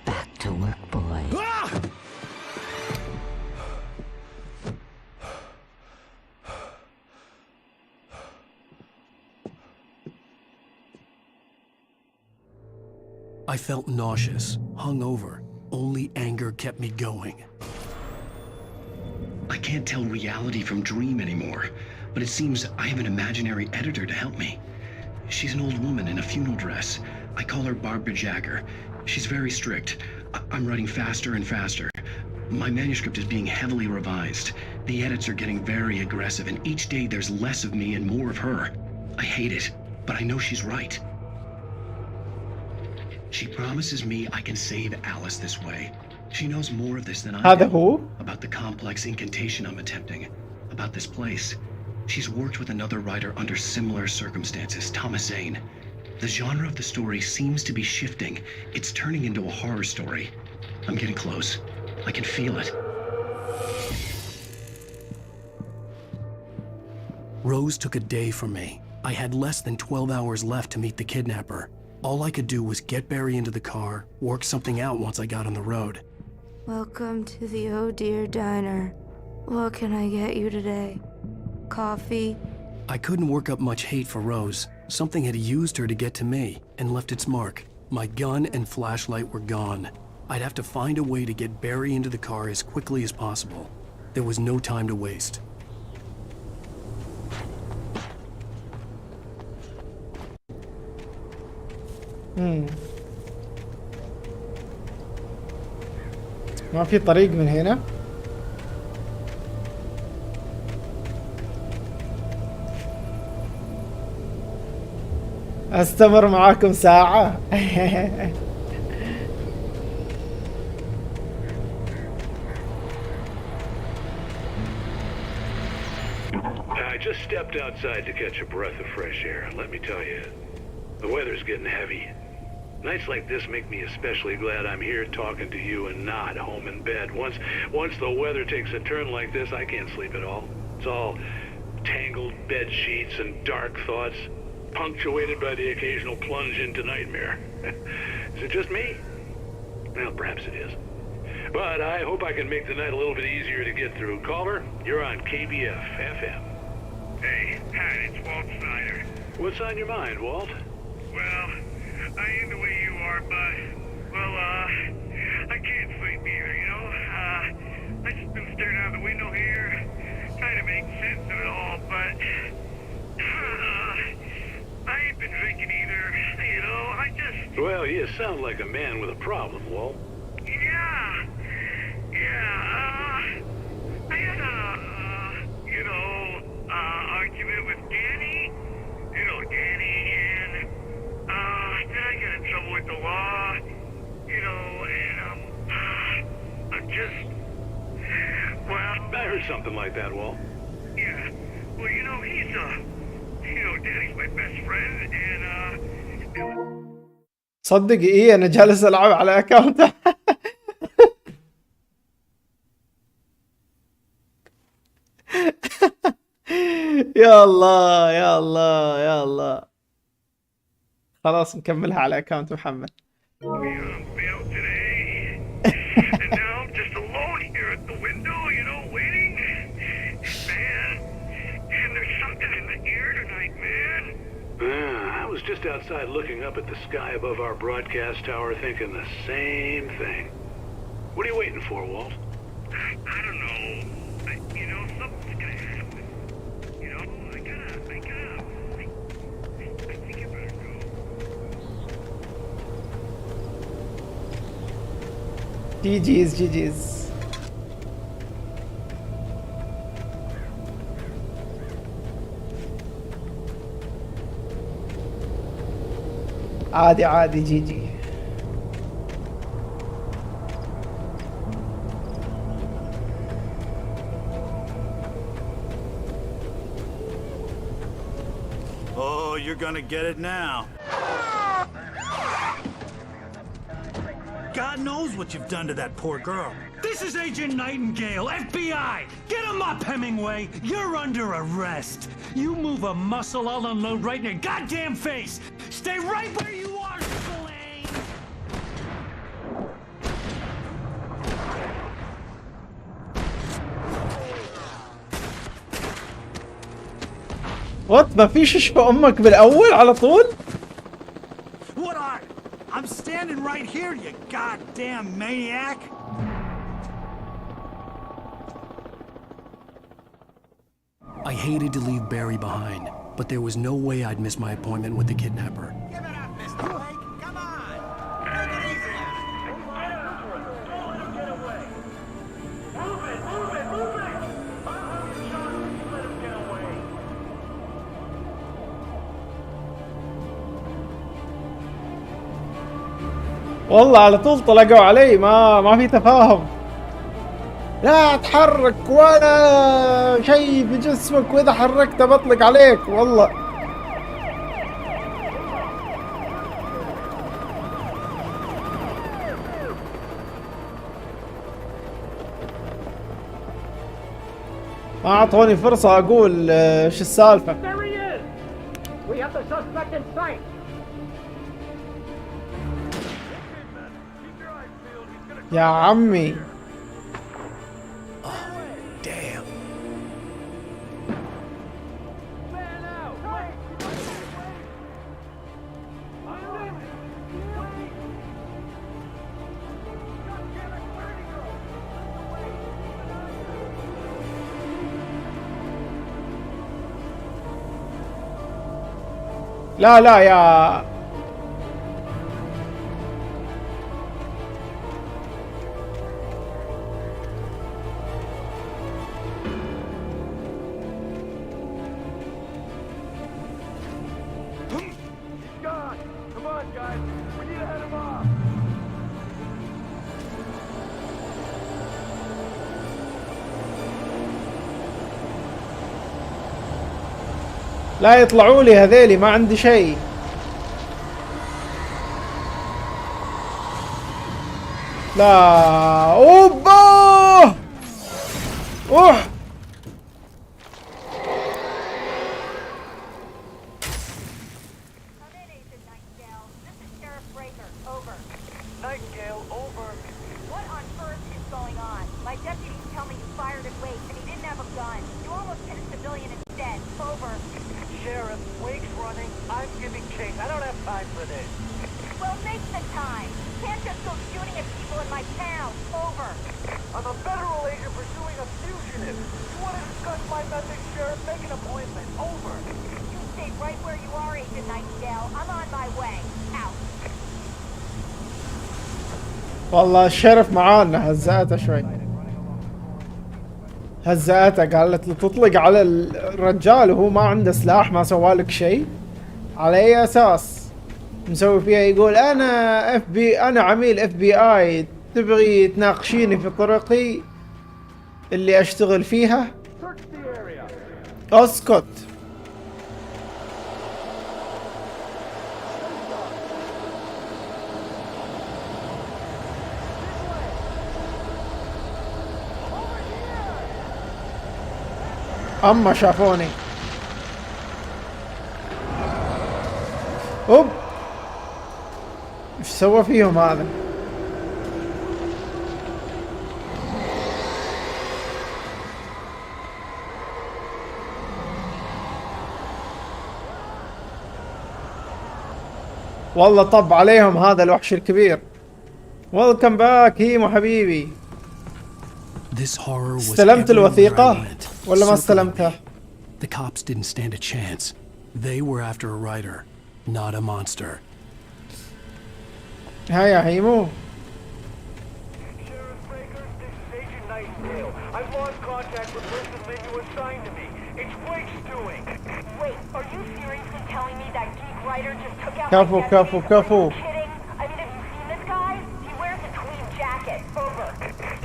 Back to work, boy. I felt nauseous, hungover. Only anger kept me going. I can't tell reality from dream anymore, but it seems I have an imaginary editor to help me. She's an old woman in a funeral dress. I call her Barbara Jagger. She's very strict. I'm writing faster and faster. My manuscript is being heavily revised. The edits are getting very aggressive, and each day there's less of me and more of her. I hate it, but I know she's right. She promises me I can save Alice this way. She knows more of this than I do. About the complex incantation I'm attempting. About this place. She's worked with another writer under similar circumstances, Thomas Zane. The genre of the story seems to be shifting. It's turning into a horror story. I'm getting close. I can feel it. Rose took a day from me. I had less than 12 hours left to meet the kidnapper. All I could do was get Barry into the car, work something out once I got on the road. Welcome to the Oh Dear Diner. What can I get you today? Coffee? I couldn't work up much hate for Rose. Something had used her to get to me and left its mark. My gun and flashlight were gone. I'd have to find a way to get Barry into the car as quickly as possible. There was no time to waste. ما في طريق من هنا. استمر معاكم ساعة. I just stepped outside to catch a breath of fresh air. Let me tell you, the weather's getting heavy. Nights like this make me especially glad I'm here talking to you and not home in bed. Once the weather takes a turn like this, I can't sleep at all. It's all tangled bed sheets and dark thoughts, punctuated by the occasional plunge into nightmare. Is it just me? Well, perhaps it is. But I hope I can make the night a little bit easier to get through. Caller, you're on KBF FM. Hey, Pat, it's Walt Snyder. What's on your mind, Walt? Well, I am the way you are, but, well, I can't sleep either, you know? I just been staring out the window here, trying to make sense of it all, but, I ain't been drinking either, you know? I just... Well, you sound like a man with a problem, Walt. I had a, argument with Danny, Danny, and, then I got in trouble with the law, and, I'm just, well... I heard something like that, Walt. Yeah, well, he's, Danny's my best friend, and, صدق ايه انا جالس العب على اكاونت. يا الله يا الله يا الله. خلاص نكملها على اكاونت محمد. was just outside looking up at the sky above our broadcast tower thinking the same thing. What are you waiting for, Walt? I don't know. You know, something's gonna happen. You know, I think I better go. GG's. عادي جي. Oh, you're gonna get it now. God knows what you've done to that poor girl. This is Agent Nightingale, FBI! Get him up, Hemingway! You're under arrest! You move a muscle, I'll unload right in your goddamn face! Stay right where you are, Slane! وات ما فيش اشفى امك بالاول على طول؟ What are? I'm standing right here, you goddamn maniac! I hated to leave Barry behind, but there was no way I'd miss my appointment with the kidnapper. Give it up, Mr. Wake. Come on. Take it easy on him. Don't let him get away. Move it. Let him get away. والله على طول طلقوا علي ما في تفاهم. لا تحرك ولا شيء بجسمك، واذا حركت بطلق عليك والله. ما اعطوني فرصة اقول ايش السالفة. يا عمي لا يا لا يطلعوا لي هذيلي، ما عندي شيء. لا اوبا اوه Nightingale, over. What on earth is going on? My deputies tell me you fired at Wake and he didn't have a gun. You almost hit a civilian instead. Over. Sheriff, Wake's running. I'm giving chase. I don't have time for this. Well, make the time. Can't just go shooting at people in my town. Over. I'm a federal agent pursuing a fugitive. You want to discuss my methods, Sheriff? Make an appointment. Over. You stay right where you are, Agent Nightingale. I'm on my way. Out. والله الشرف معانا هزأته شوي. هزأته قالت له تطلق على الرجال وهو ما عنده سلاح، ما سوالك شيء. على اي اساس مسوي فيها؟ يقول انا عميل FBI، تبغي تناقشيني في طرقي اللي اشتغل فيها؟ اسكت. اما شافوني. اوب ايش سوى فيهم هذا؟ والله طب عليهم هذا الوحش الكبير. ويلكم باك هيمو حبيبي. استلمت الوثيقة ولا ما استلمتها؟ The cops didn't stand a chance. They were after a writer, not a monster. ها يا هيمو. I've lost contact with person Lynn you assigned to me. It's Wake's doing. Wait, are you seriously telling me that geek writer just took out كفو my كفو كفو. kidding? I mean, have you seen this guy? He wears a tweed jacket. Over.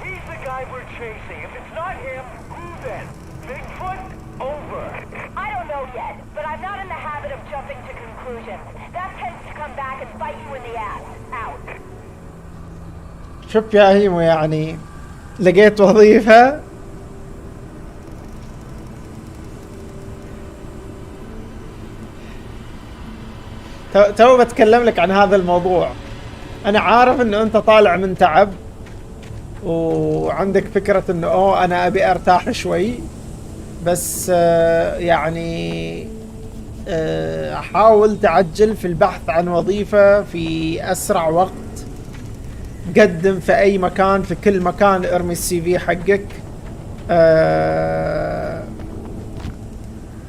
He's the guy we're chasing. If it's not him, who then? Bigfoot? Over. I don't know yet, but I'm not in the habit of jumping to conclusions. That tends to come back and bite you in the ass. Out. شوف يا هيمو، يعني لقيت وظيفة تو بتكلم لك عن هذا الموضوع. انا عارف انه انت طالع من تعب وعندك فكرة انه انا ابي ارتاح شوي، بس يعني حاول تعجل في البحث عن وظيفة في اسرع وقت. قدم في اي مكان، في كل مكان ارمي السي في حقك.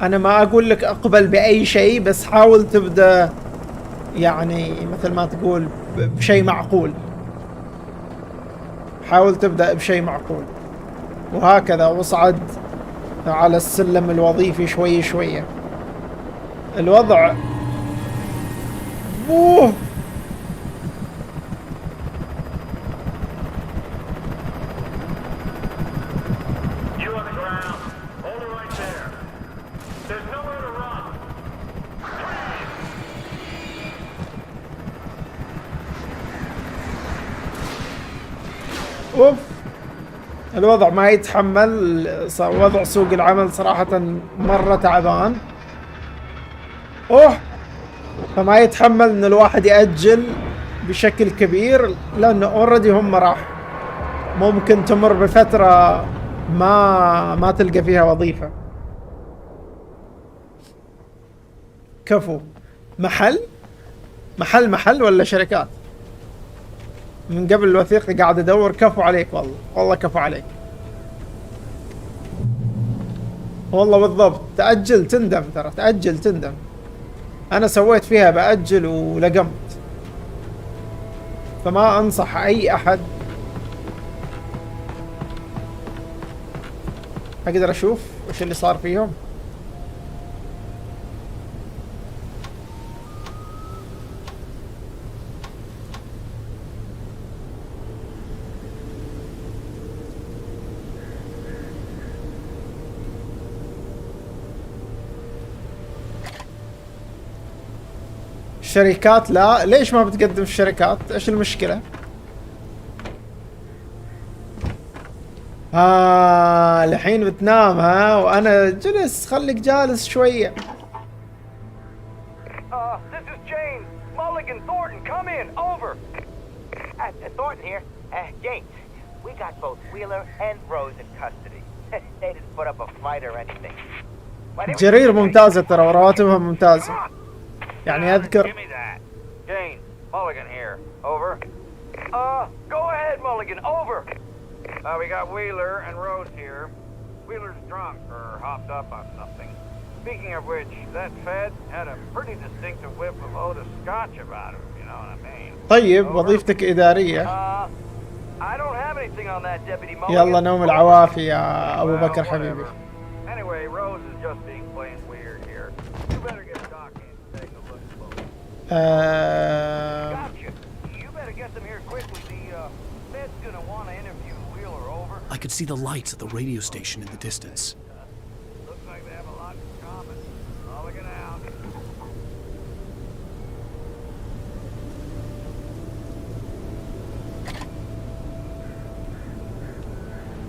انا ما اقول لك اقبل باي شيء، بس حاول تبدأ يعني مثل ما تقول بشيء معقول. حاول تبدأ بشيء معقول، وهكذا واصعد على السلم الوظيفي شوي شوية. الوضع اوف، الوضع ما يتحمل. وضع سوق العمل صراحة مرة تعبان. فما يتحمل ان الواحد يأجل بشكل كبير، لانه اوريدي هم راح ممكن تمر بفترة ما تلقى فيها وظيفة. كفو. محل ولا شركات؟ من قبل الوثيقة قاعد ادور. كفو عليك والله كفو عليك والله. بالضبط، تأجل تندم، ترى تأجل تندم. انا سويت فيها بأجل ولقمت. فما انصح اي احد. اقدر اشوف وش اللي صار فيهم؟ الشركات لا. ليش ما بتقدم في الشركات؟ ايش المشكلة؟ الحين بتنام ها وانا جلس. خليك جالس شوية. This is James. Mulligan, Thornton, come in. Over. Thornton here. James, we got both Wheeler and Rose in custody. They didn't put up a fight or anything. جرير ممتازة ترى، ورواتبها ممتازة. يعني اذكر. Give me that. James, Mulligan here. Over. Go ahead, Mulligan. Over. We got Wheeler and Rose here. Wheeler's drunk or hopped up on something. Speaking of which, that Fed had a pretty distinctive whiff of Otis Scotch about him, you know what I mean? طيب وظيفتك إدارية. I don't have anything on that, Deputy Mulligan. يلا نوم العوافي يا أبو بكر حبيبي. Anyway, Rose is just being plain weird here. You better get Doc in to take a look close. Gotcha. You better get them here quickly. The Fed's gonna want to interview Wheeler. Over. I could see the lights at the radio station in the distance. Looks like they have a lot in common. Mulligan out.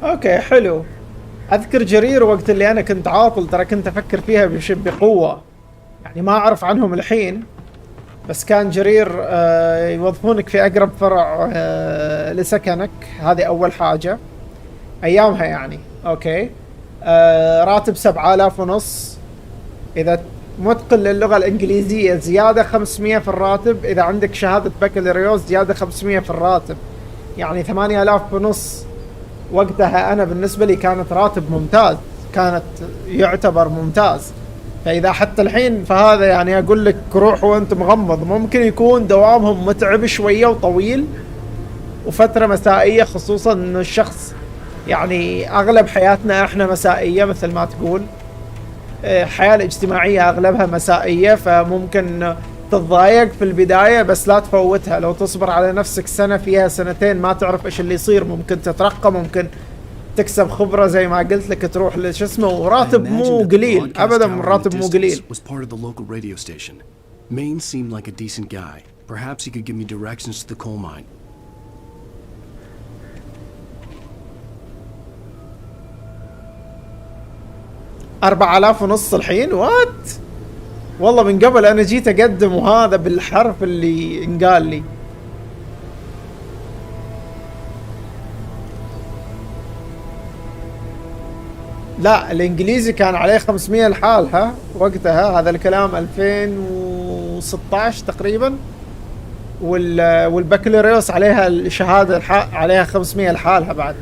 اوكي حلو. اذكر جرير وقت اللي انا كنت عاطل ترى كنت افكر فيها بقوة. يعني ما اعرف عنهم الحين، بس كان جرير يوظفونك في اقرب فرع لسكنك. هذه اول حاجة ايامها يعني. اوكي. راتب 7,500 اذا متقن للغة الإنجليزية زيادة 500 في الراتب. إذا عندك شهادة بكالوريوس زيادة 500 في الراتب، يعني 8000 ونص. وقتها أنا بالنسبة لي كانت راتب ممتاز، كانت يعتبر ممتاز. فإذا حتى الحين فهذا يعني أقول لك روح وأنت مغمض. ممكن يكون دوامهم متعب شوية وطويل وفترة مسائية، خصوصا إنه الشخص يعني أغلب حياتنا إحنا مسائية مثل ما تقول. الحياة الاجتماعية أغلبها مسائية، فممكن تتضايق في البداية بس لا تفوتها. لو تصبر على نفسك سنة فيها سنتين ما تعرف إيش اللي يصير، ممكن تترقى، ممكن تكسب خبرة زي ما قلت لك، تروح لش اسمه. وراتب مو قليل أبدا، راتب مو قليل. 4000 ونص الحين؟ وات؟ والله من قبل انا جيت اقدم وهذا بالحرف اللي انقال لي. لا الانجليزي كان عليه 500 لحالها وقتها، هذا الكلام 2016 تقريبا. والبكالوريوس عليها الشهادة عليها 500 لحالها بعد.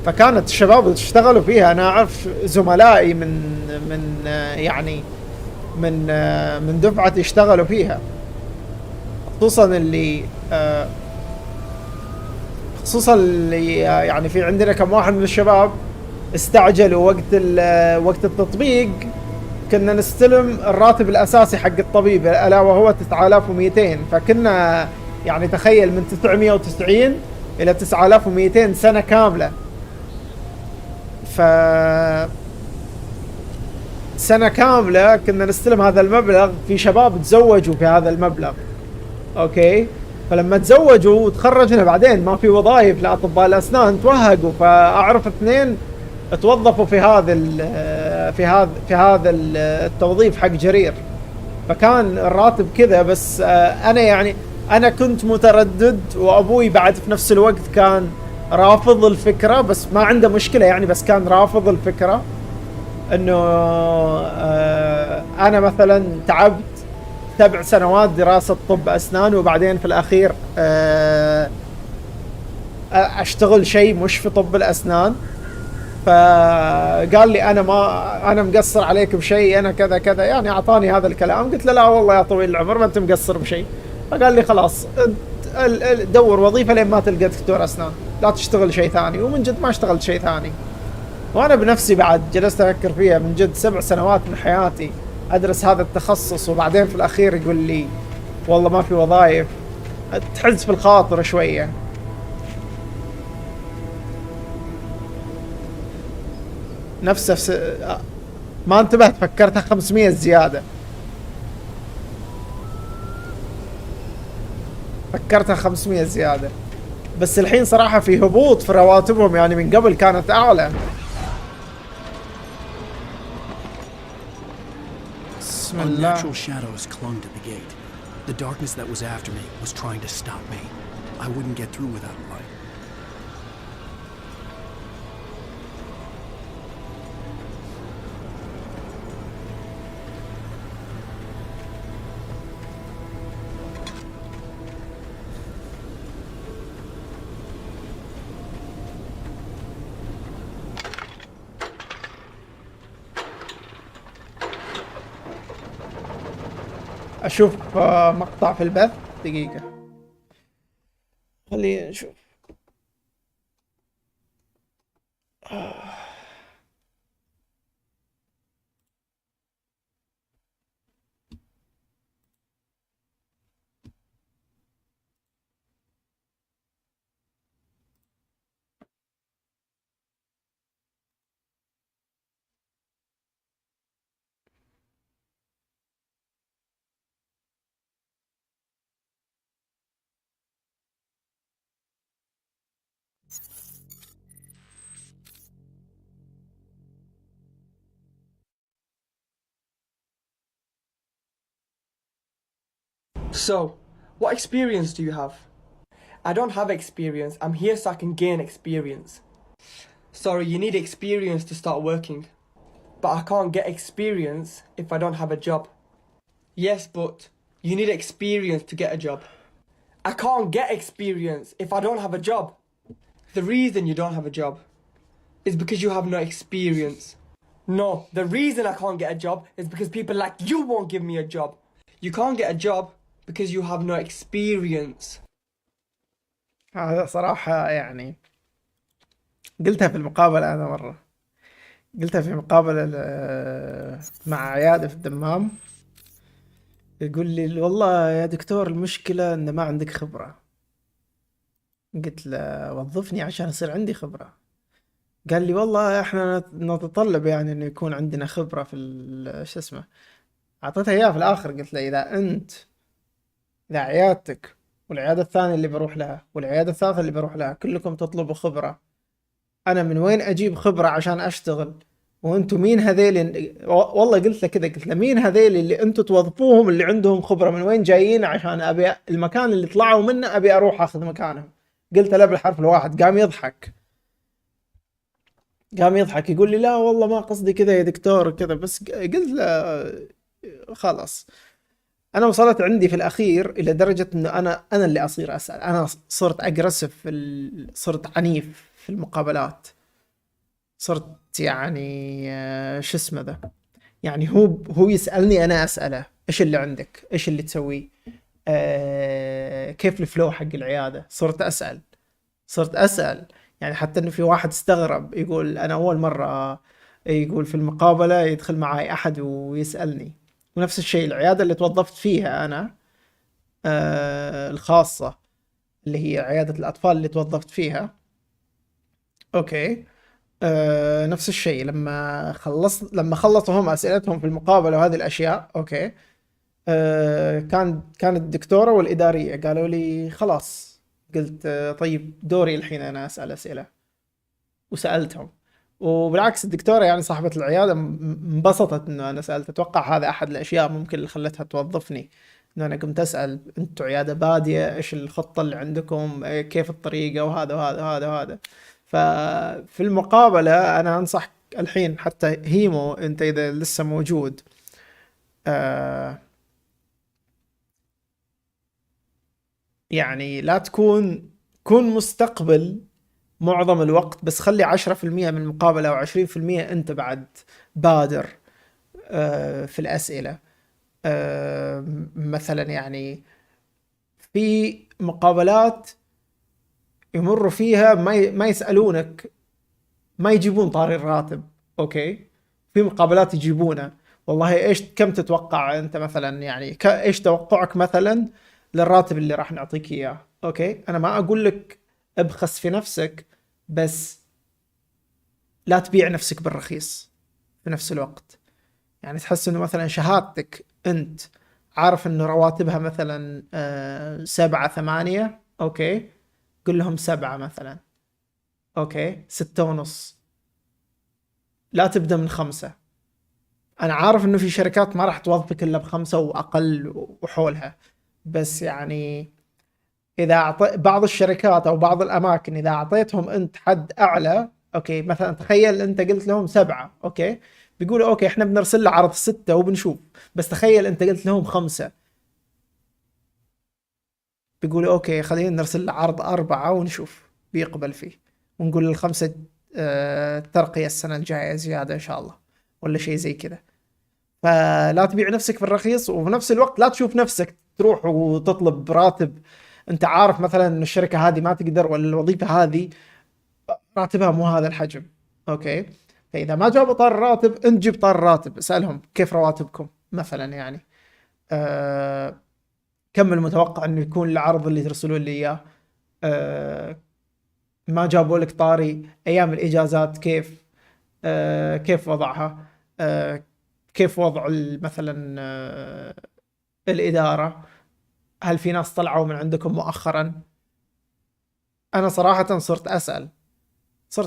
فكانت الشباب اشتغلوا فيها. انا اعرف زملائي من يعني من دفعتي اشتغلوا فيها، خصوصا اللي يعني في عندنا كم واحد من الشباب استعجلوا وقت التطبيق. كنا نستلم الراتب الاساسي حق الطبيب الا وهو 9200. فكنا يعني تخيل من 990 الى 9200 سنة كاملة. سنة كاملة كنا نستلم هذا المبلغ. في شباب تزوجوا في هذا المبلغ، اوكي. فلما تزوجوا وتخرجنا بعدين ما في وظائف لأطباء الأسنان، توهقوا. فأعرف 2 توظفوا في هذا التوظيف حق جرير. فكان الراتب كذا. بس أنا كنت متردد، وأبوي بعد في نفس الوقت كان رافض الفكرة، بس ما عنده مشكلة يعني، بس كان رافض الفكرة انه انا مثلا تعبت 7 سنوات دراسة طب اسنان وبعدين في الاخير اشتغل شيء مش في طب الاسنان. فقال لي انا مقصر عليك بشيء، انا كذا كذا يعني، اعطاني هذا الكلام. قلت له لا والله يا طويل العمر ما انت مقصر بشيء. فقال لي خلاص دور وظيفة لين ما تلقى دكتور اسنان، لا تشتغل شيء ثاني. ومن جد ما اشتغلت شيء ثاني. وانا بنفسي بعد جلست افكر فيها من جد 7 سنوات من حياتي ادرس هذا التخصص، وبعدين في الاخير يقول لي والله ما في وظائف. تحز في الخاطر شوية. ما انتبهت، فكرتها 500 زيادة. فكرتها 500 زيادة. بس الحين صراحة في هبوط في رواتبهم، يعني من قبل كانت أعلى. بسم الله. Unnatural shadows clung to the gate. The darkness that was after me was trying to stop me. I wouldn't get through without a light. اشوف مقطع في البث. دقيقة خلينا نشوف. So, what experience do you have? I don't have experience. I'm here so I can gain experience. Sorry, you need experience to start working. But I can't get experience if I don't have a job. Yes, but you need experience to get a job. I can't get experience if I don't have a job. The reason you don't have a job is because you have no experience. No, the reason I can't get a job is because people like you won't give me a job. You can't get a job because you have no experience. هذا صراحة يعني قلتها في المقابلة أنا مرة، قلتها في مقابلة مع عيادة في الدمام، يقول لي والله يا دكتور المشكلة إن ما عندك خبرة. قلت له وظفني عشان يصير عندي خبرة. قال لي والله احنا نتطلب يعني انه يكون عندنا خبرة في شو اسمه. اعطيته اياه في الاخر، قلت له اذا عيادتك والعيادة الثانية اللي بروح لها والعيادة الثالثة اللي بروح لها كلكم تطلبوا خبرة، انا من وين اجيب خبرة عشان اشتغل؟ وانتم مين هذيل؟ والله قلت له كذا، قلت له مين هذيل اللي انتم توظفوهم اللي عندهم خبرة؟ من وين جايين عشان ابي المكان اللي طلعوا منه ابي اروح اخذ مكانهم؟ قلت له بالحرف الواحد. قام يضحك يقول لي لا والله ما قصدي كذا يا دكتور كذا، بس قلت له خلاص. انا وصلت عندي في الاخير الى درجة انه انا اللي اصير اسأل. انا صرت اجريسيف صرت عنيف في المقابلات، صرت يعني شو اسمه ذا، يعني هو يسألني انا اسأله ايش اللي عندك، ايش اللي تسويه، كيف الفلو حق العيادة. صرت اسأل يعني حتى انه في واحد استغرب يقول انا اول مرة يقول في المقابلة يدخل معي احد ويسألني. ونفس الشيء العيادة اللي توظفت فيها انا الخاصة اللي هي عيادة الاطفال اللي توظفت فيها، اوكي، نفس الشيء لما خلصوا هم اسئلتهم في المقابلة وهذه الاشياء، اوكي، كانت الدكتورة والادارية قالوا لي خلاص. قلت طيب دوري الحين انا اسأل اسئلة، وسألتهم. وبالعكس الدكتورة يعني صاحبة العيادة انبسطت انه انا سألت. اتوقع هذا احد الاشياء ممكن اللي خلتها توظفني، انه انا قمت اسأل انتوا عيادة بادية ايش الخطة اللي عندكم، كيف الطريقة وهذا وهذا وهذا وهذا. ففي المقابلة انا انصح الحين حتى هيمو انت اذا لسه موجود، يعني لا كون مستقبل معظم الوقت، بس خلي 10% من المقابلة أو 20% أنت بعد بادر في الأسئلة. مثلا يعني في مقابلات يمروا فيها ما يسألونك، ما يجيبون طاري الراتب، أوكي. في مقابلات يجيبونه والله إيش كم تتوقع أنت مثلا، يعني إيش توقعك مثلا للراتب اللي راح نعطيك إياه، أوكي. أنا ما أقول لك ابخس في نفسك، بس لا تبيع نفسك بالرخيص في نفس الوقت. يعني تحس انه مثلا شهادتك انت عارف انه رواتبها مثلا 7-8، اوكي، قل لهم 7 مثلا، اوكي، 6.5. لا تبدأ من 5. انا عارف انه في شركات ما راح توظفك الا ب5 واقل وحولها، بس يعني اذا بعض الشركات او بعض الاماكن اذا اعطيتهم انت حد اعلى، اوكي، مثلا تخيل انت قلت لهم 7، اوكي، بيقولوا اوكي احنا بنرسل له عرض 6 وبنشوف. بس تخيل انت قلت لهم 5، بيقولوا اوكي خلينا نرسل له عرض 4 ونشوف بيقبل فيه، ونقول ال5 ترقية السنة الجاية زيادة ان شاء الله ولا شيء زي كذا. فلا تبيع نفسك في الرخيص، وفي نفس الوقت لا تشوف نفسك تروح وتطلب راتب انت عارف مثلا ان الشركة هذه ما تقدر، ولا الوظيفة هذه راتبها مو هذا الحجم، اوكي. فاذا ما جابوا طار الراتب انت جيب طار الراتب، اسألهم كيف رواتبكم مثلا، يعني كم المتوقع انه يكون العرض اللي ترسلون لي اياه. ما جابوا لك طاري ايام الاجازات كيف، كيف وضعها، كيف وضع مثلا الإدارة، هل في ناس طلعوا من عندكم مؤخرا. أنا صراحة صرت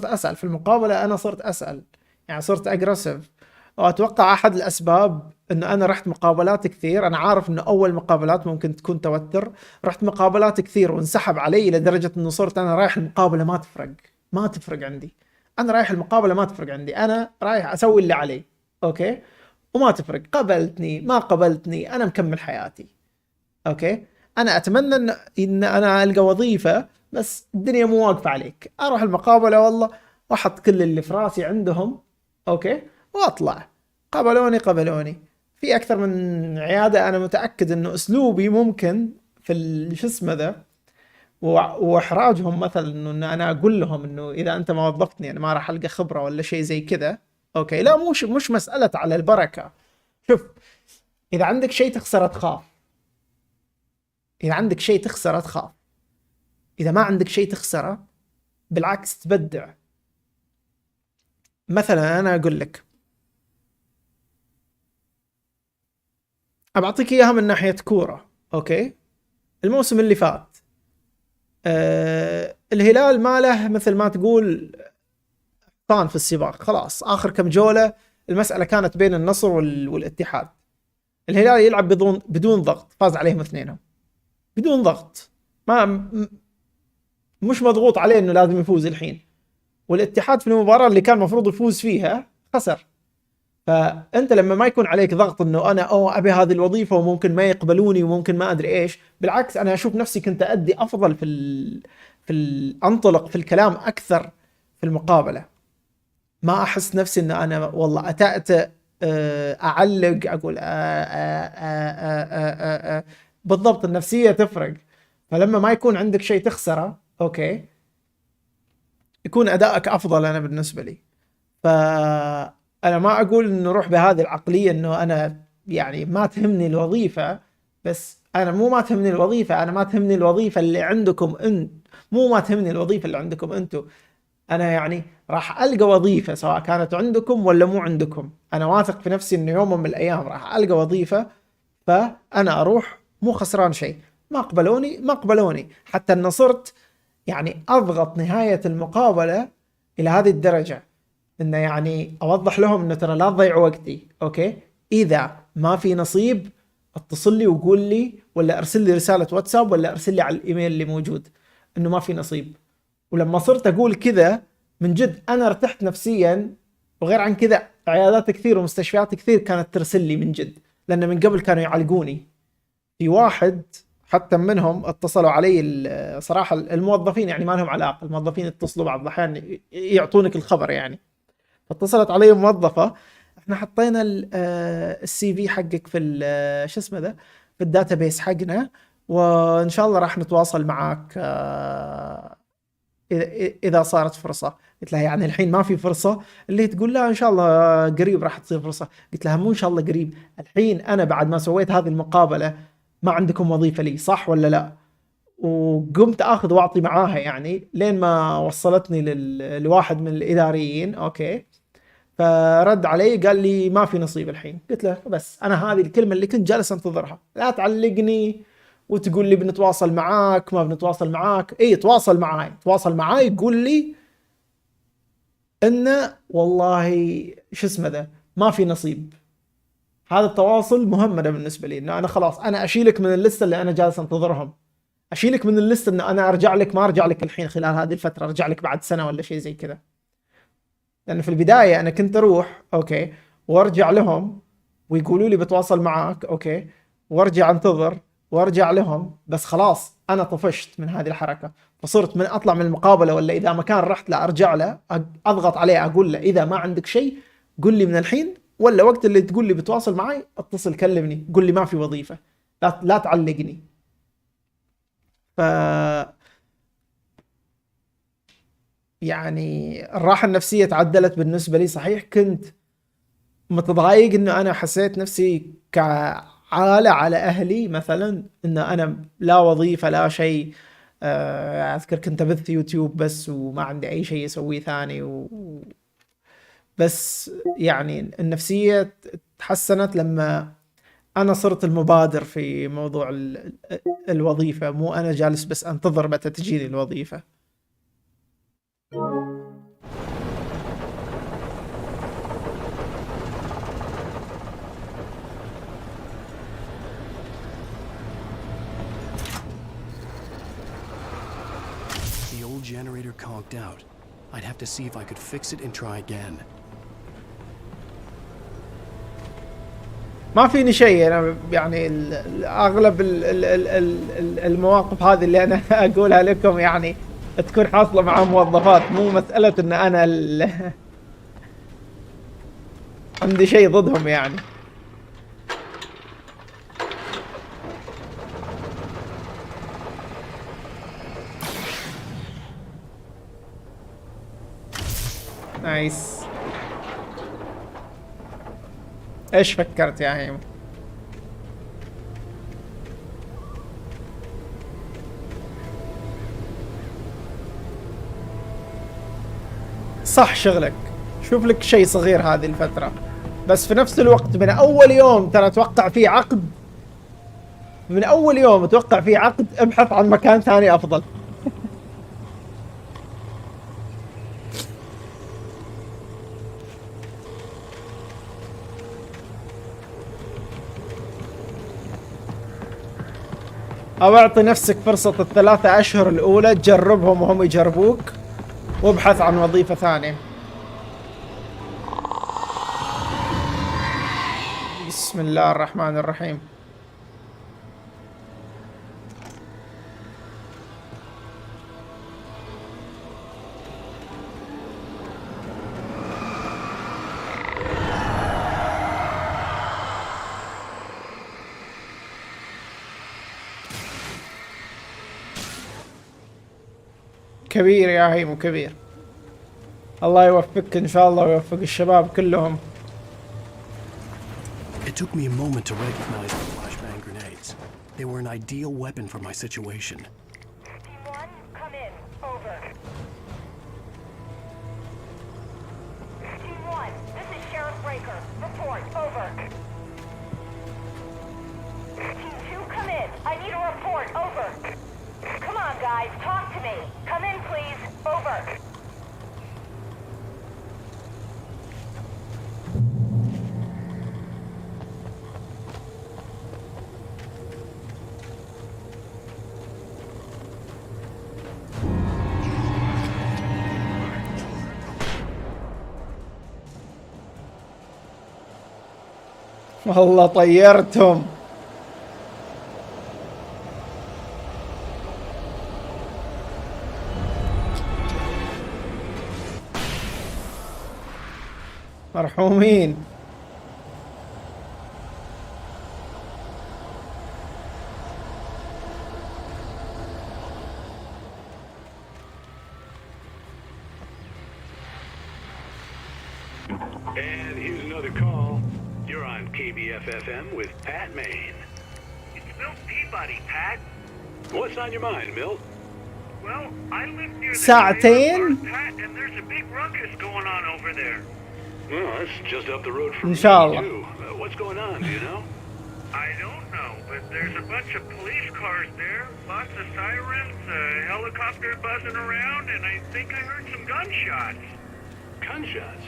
أسأل في المقابلة، أنا صرت أسأل، يعني صرت أجريسيف. وأتوقع أحد الأسباب أنه أنا رحت مقابلات كثير. أنا عارف أنه أول مقابلات ممكن تكون توتر، رحت مقابلات كثير وانسحب علي لدرجة أنه صرت أنا رايح المقابلة ما تفرق عندي. أنا رايح المقابلة ما تفرق عندي، أنا رايح أسوي اللي علي، أوكي. وما تفرق قبلتني ما قبلتني، انا مكمل حياتي. اوكي انا اتمنى ان انا القى وظيفة، بس الدنيا مو واقفة عليك، اروح المقابلة والله واحط كل اللي في راسي عندهم، اوكي، واطلع. قبلوني في اكثر من عيادة. انا متأكد انه اسلوبي ممكن في شو اسمه ذا واحراجهم، مثلا انه انا اقول لهم انه اذا انت ما وظفتني انا ما راح القى خبرة ولا شيء زي كذا. اوكي لا مش مسألة على البركة. شوف، اذا عندك شيء تخسره تخاف، اذا عندك شيء تخسره تخاف، اذا ما عندك شيء تخسره بالعكس تبدع. مثلا انا اقول لك، أبعطيك إياها من ناحية كورة. أوكي الموسم اللي فات الهلال ما له مثل ما تقول طان في السباق، خلاص آخر كم جولة المسألة كانت بين النصر والاتحاد. الهلال يلعب بدون ضغط، فاز عليهم اثنينهم بدون ضغط، ما مش مضغوط عليه إنه لازم يفوز الحين. والاتحاد في المباراة اللي كان مفروض يفوز فيها خسر. فأنت لما ما يكون عليك ضغط إنه أنا أبي هذه الوظيفة وممكن ما يقبلوني وممكن ما أدري إيش، بالعكس أنا أشوف نفسي كنت أدي أفضل أنطلق في الكلام أكثر في المقابلة. ما أحس نفسي إن أنا والله أتأتأ أعلق أقول بالضبط. النفسية تفرق. فلما ما يكون عندك شيء تخسره أوكي يكون أدائك أفضل. أنا بالنسبة لي أنا ما أقول إنه روح بهذه العقلية إنه أنا يعني ما تهمني الوظيفة، بس أنا مو ما تهمني الوظيفة، أنا ما تهمني الوظيفة اللي عندكم مو ما تهمني الوظيفة اللي عندكم أنتوا. أنا يعني راح ألقى وظيفة سواء كانت عندكم ولا مو عندكم. أنا واثق في نفسي إنه يوم من الأيام راح ألقى وظيفة، فأنا أروح مو خسران شيء. ما قبلوني حتى إن صرت يعني أضغط نهاية المقابلة إلى هذه الدرجة، إنه يعني أوضح لهم إنه ترى لا تضيعوا وقتي. أوكي إذا ما في نصيب اتصل لي وقول لي، ولا أرسل لي رسالة واتساب، ولا أرسل لي على الإيميل اللي موجود إنه ما في نصيب. ولما صرت أقول كذا من جد أنا ارتحت نفسيا. وغير عن كذا عيادات كثير ومستشفيات كثير كانت ترسل لي من جد، لأن من قبل كانوا يعلقوني. في واحد حتى منهم اتصلوا علي صراحة، الموظفين يعني ما لهم علاقة، الموظفين يتصلوا بعض الأحيان يعطونك الخبر يعني. فاتصلت علي موظفة، احنا حطينا السي في حقك في شو اسمه ذا في الداتابيس حقنا، وان شاء الله راح نتواصل معاك اذا صارت فرصة. قلت لها يعني الحين ما في فرصة؟ اللي تقول لا ان شاء الله قريب راح تصير فرصة. قلت لها مو ان شاء الله قريب، الحين انا بعد ما سويت هذه المقابلة ما عندكم وظيفة لي، صح ولا لا؟ وقمت اخذ واعطي معاها يعني لين ما وصلتني لواحد من الاداريين. اوكي فرد علي قال لي ما في نصيب الحين. قلت له بس انا هذه الكلمة اللي كنت جالس انتظرها، لا تعلقني وتقول لي بنتواصل معاك ما بنتواصل معاك. اي تواصل معاي قول لي انه والله شو اسمه ذا ما في نصيب. هذا التواصل مهم أنا بالنسبة لي، انه انا خلاص انا اشيلك من اللستة اللي انا جالس انتظرهم، اشيلك من اللستة انه انا ارجع لك، ما ارجع لك الحين خلال هذه الفترة، ارجع لك بعد سنة ولا شيء زي كذا. لأن في البداية أنا كنت أروح أوكي وأرجع لهم ويقولوا لي بتواصل معاك أوكي، وأرجع أنتظر وأرجع لهم، بس خلاص أنا طفشت من هذه الحركة. فصرت من أطلع من المقابلة ولا إذا مكان رحت له أرجع له أضغط عليه أقول له إذا ما عندك شيء قل لي من الحين، ولا وقت اللي تقول لي بتواصل معي اتصل كلمني قل لي ما في وظيفة، لا تعلقني. ف يعني الراحة النفسية تعدلت بالنسبة لي. صحيح كنت متضايق انه انا حسيت نفسي كعالة على اهلي مثلا، انه انا لا وظيفة لا شيء. اذكر كنت ابث يوتيوب بس وما عندي اي شيء اسويه ثاني بس يعني النفسية تحسنت لما انا صرت المبادر في موضوع الوظيفة، مو انا جالس بس انتظر متى تجيني الوظيفة. The old generator conked out. I'd have to see if I could fix it and try again. ما فيني شيء انا يعني اغلب المواقف هذه اللي انا اقولها لكم يعني تكون حاصله مع موظفات، مو مساله ان انا عندي شيء ضدهم يعني. نايس. ايش فكرت يا هيم؟ صح شغلك، شوف لك شيء صغير هذه الفترة، بس في نفس الوقت من اول يوم ترى اتوقع فيه عقد، من اول يوم اتوقع فيه عقد ابحث عن مكان ثاني افضل. او اعطي نفسك فرصة ال3 أشهر الاولى تجربهم وهم يجربوك، وابحث عن وظيفة ثانية. بسم الله الرحمن الرحيم. كبير يا هيمو كبير. الله يوفقك ان شاء الله ويوفق الشباب كلهم. It took me a moment to recognize the flashbang grenades. They were an ideal weapon for my situation. Team 1, come in. Over. Team 1, this is Sheriff Breaker. Report. Over. Team 2, come in. I need a report. Over. Come on, guys. Talk to me. Come in, please. Over. والله طيرتهم. مرحومين. And here's another call. You're on KBF-FM with Pat Maine. It's Milt Peabody, Pat. What's on your mind, Milt? Well, I live near the ساعتين. Pat, and there's a big ruckus going on over there. Well, that's just up the road from إن شاء الله. me, too. What's going on, do you know? I don't know, but there's a bunch of police cars there, lots of sirens, a helicopter buzzing around, and I think I heard some gunshots. Gunshots?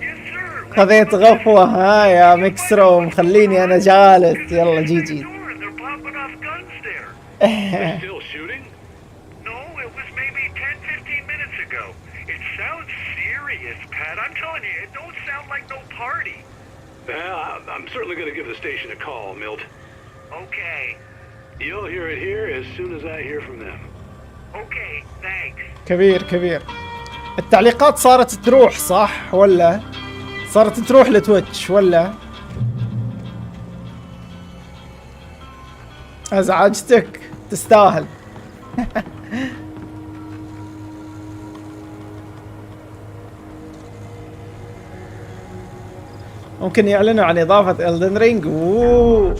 Yes, sir. خذيت غفوة ها يا مكسرو مخليني انا جالس. يلا جي. They're popping off guns there. They're still shooting? No, it was maybe 10-15 minutes ago. It sounds serious, Pat. I'm telling you, it don't sound like no party. Well, I'm certainly going to give the station a call, Milt. Okay. You'll hear it here as soon as I hear from them. Okay, thanks. كبير. التعليقات صارت تروح صح ولا؟ صارت تروح لتويتش ولا؟ ازعجتك تستاهل. ممكن يعلنوا عن إضافة إلدن رينج. اوه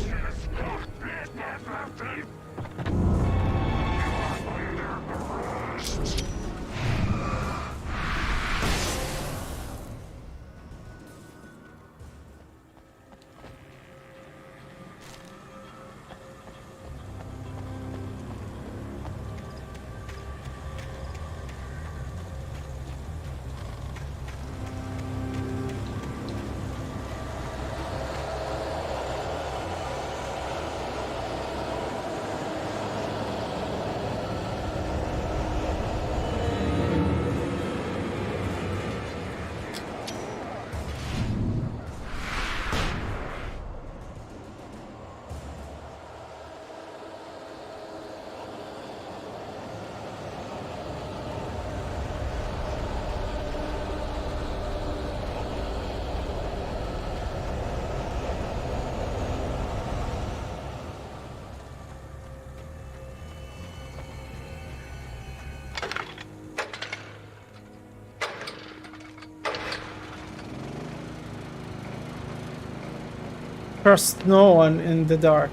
Trust no one in the dark.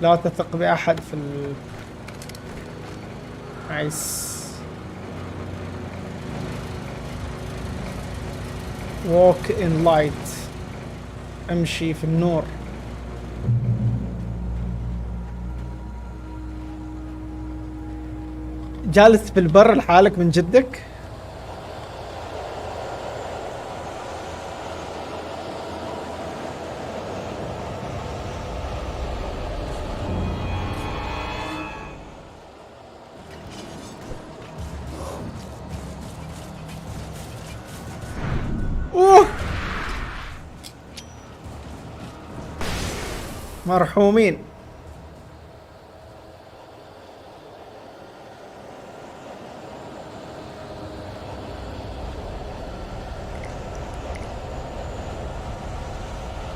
لا تثق بأحد في نايس. Walk in light. امشي في النور. جالس في البر لحالك من جدك؟ مرحومين.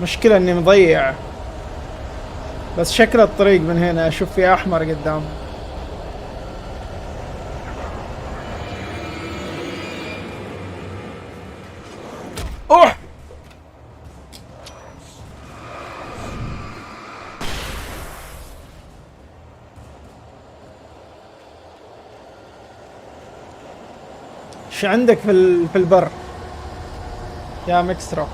مشكلة اني مضيع، بس شكل الطريق من هنا اشوف فيه احمر قدام. اوه ايش عندك في البر يا مكسترو؟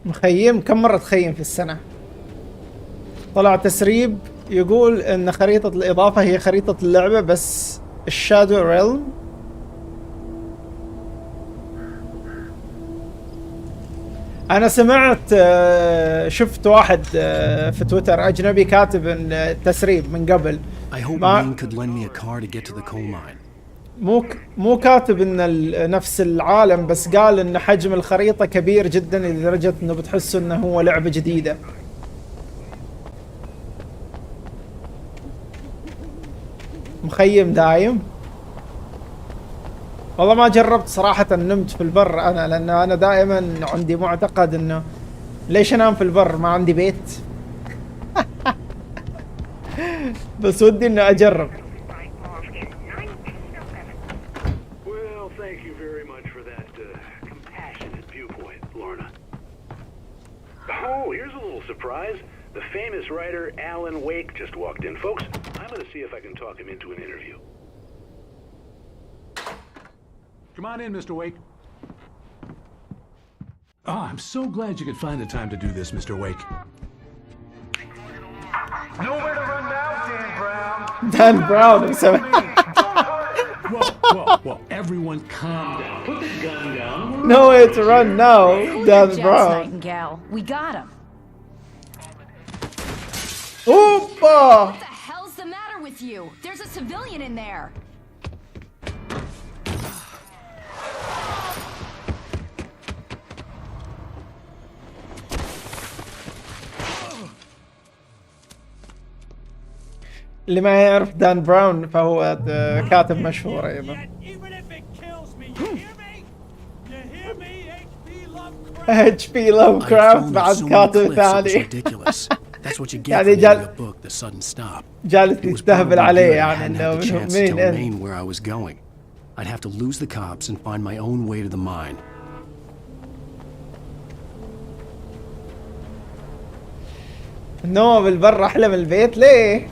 مخيم كم مرة تخيم في السنة؟ طلع تسريب يقول ان خريطة الاضافة هي خريطة اللعبة بس الشادو ريلم. انا سمعت شفت واحد في تويتر اجنبي كاتب ان التسريب من قبل مو كاتب ان نفس العالم، بس قال ان حجم الخريطة كبير جدا لدرجة انه بتحسوا انه هو لعبة جديدة. مخيم دايم؟ والله ما جربت صراحة. نمت في البر انا، لان انا دائما عندي معتقد انه ليش انام في البر، ما عندي بيت. بس ودي انه اجرب. Oh, here's a little surprise. The famous writer Alan Wake just walked in. Folks, I'm going to see if I can talk him into an interview. Come on in, Mr. Wake. Oh, I'm so glad you could find the time to do this, Mr. Wake. Nowhere to run now, Dan Brown. Dan Brown. Whoa, everyone calm down. Put the gun down. Nowhere to run now, Dan Brown. Nightingale. We got him. Oopa! What the hell's the matter with you? There's a civilian in there. اللي ما يعرف دان براون فهو كاتب مشهور ايضا. HP Lovecraft بعد كاتب ثاني. يعني جالس يستهبل عليه يعني انه مين I'd have to lose the cops and find my own way to the mine. النوم بالبر احلى من البيت ليه؟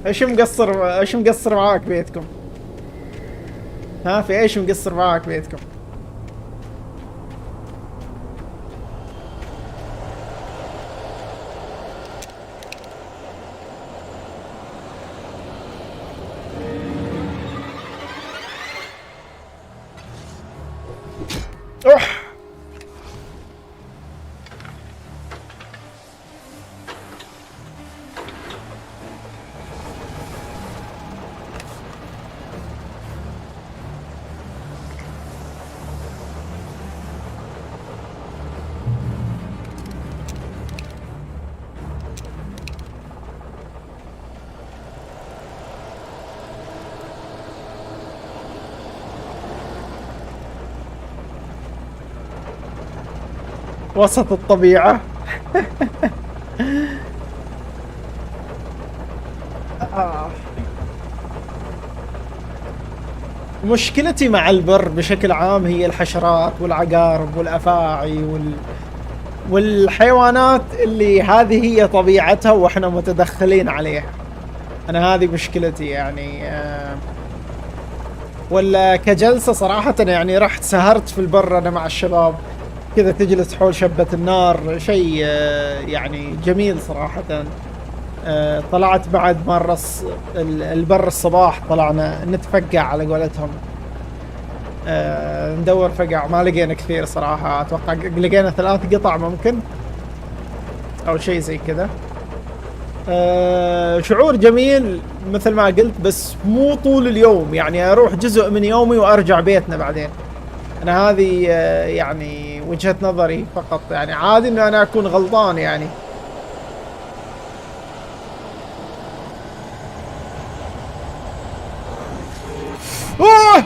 ايش مقصر معاك بيتكم؟ ها في ايش مقصر معاك بيتكم؟ اوح وسط الطبيعة. مشكلتي مع البر بشكل عام هي الحشرات والعقارب والأفاعي والحيوانات اللي هذه هي طبيعتها واحنا متدخلين عليها. انا هذه مشكلتي يعني. ولا كجلسة صراحة يعني رحت سهرت في البر انا مع الشباب كذا، تجلس حول شبة النار، شيء يعني جميل صراحة. طلعت بعد مرة البر الصباح، طلعنا نتفقع على قولتهم، ندور فقع، ما لقينا كثير صراحة، اتوقع لقينا 3 قطع ممكن او شيء زي كذا. شعور جميل مثل ما قلت، بس مو طول اليوم، يعني اروح جزء من يومي وارجع بيتنا بعدين. انا هذه يعني وجهة نظري فقط، يعني عادي انه انا اكون غلطان يعني. اوه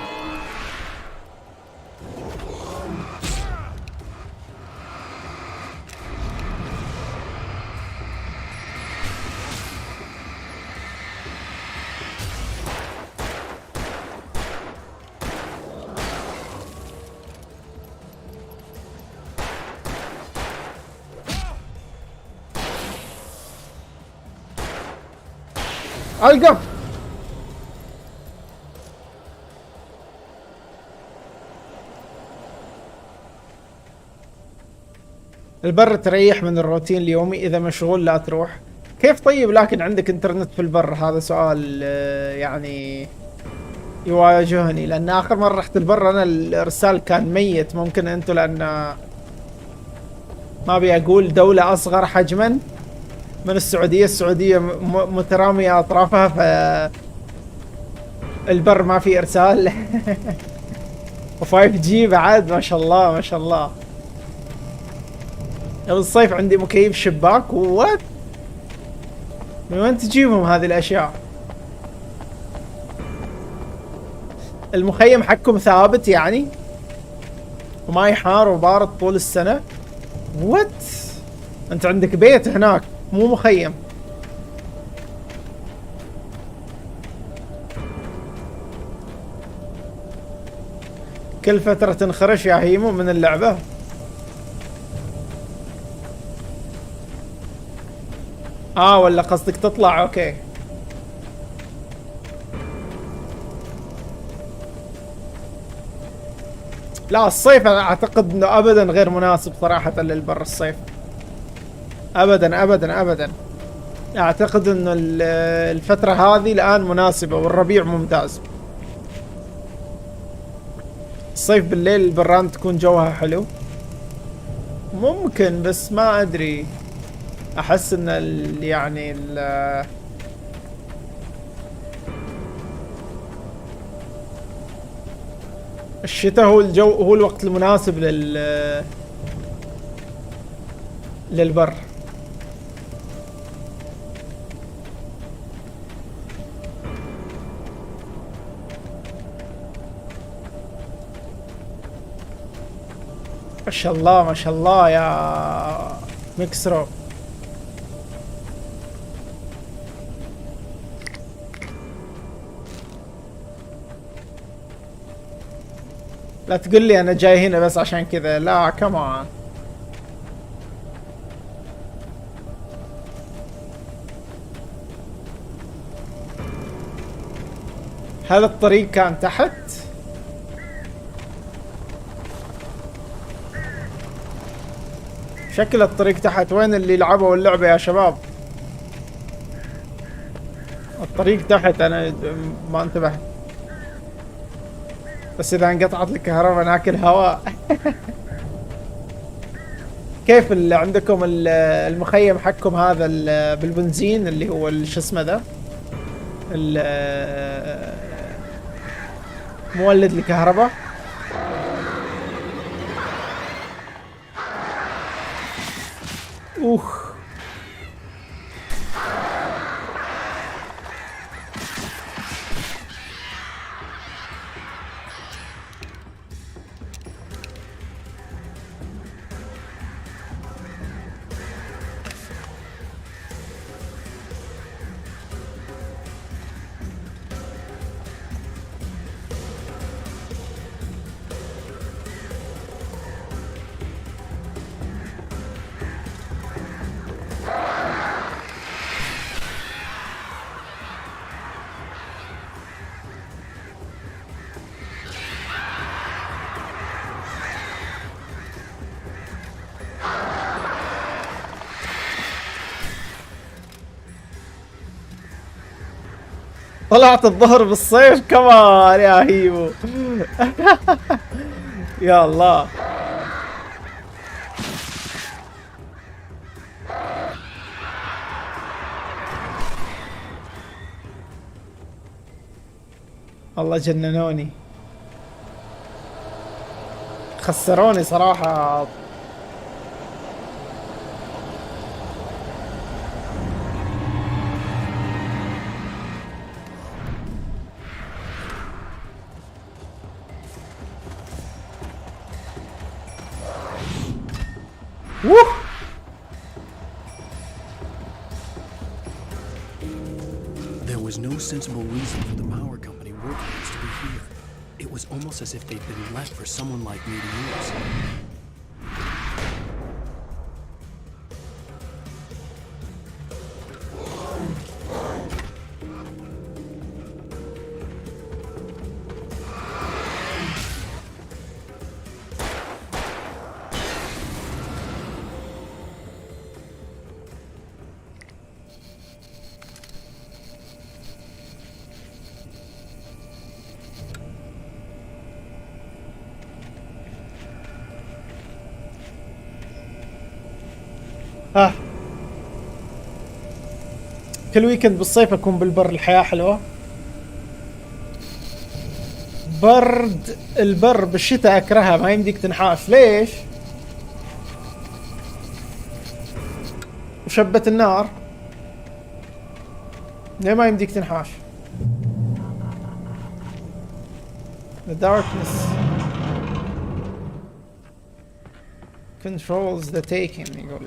القف. البر تريح من الروتين اليومي، اذا مشغول لا تروح. كيف طيب لكن عندك انترنت في البر؟ هذا سؤال يعني يواجهني، لان اخر مرة رحت البر انا الارسال كان ميت. ممكن انتم لان ما ابي اقول دولة اصغر حجما من السعودية، السعودية مترامية اطرافها، ف البر ما في ارسال. و5G بعد، ما شاء الله ما شاء الله. بالصيف عندي مكيف شباك. وات من وين تجيبهم هذه الاشياء؟ المخيم حقكم ثابت يعني وما يحار وبارد طول السنة؟ وات انت عندك بيت هناك مو مخيم. كل فترة تنخرش يا هيمو من اللعبة؟ ولا قصدك تطلع؟ اوكي. لا الصيف انا اعتقد انه ابدا غير مناسب صراحة للبر الصيف، ابدا ابدا ابدا. اعتقد انه الفترة هذه الان مناسبة، والربيع ممتاز. الصيف بالليل البران تكون جوها حلو ممكن، بس ما ادري، احس ان يعني الشتاء هو الجو، هو الوقت المناسب للبر. ما شاء الله ما شاء الله يا ميكسرو. لا تقول لي انا جاي هنا بس عشان كذا، لا كمان. هل الطريق كان تحت؟ شكل الطريق تحت. وين اللي لعبوا اللعبة يا شباب؟ الطريق تحت، انا ما انتبهت. بس اذا انقطعت الكهرباء ناكل هواء. كيف اللي عندكم المخيم حقكم هذا بالبنزين اللي هو شو اسمه ذا، مولد الكهرباء؟ اوه طلعت الظهر بالصيف كمان يا هيو. يا الله. والله جننوني، خسروني صراحة. There was no sensible reason for the power company workers to be here. It was almost as if they'd been left for someone like me to use. كل ويكند بالصيف اكون بالبر، الحياة حلوة. برد البر بالشتاء اكرهها، ما يمديك تنحاش. ليش؟ وشبة النار ليه ما يمديك تنحاش؟ The darkness controls the taking يقول.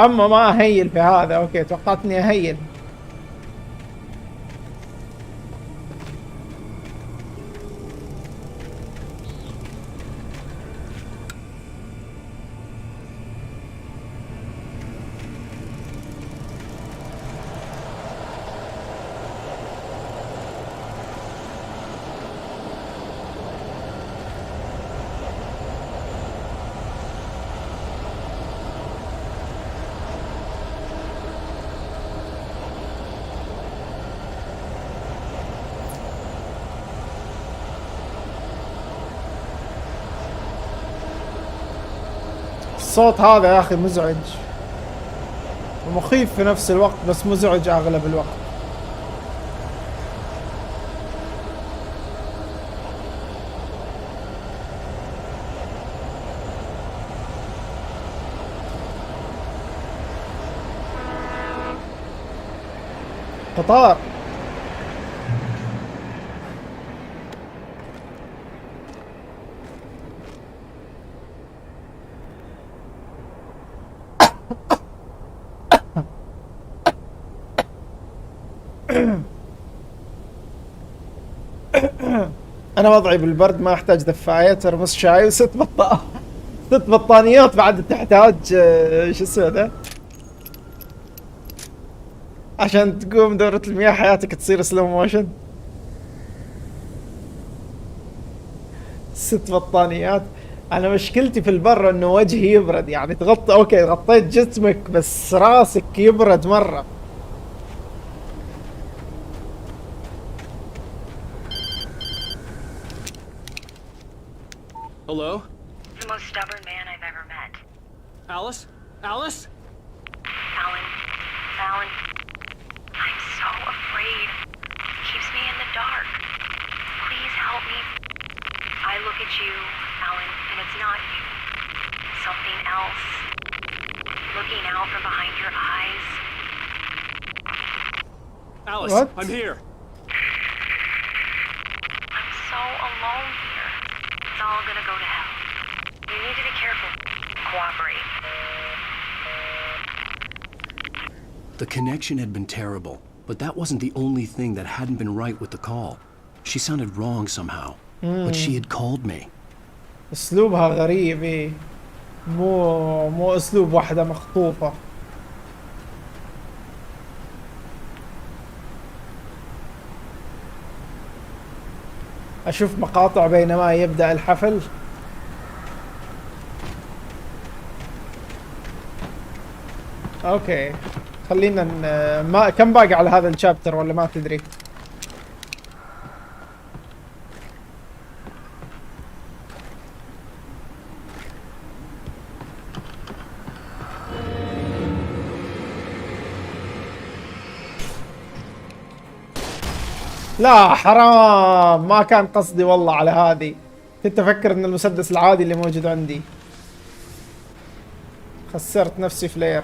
اما ما اهيل في هذا. اوكي توقعت اني اهيل. الصوت هذا يا اخي مزعج ومخيف في نفس الوقت، بس مزعج اغلب الوقت. قطار انا وضعي بالبرد ما احتاج دفاية، ترمس شاي وست بطانيات بعد تحتاج شو اسمه ده عشان تقوم دورة المياه حياتك تصير سلو موشن. 6 بطانيات. انا مشكلتي في البر انه وجهي يبرد، يعني تغطي اوكي غطيت جسمك بس راسك يبرد مرة. Hello? The most stubborn man I've ever met. Alice? Alice? Alan. Alan. I'm so afraid. It keeps me in the dark. Please help me. I look at you, Alan, and it's not you. Something else. Looking out from behind your eyes. Alice, What? I'm here. I'm so alone here. It's all gonna go to hell. You need to be careful. Cooperate. The connection had been terrible, but that wasn't the only thing that hadn't been right with the call. She sounded wrong somehow, but she had called me. اسلوبها غريب إيه. مو اسلوب واحدة مخطوفة. اشوف مقاطع بينما يبدأ الحفل. اوكي خلينا ما كم باقي على هذا الشابتر ولا ما تدري؟ لا حرام، ما كان قصدي والله على هذه. كنت افكر ان المسدس العادي اللي موجود عندي. خسرت نفسي فلير.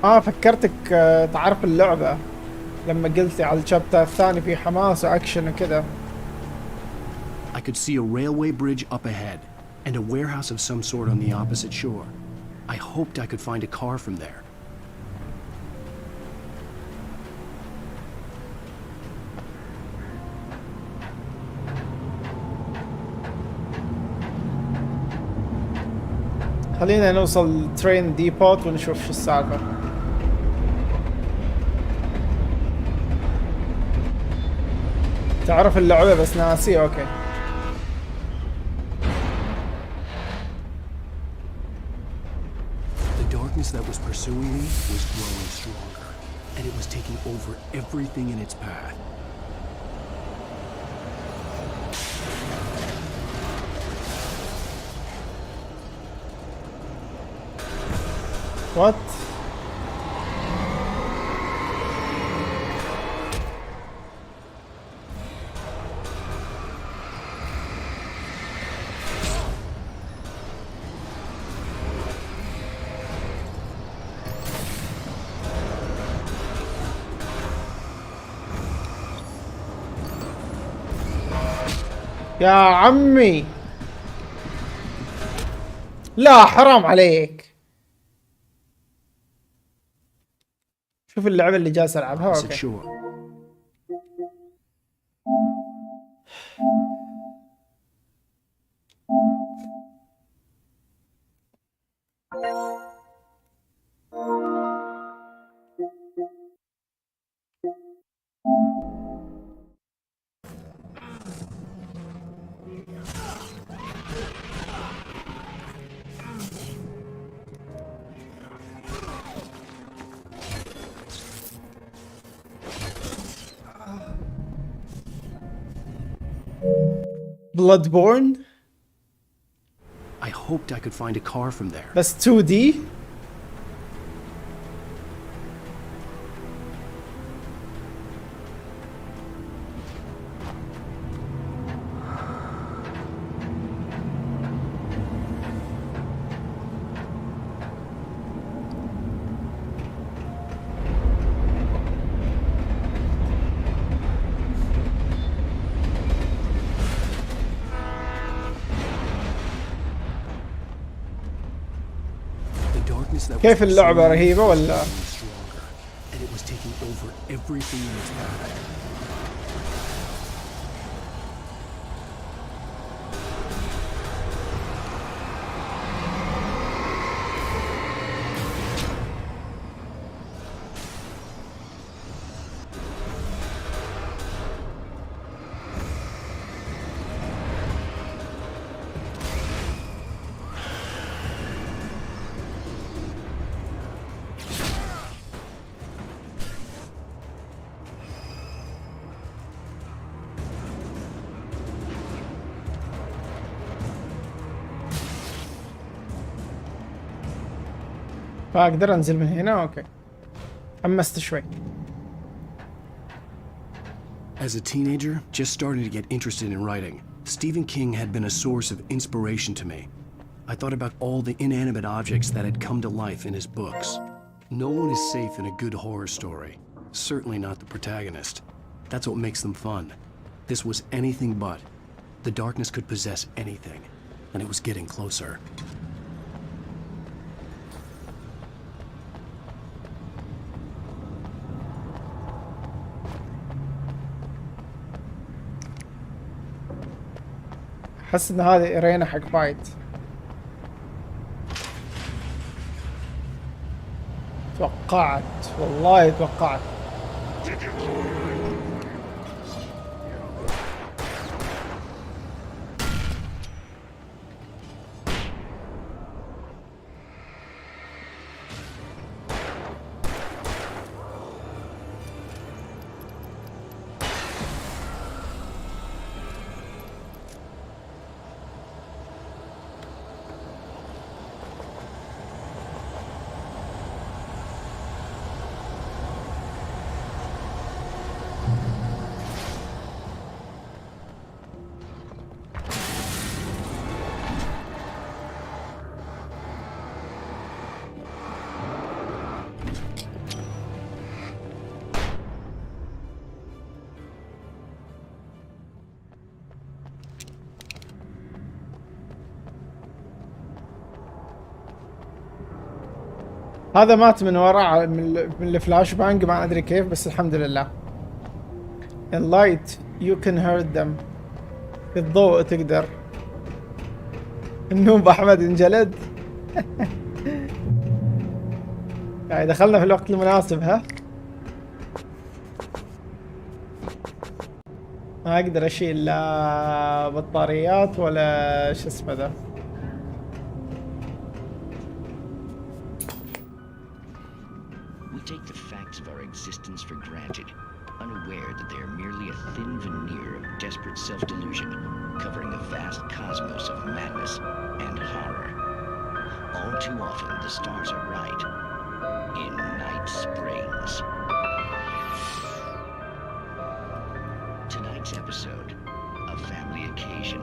فكرتك تعرف اللعبة لما قلتي على الشابتر الثاني في حماس واكشن وكذا. I could see a railway bridge up ahead and a warehouse of some sort on the opposite shore. I hoped I could find a car from there. خلينا نوصل ترين ديبوت ونشوف شو السالفة. تعرف اللعبة بس ناسي. اوكي The darkness that was pursuing me was growing stronger, and it was taking over everything in its path. What? يا عمي لا حرام عليك. شوف اللعبة اللي جالس العبها. اوكي Bloodborne. I hoped I could find a car from there. بس 2D. كيف اللعبة رهيبة ولا؟ فاقدر انزل من هنا. اوكي حمست شوي. As a teenager, just starting to get interested in writing, Stephen King had been a source of inspiration to me. I thought about all the inanimate objects that had come to life in his books. No one is safe in a good horror story. Certainly not the protagonist. That's what makes them fun. This was anything but. The darkness could possess anything, and it was getting closer. احس ان هذه ارينا حق فايت. توقعت والله توقعت. هذا مات من وراء من الفلاش بانج ما ادري كيف بس الحمد لله. In light you can hurt them. في الضوء تقدر. النوب احمد انجلد. يعني دخلنا في الوقت المناسب. ها ما اقدر اشيل لا بطاريات ولا شو اسمه ذا. Take the facts of our existence for granted, unaware that they are merely a thin veneer of desperate self-delusion, covering a vast cosmos of madness and horror. All too often, the stars are right. In Night Springs. Tonight's episode, a family occasion.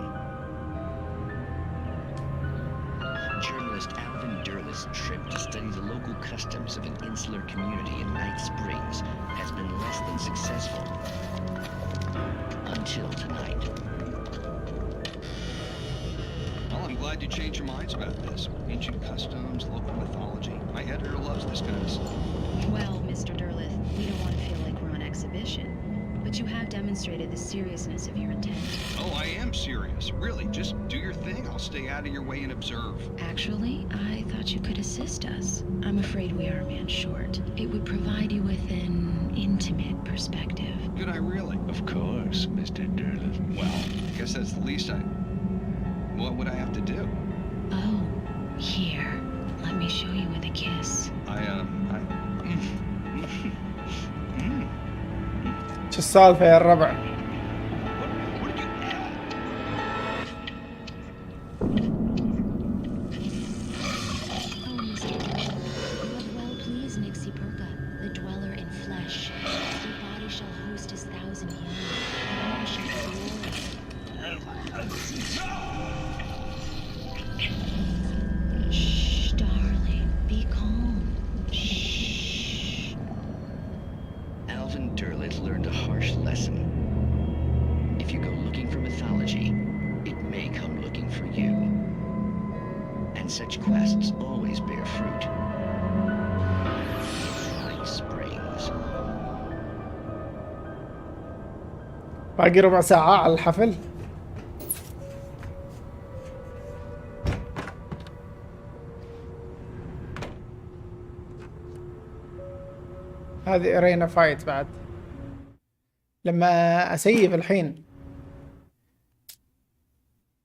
Journalist Alvin Derleth's trip to study the local customs of an insular community in Night Springs has been less than successful. Until tonight. Well, I'm glad you changed your minds about this. Ancient customs, local mythology. My editor loves this kind of stuff. Well, Mr. Derleth, we don't want to feel like we're on exhibition. But you have demonstrated the seriousness of your intent. Oh, I am serious. Really, just do your thing. I'll stay out of your way and observe. Actually, I thought you could assist us. I'm afraid we are a man short. It would provide you with an intimate perspective. Could I really? Of course, Mr. Derleth. Well, I guess that's the least I... What would I have to do? Oh, here. Let me show you with a kiss. شو السالفة يا الربع؟ باقي ربع ساعة على الحفل. هذه ارينا فايت بعد. لما اسيف الحين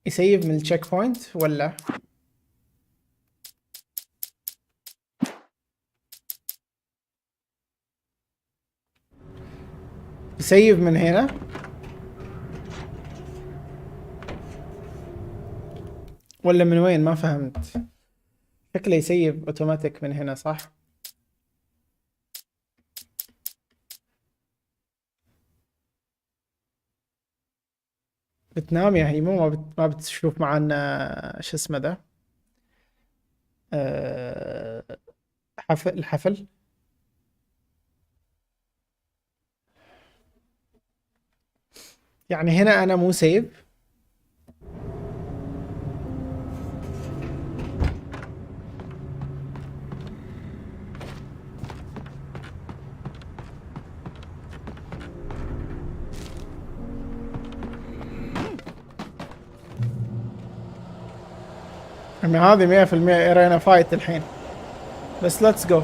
يسيف من التشيك بوينت ولا يسيف من هنا؟ ولا من وين؟ ما فهمت. شكله يسيب اوتوماتيك من هنا صح؟ بتنام يا هيمو ما بتشوف معنا شو اسمه ده الحفل يعني هنا انا مو سيف اما هذه 100% ارينا فايت الحين بس ليتس جو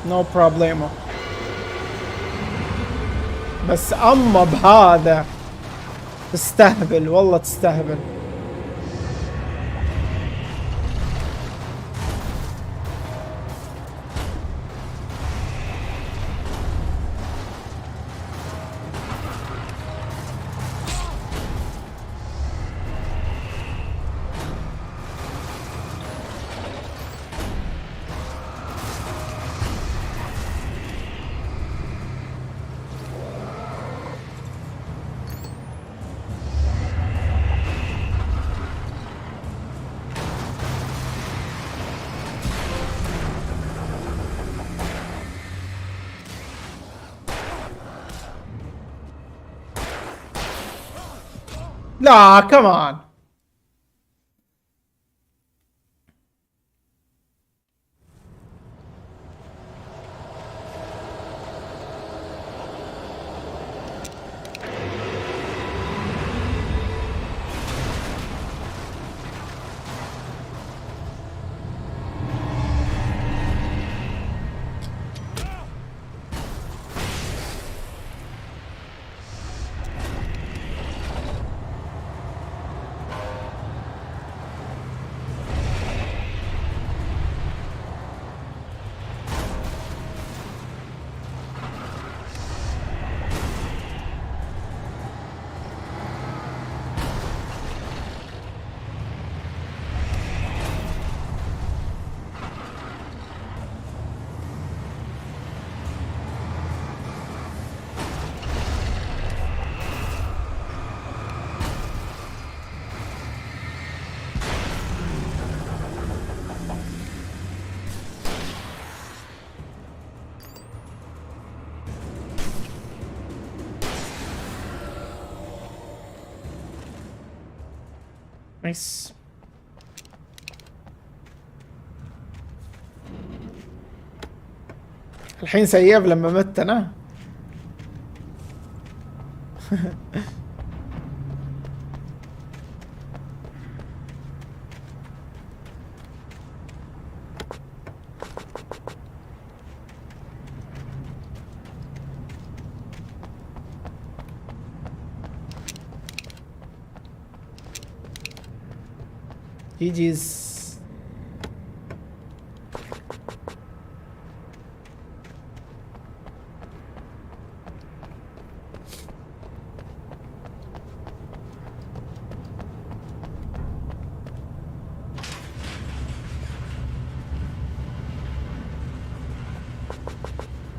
نو بروبليمو بس اما بهذا تستهبل والله تستهبل لا كمان نايس الحين سيب لما مت انا GG's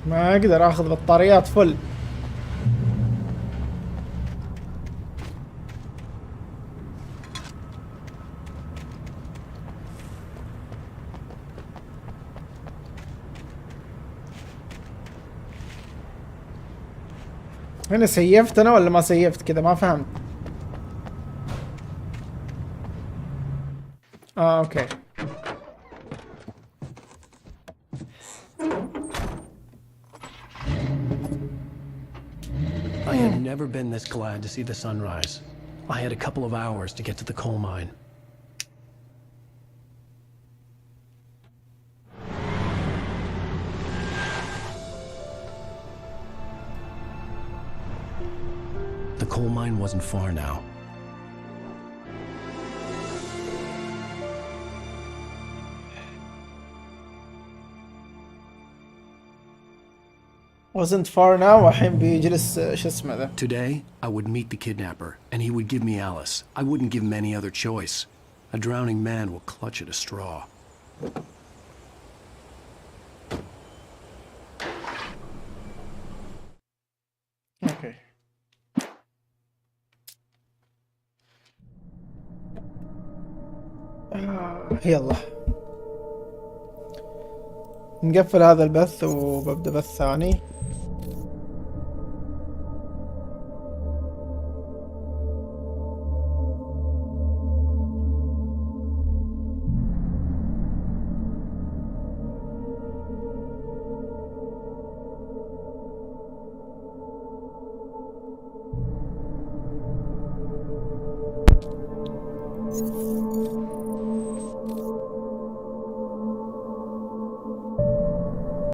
ما اقدر اخذ بطاريات فل هنا سيفت انا ولا ما سيفت كذا ما فهمت اوكي I had never been this glad to see the sunrise. I had a couple of hours to get to the coal mine. The coal mine wasn't far now. wasn't far now الحين بيجلس شو اسمه ذا Today, I would meet the kidnapper, and he would give me Alice. I wouldn't give him any other choice. A drowning man will clutch at a straw. اوكي. يلا نقفل هذا البث وببدأ بث ثاني.